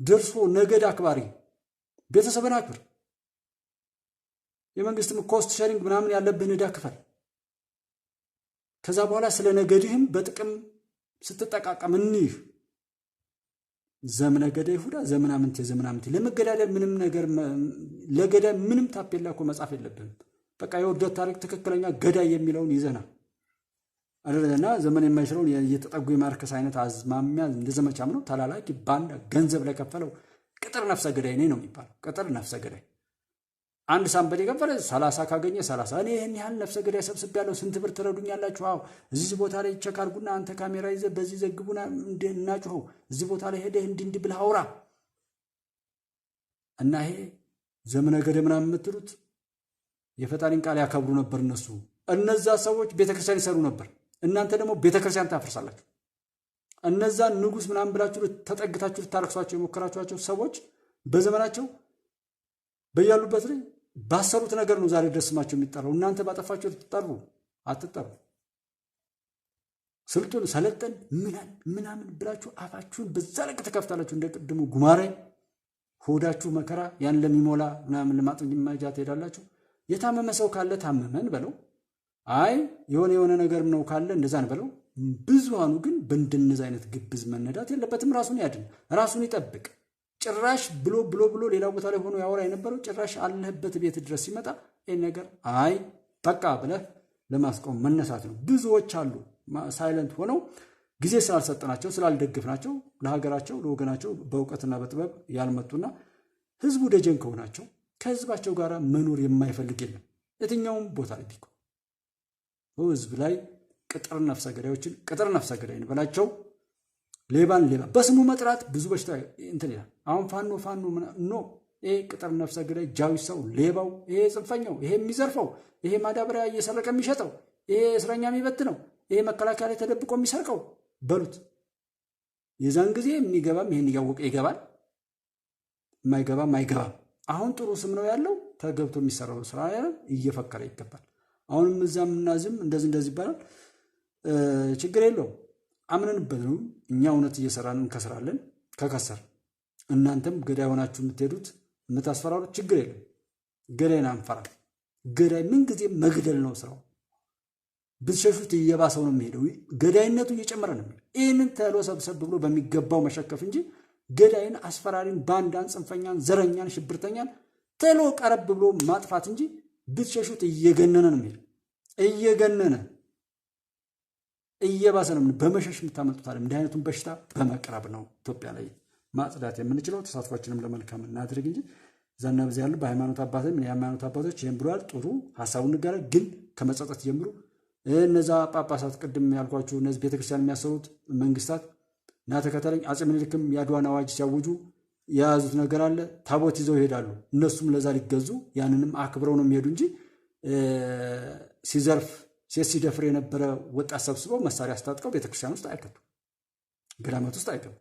ደርሶ ነገድ አክባሪ ቤተሰብን አክብር። የመንግስትም ኮስት ሼሪንግ ምናምን ያለብህን ዕዳ ክፈል። ከዛ በኋላ ስለ ነገድህም በጥቅም ስትጠቃቀም እንይህ ዘመነገደ ይሁዳ ዘመናምንቴ ለመገዳደል ምንም ነገር ለገዳይ ምንም ታፔላ እኮ መጻፍ የለብንም። በቃ የውርደት ታሪክ ትክክለኛ ገዳይ የሚለውን ይዘና አደረና ዘመን የማይሽረውን የተጠጉ የማርከስ አይነት አዝማሚያ እንደ ዘመቻም ነው። ተላላኪ ባንዳ ገንዘብ ላይ ከፈለው ቅጥር ነፍሰ ገዳይ ነው የሚባለው። ቅጥር ነፍሰ ገዳይ አንድ ሳምበዴ ከፈለ 30 ካገኘ 30 እኔ ይሄን ያህል ነፍሰ ገዳይ ሰብስቤያለሁ ስንት ብር ትረዱኛላችሁ? አዎ እዚህ ቦታ ላይ ቼክ አድርጉና አንተ ካሜራ ይዘህ በዚህ ዘግቡና እናጭሁ እዚህ ቦታ ላይ ሄደህ እንዲህ ብለህ አውራ እና ይሄ ዘመነ ገደ ምናምን የምትሉት የፈጣሪን ቃል ያከብሩ ነበር እነሱ። እነዛ ሰዎች ቤተክርስቲያን ይሰሩ ነበር። እናንተ ደግሞ ቤተክርስቲያን ታፈርሳላችሁ። እነዛ ንጉስ ምናምን ብላችሁ ተጠግታችሁ ልታረክሷቸው የሞከራችኋቸው ሰዎች በዘመናቸው በያሉበት ላይ ባሰሩት ነገር ነው ዛሬ ድረስ ስማቸው የሚጠራው። እናንተ ባጠፋችሁ ልትጠሩ አትጠሩ። ስልጡን ሰለጠን ምናምን ብላችሁ አፋችሁን በዛ ልክ ተከፍታላችሁ። እንደቀድሙ ጉማሬ ሆዳችሁ መከራ ያን ለሚሞላ ምናምን ለማጥንት ሄዳላችሁ። የታመመ ሰው ካለ ታመመን በለው። አይ የሆነ ነገር ነው ካለ እንደዛን በለው። ብዙሃኑ ግን በእንደነዛ አይነት ግብዝ መነዳት የለበትም። ራሱን ያድን፣ ራሱን ይጠብቅ። ጭራሽ ብሎ ሌላ ቦታ ላይ ሆኖ ያወራ የነበረው ጭራሽ አለህበት ቤት ድረስ ሲመጣ ይሄን ነገር አይ በቃ ብለህ ለማስቆም መነሳት ነው። ብዙዎች አሉ ሳይለንት ሆነው ጊዜ ስላልሰጠናቸው ስላልደግፍናቸው ለሀገራቸው ለወገናቸው በእውቀትና በጥበብ ያልመጡና ህዝቡ ደጀን ከሆናቸው ከህዝባቸው ጋር መኖር የማይፈልግ የለም። የትኛውም ቦታ ላይ ቢቆም ህዝብ ላይ ቅጥር ነፍሰ ገዳዮችን ቅጥር ነፍሰ ገዳይ እንበላቸው። ሌባን ሌባ በስሙ መጥራት ብዙ በሽታ እንትን ይላል። አሁን ፋኖ ኖ ይሄ ቅጥር ነፍሰ ገዳይ ጃዊ ሰው ሌባው፣ ይሄ ጽንፈኛው፣ ይሄ የሚዘርፈው፣ ይሄ ማዳበሪያ እየሰረቀ የሚሸጠው፣ ይሄ እስረኛ የሚበትነው፣ ይሄ መከላከያ ላይ ተደብቆ የሚሰርቀው በሉት። የዛን ጊዜ የሚገባም ይሄን እያወቀ ይገባል፣ የማይገባም አይገባም። አሁን ጥሩ ስም ነው ያለው ተገብቶ የሚሰራው ስራ እየፈከረ ይገባል። አሁንም እዛምና ዝም እንደዚህ ይባላል። ችግር የለውም። አምነንበት ነው እኛ እውነት እየሰራን እንከስራለን። ከከሰር እናንተም ገዳይ ሆናችሁ የምትሄዱት የምታስፈራሩት ችግር የለም። ገዳይን አንፈራ። ገዳይ ምንጊዜ መግደል ነው ስራው። ብትሸሹት እየባሰው ነው የሚሄደው። ገዳይነቱ እየጨመረ ነው የሚሄደው። ይህንን ተሎ ሰብሰብ ብሎ በሚገባው መሸከፍ እንጂ ገዳይን፣ አስፈራሪን፣ ባንዳን፣ ጽንፈኛን፣ ዘረኛን፣ ሽብርተኛን ተሎ ቀረብ ብሎ ማጥፋት እንጂ ብትሸሹት እየገነነ ነው የሚሄደው። እየገነነ እየባሰ ነው። በመሸሽ የምታመጡት አለ። እንዲህ አይነቱን በሽታ በመቅረብ ነው ኢትዮጵያ ላይ ማጽዳት የምንችለው። ተሳትፏችንም ለመልካም እናድርግ እንጂ ዛና በዚህ ያሉ በሃይማኖት አባቶች የሃይማኖት አባቶች ይሄን ብለዋል። ጥሩ ሐሳቡን ንገረ ግን ከመጸጸት ጀምሩ። እነዛ ጳጳሳት ቅድም ያልኳችሁ እነዚህ ቤተክርስቲያን የሚያሰሩት መንግስታት እና ተከተለኝ አጼ ምኒልክም የአድዋን አዋጅ ሲያውጁ የያዙት ነገር አለ። ታቦት ይዘው ይሄዳሉ። እነሱም ለዛ ሊገዙ ያንንም አክብረው ነው የሚሄዱ እንጂ ሲዘርፍ ሴት ሲደፍር የነበረ ወጣት ሰብስበው መሳሪያ አስታጥቀው ቤተክርስቲያን ውስጥ አይከቱ፣ ገዳማት ውስጥ አይገቡ።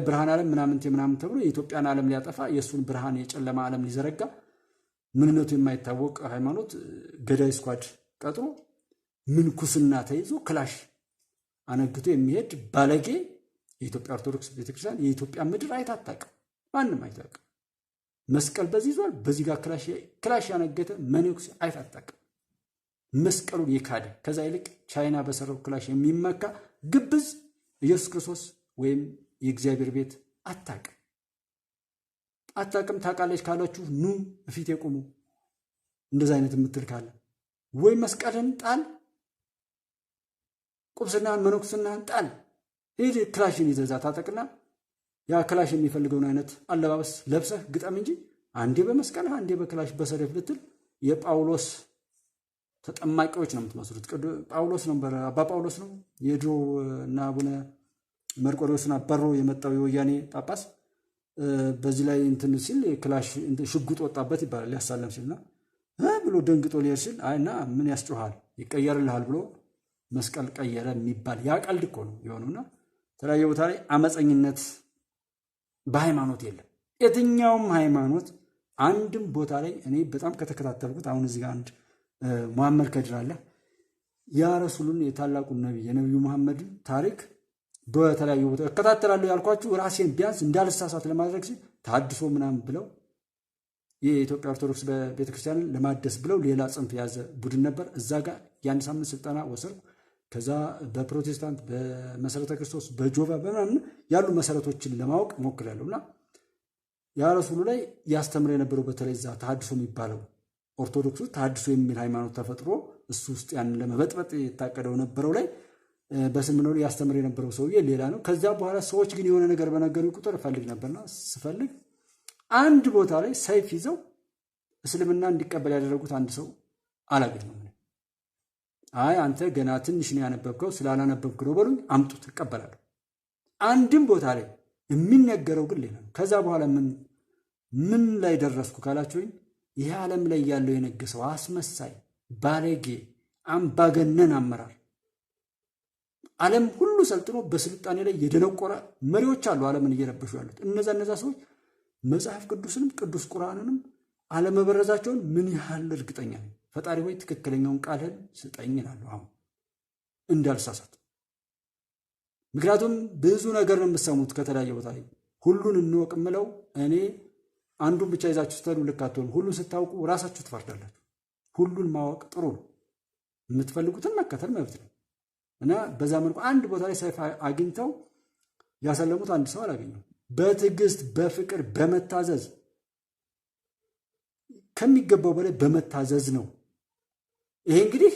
ብርሃን ዓለም ምናምን ተብሎ የኢትዮጵያን ዓለም ሊያጠፋ የእሱን ብርሃን የጨለማ ዓለም ሊዘረጋ ምንነቱ የማይታወቅ ሃይማኖት ገዳይ ስኳድ ቀጥሮ ምንኩስና ተይዞ ክላሽ አነግቶ የሚሄድ ባለጌ የኢትዮጵያ ኦርቶዶክስ ቤተክርስቲያን የኢትዮጵያ ምድር አይታጣቅም። ማንም አይታወቅም። መስቀል በዚህ ይዟል፣ በዚህ ጋር ክላሽ ያነገተ መነኩሴ አይታጠቅም። መስቀሉን የካደ ከዛ ይልቅ ቻይና በሰራው ክላሽ የሚመካ ግብዝ ኢየሱስ ክርስቶስ ወይም የእግዚአብሔር ቤት አታቅም። ታውቃለች ካላችሁ ኑ እፊት የቆሙ እንደዛ አይነት የምትል ካለ ወይ መስቀልን ጣል፣ ቁብስናን መነኩስናን ጣል፣ ሂድ ክላሽን ይዘዛ ታጠቅና ያ ክላሽ የሚፈልገውን አይነት አለባበስ ለብሰህ ግጠም እንጂ አንዴ በመስቀል አንዴ በክላሽ በሰደፍ ልትል የጳውሎስ ተጠማቂዎች ነው የምትመስሉት። ጳውሎስ ነበር አባ ጳውሎስ ነው የድሮ እና አቡነ መርቆሬዎስን አባሮ የመጣው የወያኔ ጳጳስ። በዚህ ላይ እንትን ሲል ክላሽ ሽጉጥ ወጣበት ይባላል ሊያሳለም ሲልና ብሎ ደንግጦ ሊሄድ ሲል አይና ምን ያስጮሃል ይቀየርልሃል ብሎ መስቀል ቀየረ የሚባል ያ ቀልድ እኮ ነው የሆነውና ተለያየ ቦታ ላይ አመፀኝነት በሃይማኖት የለም። የትኛውም ሃይማኖት አንድም ቦታ ላይ እኔ በጣም ከተከታተልኩት አሁን እዚህ ጋር አንድ መሐመድ ከድር አለ ያ ረሱሉን የታላቁን ነብይ የነብዩ መሐመድን ታሪክ በተለያዩ ቦታ እከታተላለሁ ያልኳችሁ ራሴን ቢያንስ እንዳልሳሳት ለማድረግ ሲል ታድሶ ምናምን ብለው የኢትዮጵያ ኦርቶዶክስ ቤተክርስቲያንን ለማደስ ብለው ሌላ ጽንፍ የያዘ ቡድን ነበር። እዛ ጋር ያን ሳምንት ስልጠና ወሰድኩ። ከዛ በፕሮቴስታንት በመሰረተ ክርስቶስ በጆቫ በምናምን ያሉ መሰረቶችን ለማወቅ ሞክሬያለሁና ያ ረሱሉ ላይ ያስተምር የነበረው በተለይ እዛ ተሐድሶ የሚባለው ኦርቶዶክሱ ተሐድሶ የሚል ሃይማኖት ተፈጥሮ እሱ ውስጥ ያን ለመበጥበጥ የታቀደው ነበረው ላይ በስልምናው ላይ ያስተምር የነበረው ሰውዬ ሌላ ነው። ከዛ በኋላ ሰዎች ግን የሆነ ነገር በነገሩ ቁጥር እፈልግ ነበርና ስፈልግ አንድ ቦታ ላይ ሰይፍ ይዘው እስልምና እንዲቀበል ያደረጉት አንድ ሰው አላገኘሁም። አይ አንተ ገና ትንሽ ነው ያነበብከው ስላላነበብክ ነው በሉኝ፣ አምጡት እቀበላለሁ። አንድም ቦታ ላይ የሚነገረው ግን ሌላ ነው። ከዛ በኋላ ምን ላይ ደረስኩ ካላችሁኝ ይሄ ዓለም ላይ ያለው የነገሰው አስመሳይ ባለጌ አምባገነን አመራር ዓለም ሁሉ ሰልጥኖ በስልጣኔ ላይ የደነቆረ መሪዎች አሉ ዓለምን እየረበሹ ያሉት። እነዛ ሰዎች መጽሐፍ ቅዱስንም ቅዱስ ቁርአንንም አለመበረዛቸውን ምን ያህል እርግጠኛ ነኝ። ፈጣሪ ሆይ ትክክለኛውን ቃልህን ስጠኝ እላለሁ አሁን እንዳልሳሳት። ምክንያቱም ብዙ ነገር ነው የምትሰሙት ከተለያየ ቦታ ላይ። ሁሉን እንወቅ የምለው እኔ አንዱን ብቻ ይዛችሁ ስትሄዱ ልክ አትሆኑም። ሁሉን ስታውቁ ራሳችሁ ትፈርዳላችሁ። ሁሉን ማወቅ ጥሩ ነው። የምትፈልጉትን መከተል መብት ነው እና በዛ መልኩ አንድ ቦታ ላይ ሰይፍ አግኝተው ያሰለሙት አንድ ሰው አላገኘው። በትዕግስት በፍቅር በመታዘዝ ከሚገባው በላይ በመታዘዝ ነው። ይሄ እንግዲህ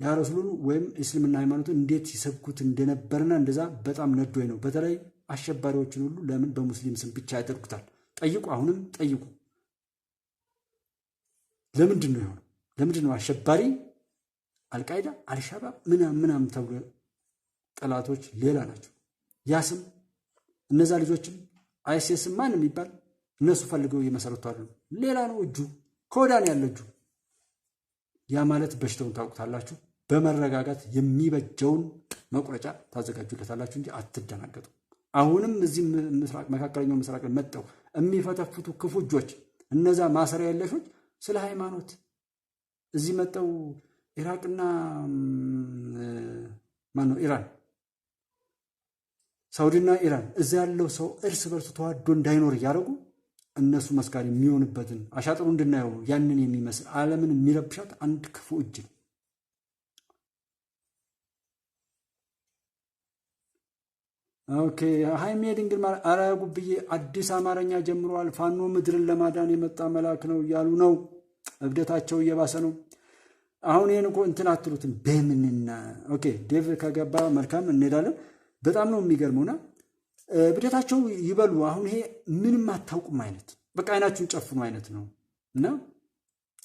ያ ረሱሉን ወይም እስልምና ሃይማኖትን እንዴት ሲሰብኩት እንደነበርና እንደዛ በጣም ነዶኝ ነው። በተለይ አሸባሪዎችን ሁሉ ለምን በሙስሊም ስም ብቻ ያደርጉታል? ጠይቁ፣ አሁንም ጠይቁ። ለምንድን ነው የሆነው? ለምንድን ነው አሸባሪ አልቃይዳ አልሻባብ ምናምን ተብሎ ጠላቶች ሌላ ናቸው። ያ ስም እነዛ ልጆችም አይሲስ ማን የሚባል እነሱ ፈልገው እየመሰረቷሉ ሌላ ነው። እጁ ከወዳን ያለ እጁ። ያ ማለት በሽታውን ታውቁታላችሁ። በመረጋጋት የሚበጀውን መቁረጫ ታዘጋጁለታላችሁ እንጂ አትደናገጡ። አሁንም እዚህ መካከለኛው ምስራቅ መጥተው የሚፈተፍቱ ክፉ እጆች እነዛ ማሰሪያ የለሾች ስለ ሃይማኖት እዚህ መጥተው ኢራቅና ማነው ኢራን ሳውዲና ኢራን እዛ ያለው ሰው እርስ በርሱ ተዋዶ እንዳይኖር እያደረጉ እነሱ መስካሪ የሚሆንበትን አሻጥሩ እንድናየው ያንን የሚመስል ዓለምን የሚረብሻት አንድ ክፉ እጅ ነው። ኦኬ ሃይሜ ድንግል ማለት አራ ጉብዬ አዲስ አማርኛ ጀምሯል። ፋኖ ምድርን ለማዳን የመጣ መልአክ ነው እያሉ ነው። እብደታቸው እየባሰ ነው። አሁን ይሄን እኮ እንትን አትሉትም በምንና ኦኬ ዴቭ ከገባ መልካም እንሄዳለን። በጣም ነው የሚገርመውና እብደታቸው ይበሉ። አሁን ይሄ ምንም አታውቁም አይነት በቃ አይናችሁን ጨፍኑ አይነት ነው እና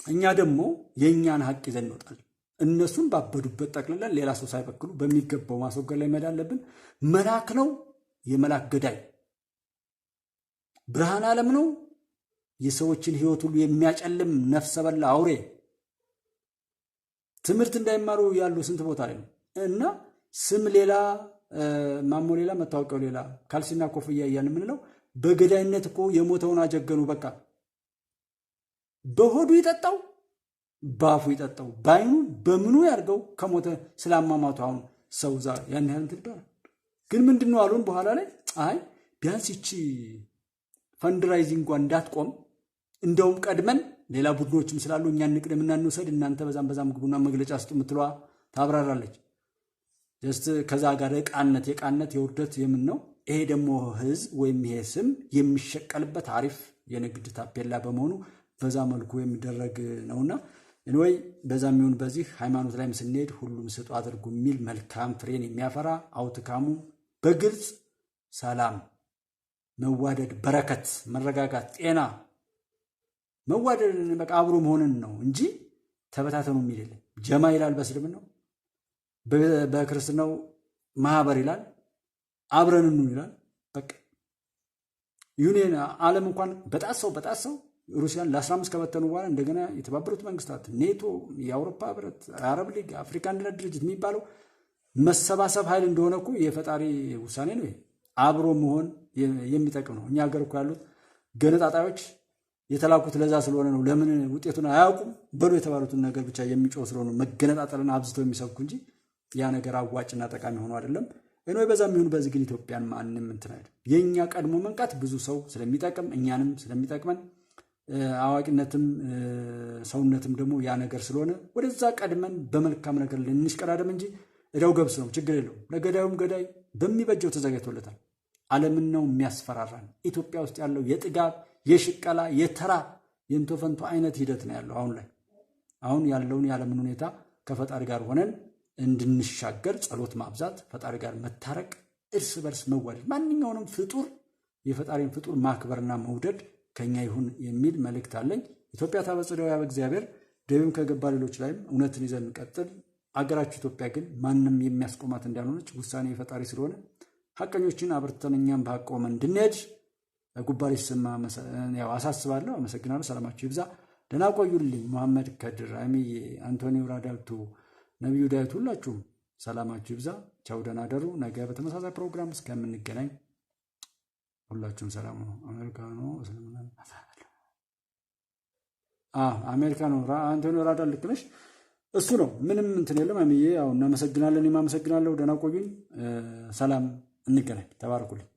እኛ ደግሞ የእኛን ሀቅ ይዘን እንወጣለን። እነሱን ባበዱበት ጠቅልለን ሌላ ሰው ሳይበክሉ በሚገባው ማስወገድ ላይ መሄድ አለብን። መልአክ ነው፣ የመልአክ ገዳይ ብርሃን ዓለም ነው፣ የሰዎችን ህይወት ሁሉ የሚያጨልም ነፍሰ በላ አውሬ። ትምህርት እንዳይማሩ ያሉ ስንት ቦታ ላይ ነው እና ስም ሌላ ማሞ ሌላ መታወቂያው ሌላ ካልሲና ኮፍያ እያልን የምንለው በገዳይነት እኮ የሞተውን አጀገኑ። በቃ በሆዱ ይጠጣው ባፉ ይጠጣው ባይኑ በምኑ ያርገው ከሞተ ስላማማቱ አሁን ሰው ዛ ያን ያህል እንትን ይባላል። ግን ምንድነው አሉን በኋላ ላይ አይ ቢያንስ ይቺ ፈንድራይዚንጓ እንዳትቆም እንደውም ቀድመን ሌላ ቡድኖችም ስላሉ እኛ እንቅደምና እንውሰድ እናንተ በዛም ግቡና መግለጫ ስጡ የምትለዋ ታብራራለች። ጀስት ከዛ ጋር የቃነት የውርደት የምን ነው ይሄ ደግሞ ህዝብ ወይም ይሄ ስም የሚሸቀልበት አሪፍ የንግድ ታፔላ በመሆኑ በዛ መልኩ የሚደረግ ነውና ወይ በዛም ይሁን በዚህ ሃይማኖት ላይም ስንሄድ ሁሉም ስጡ አድርጉ የሚል መልካም ፍሬን የሚያፈራ አውትካሙ በግልጽ ሰላም፣ መዋደድ፣ በረከት፣ መረጋጋት፣ ጤና፣ መዋደድ በቃ አብሮ መሆንን ነው እንጂ ተበታተኑ የሚል የለም። ጀማ ይላል በእስልምናው፣ በክርስትናው ማህበር ይላል፣ አብረንኑ ይላል። በቃ ዩኒየን ዓለም እንኳን በጣሰው ሩሲያን ለ15 ከበተኑ በኋላ እንደገና የተባበሩት መንግስታት፣ ኔቶ፣ የአውሮፓ ህብረት፣ አረብ ሊግ፣ አፍሪካ አንድነት ድርጅት የሚባለው መሰባሰብ ኃይል እንደሆነ እኮ የፈጣሪ ውሳኔ ነው። አብሮ መሆን የሚጠቅም ነው። እኛ ሀገር እኮ ያሉት ገነጣጣዮች የተላኩት ለዛ ስለሆነ ነው። ለምን ውጤቱን አያውቁም በሉ የተባሉትን ነገር ብቻ የሚጮህ ስለሆነ መገነጣጠልን አብዝተው የሚሰብኩ እንጂ ያ ነገር አዋጭና ጠቃሚ ሆኖ አይደለም። እኔ በዛም ይሁን በዚህ ግን ኢትዮጵያን ማንም እንትን አይደል። የኛ ቀድሞ መንቃት ብዙ ሰው ስለሚጠቅም እኛንም ስለሚጠቅመን አዋቂነትም ሰውነትም ደግሞ ያ ነገር ስለሆነ ወደዛ ቀድመን በመልካም ነገር ልንሽቀዳደም እንጂ እዳው ገብስ ነው፣ ችግር የለውም። ለገዳዩም ገዳይ በሚበጀው ተዘጋጅቶለታል። ዓለምን ነው የሚያስፈራራን። ኢትዮጵያ ውስጥ ያለው የጥጋብ የሽቀላ የተራ የእንቶፈንቶ አይነት ሂደት ነው ያለው አሁን ያለውን የዓለምን ሁኔታ ከፈጣሪ ጋር ሆነን እንድንሻገር ጸሎት ማብዛት፣ ፈጣሪ ጋር መታረቅ፣ እርስ በርስ መዋደድ፣ ማንኛውንም ፍጡር የፈጣሪን ፍጡር ማክበርና መውደድ ከኛ ይሁን የሚል መልእክት አለኝ። ኢትዮጵያ ታበጽሕደው ያበ እግዚአብሔር ደብም ከገባ ሌሎች ላይም እውነትን ይዘን እንቀጥል። አገራችሁ ኢትዮጵያ ግን ማንም የሚያስቆማት እንዳልሆነች ውሳኔ የፈጣሪ ስለሆነ ሐቀኞችን አብርተን እኛም በሐቅ ቆመን እንድንሄድ ጉባኤ ሲሰማ አሳስባለሁ። አመሰግናለሁ። ሰላማችሁ ይብዛ። ደህና ቆዩልኝ። መሐመድ ከድር፣ አሚዬ፣ አንቶኒዮ ራዳልቱ፣ ነቢዩ ዳዊት፣ ሁላችሁም ሰላማችሁ ይብዛ። ቻው፣ ደህና ደሩ። ነገ በተመሳሳይ ፕሮግራም እስከምንገናኝ ሁላችሁም ሰላም ነው። አሜሪካ ነው። አንቶኒዮ ራዳል ልክ ነሽ። እሱ ነው። ምንም እንትን የለም። አሚዬ ያው እናመሰግናለን። እኔም አመሰግናለሁ። ደህና ቆዩኝ። ሰላም፣ እንገናኝ። ተባረኩልኝ።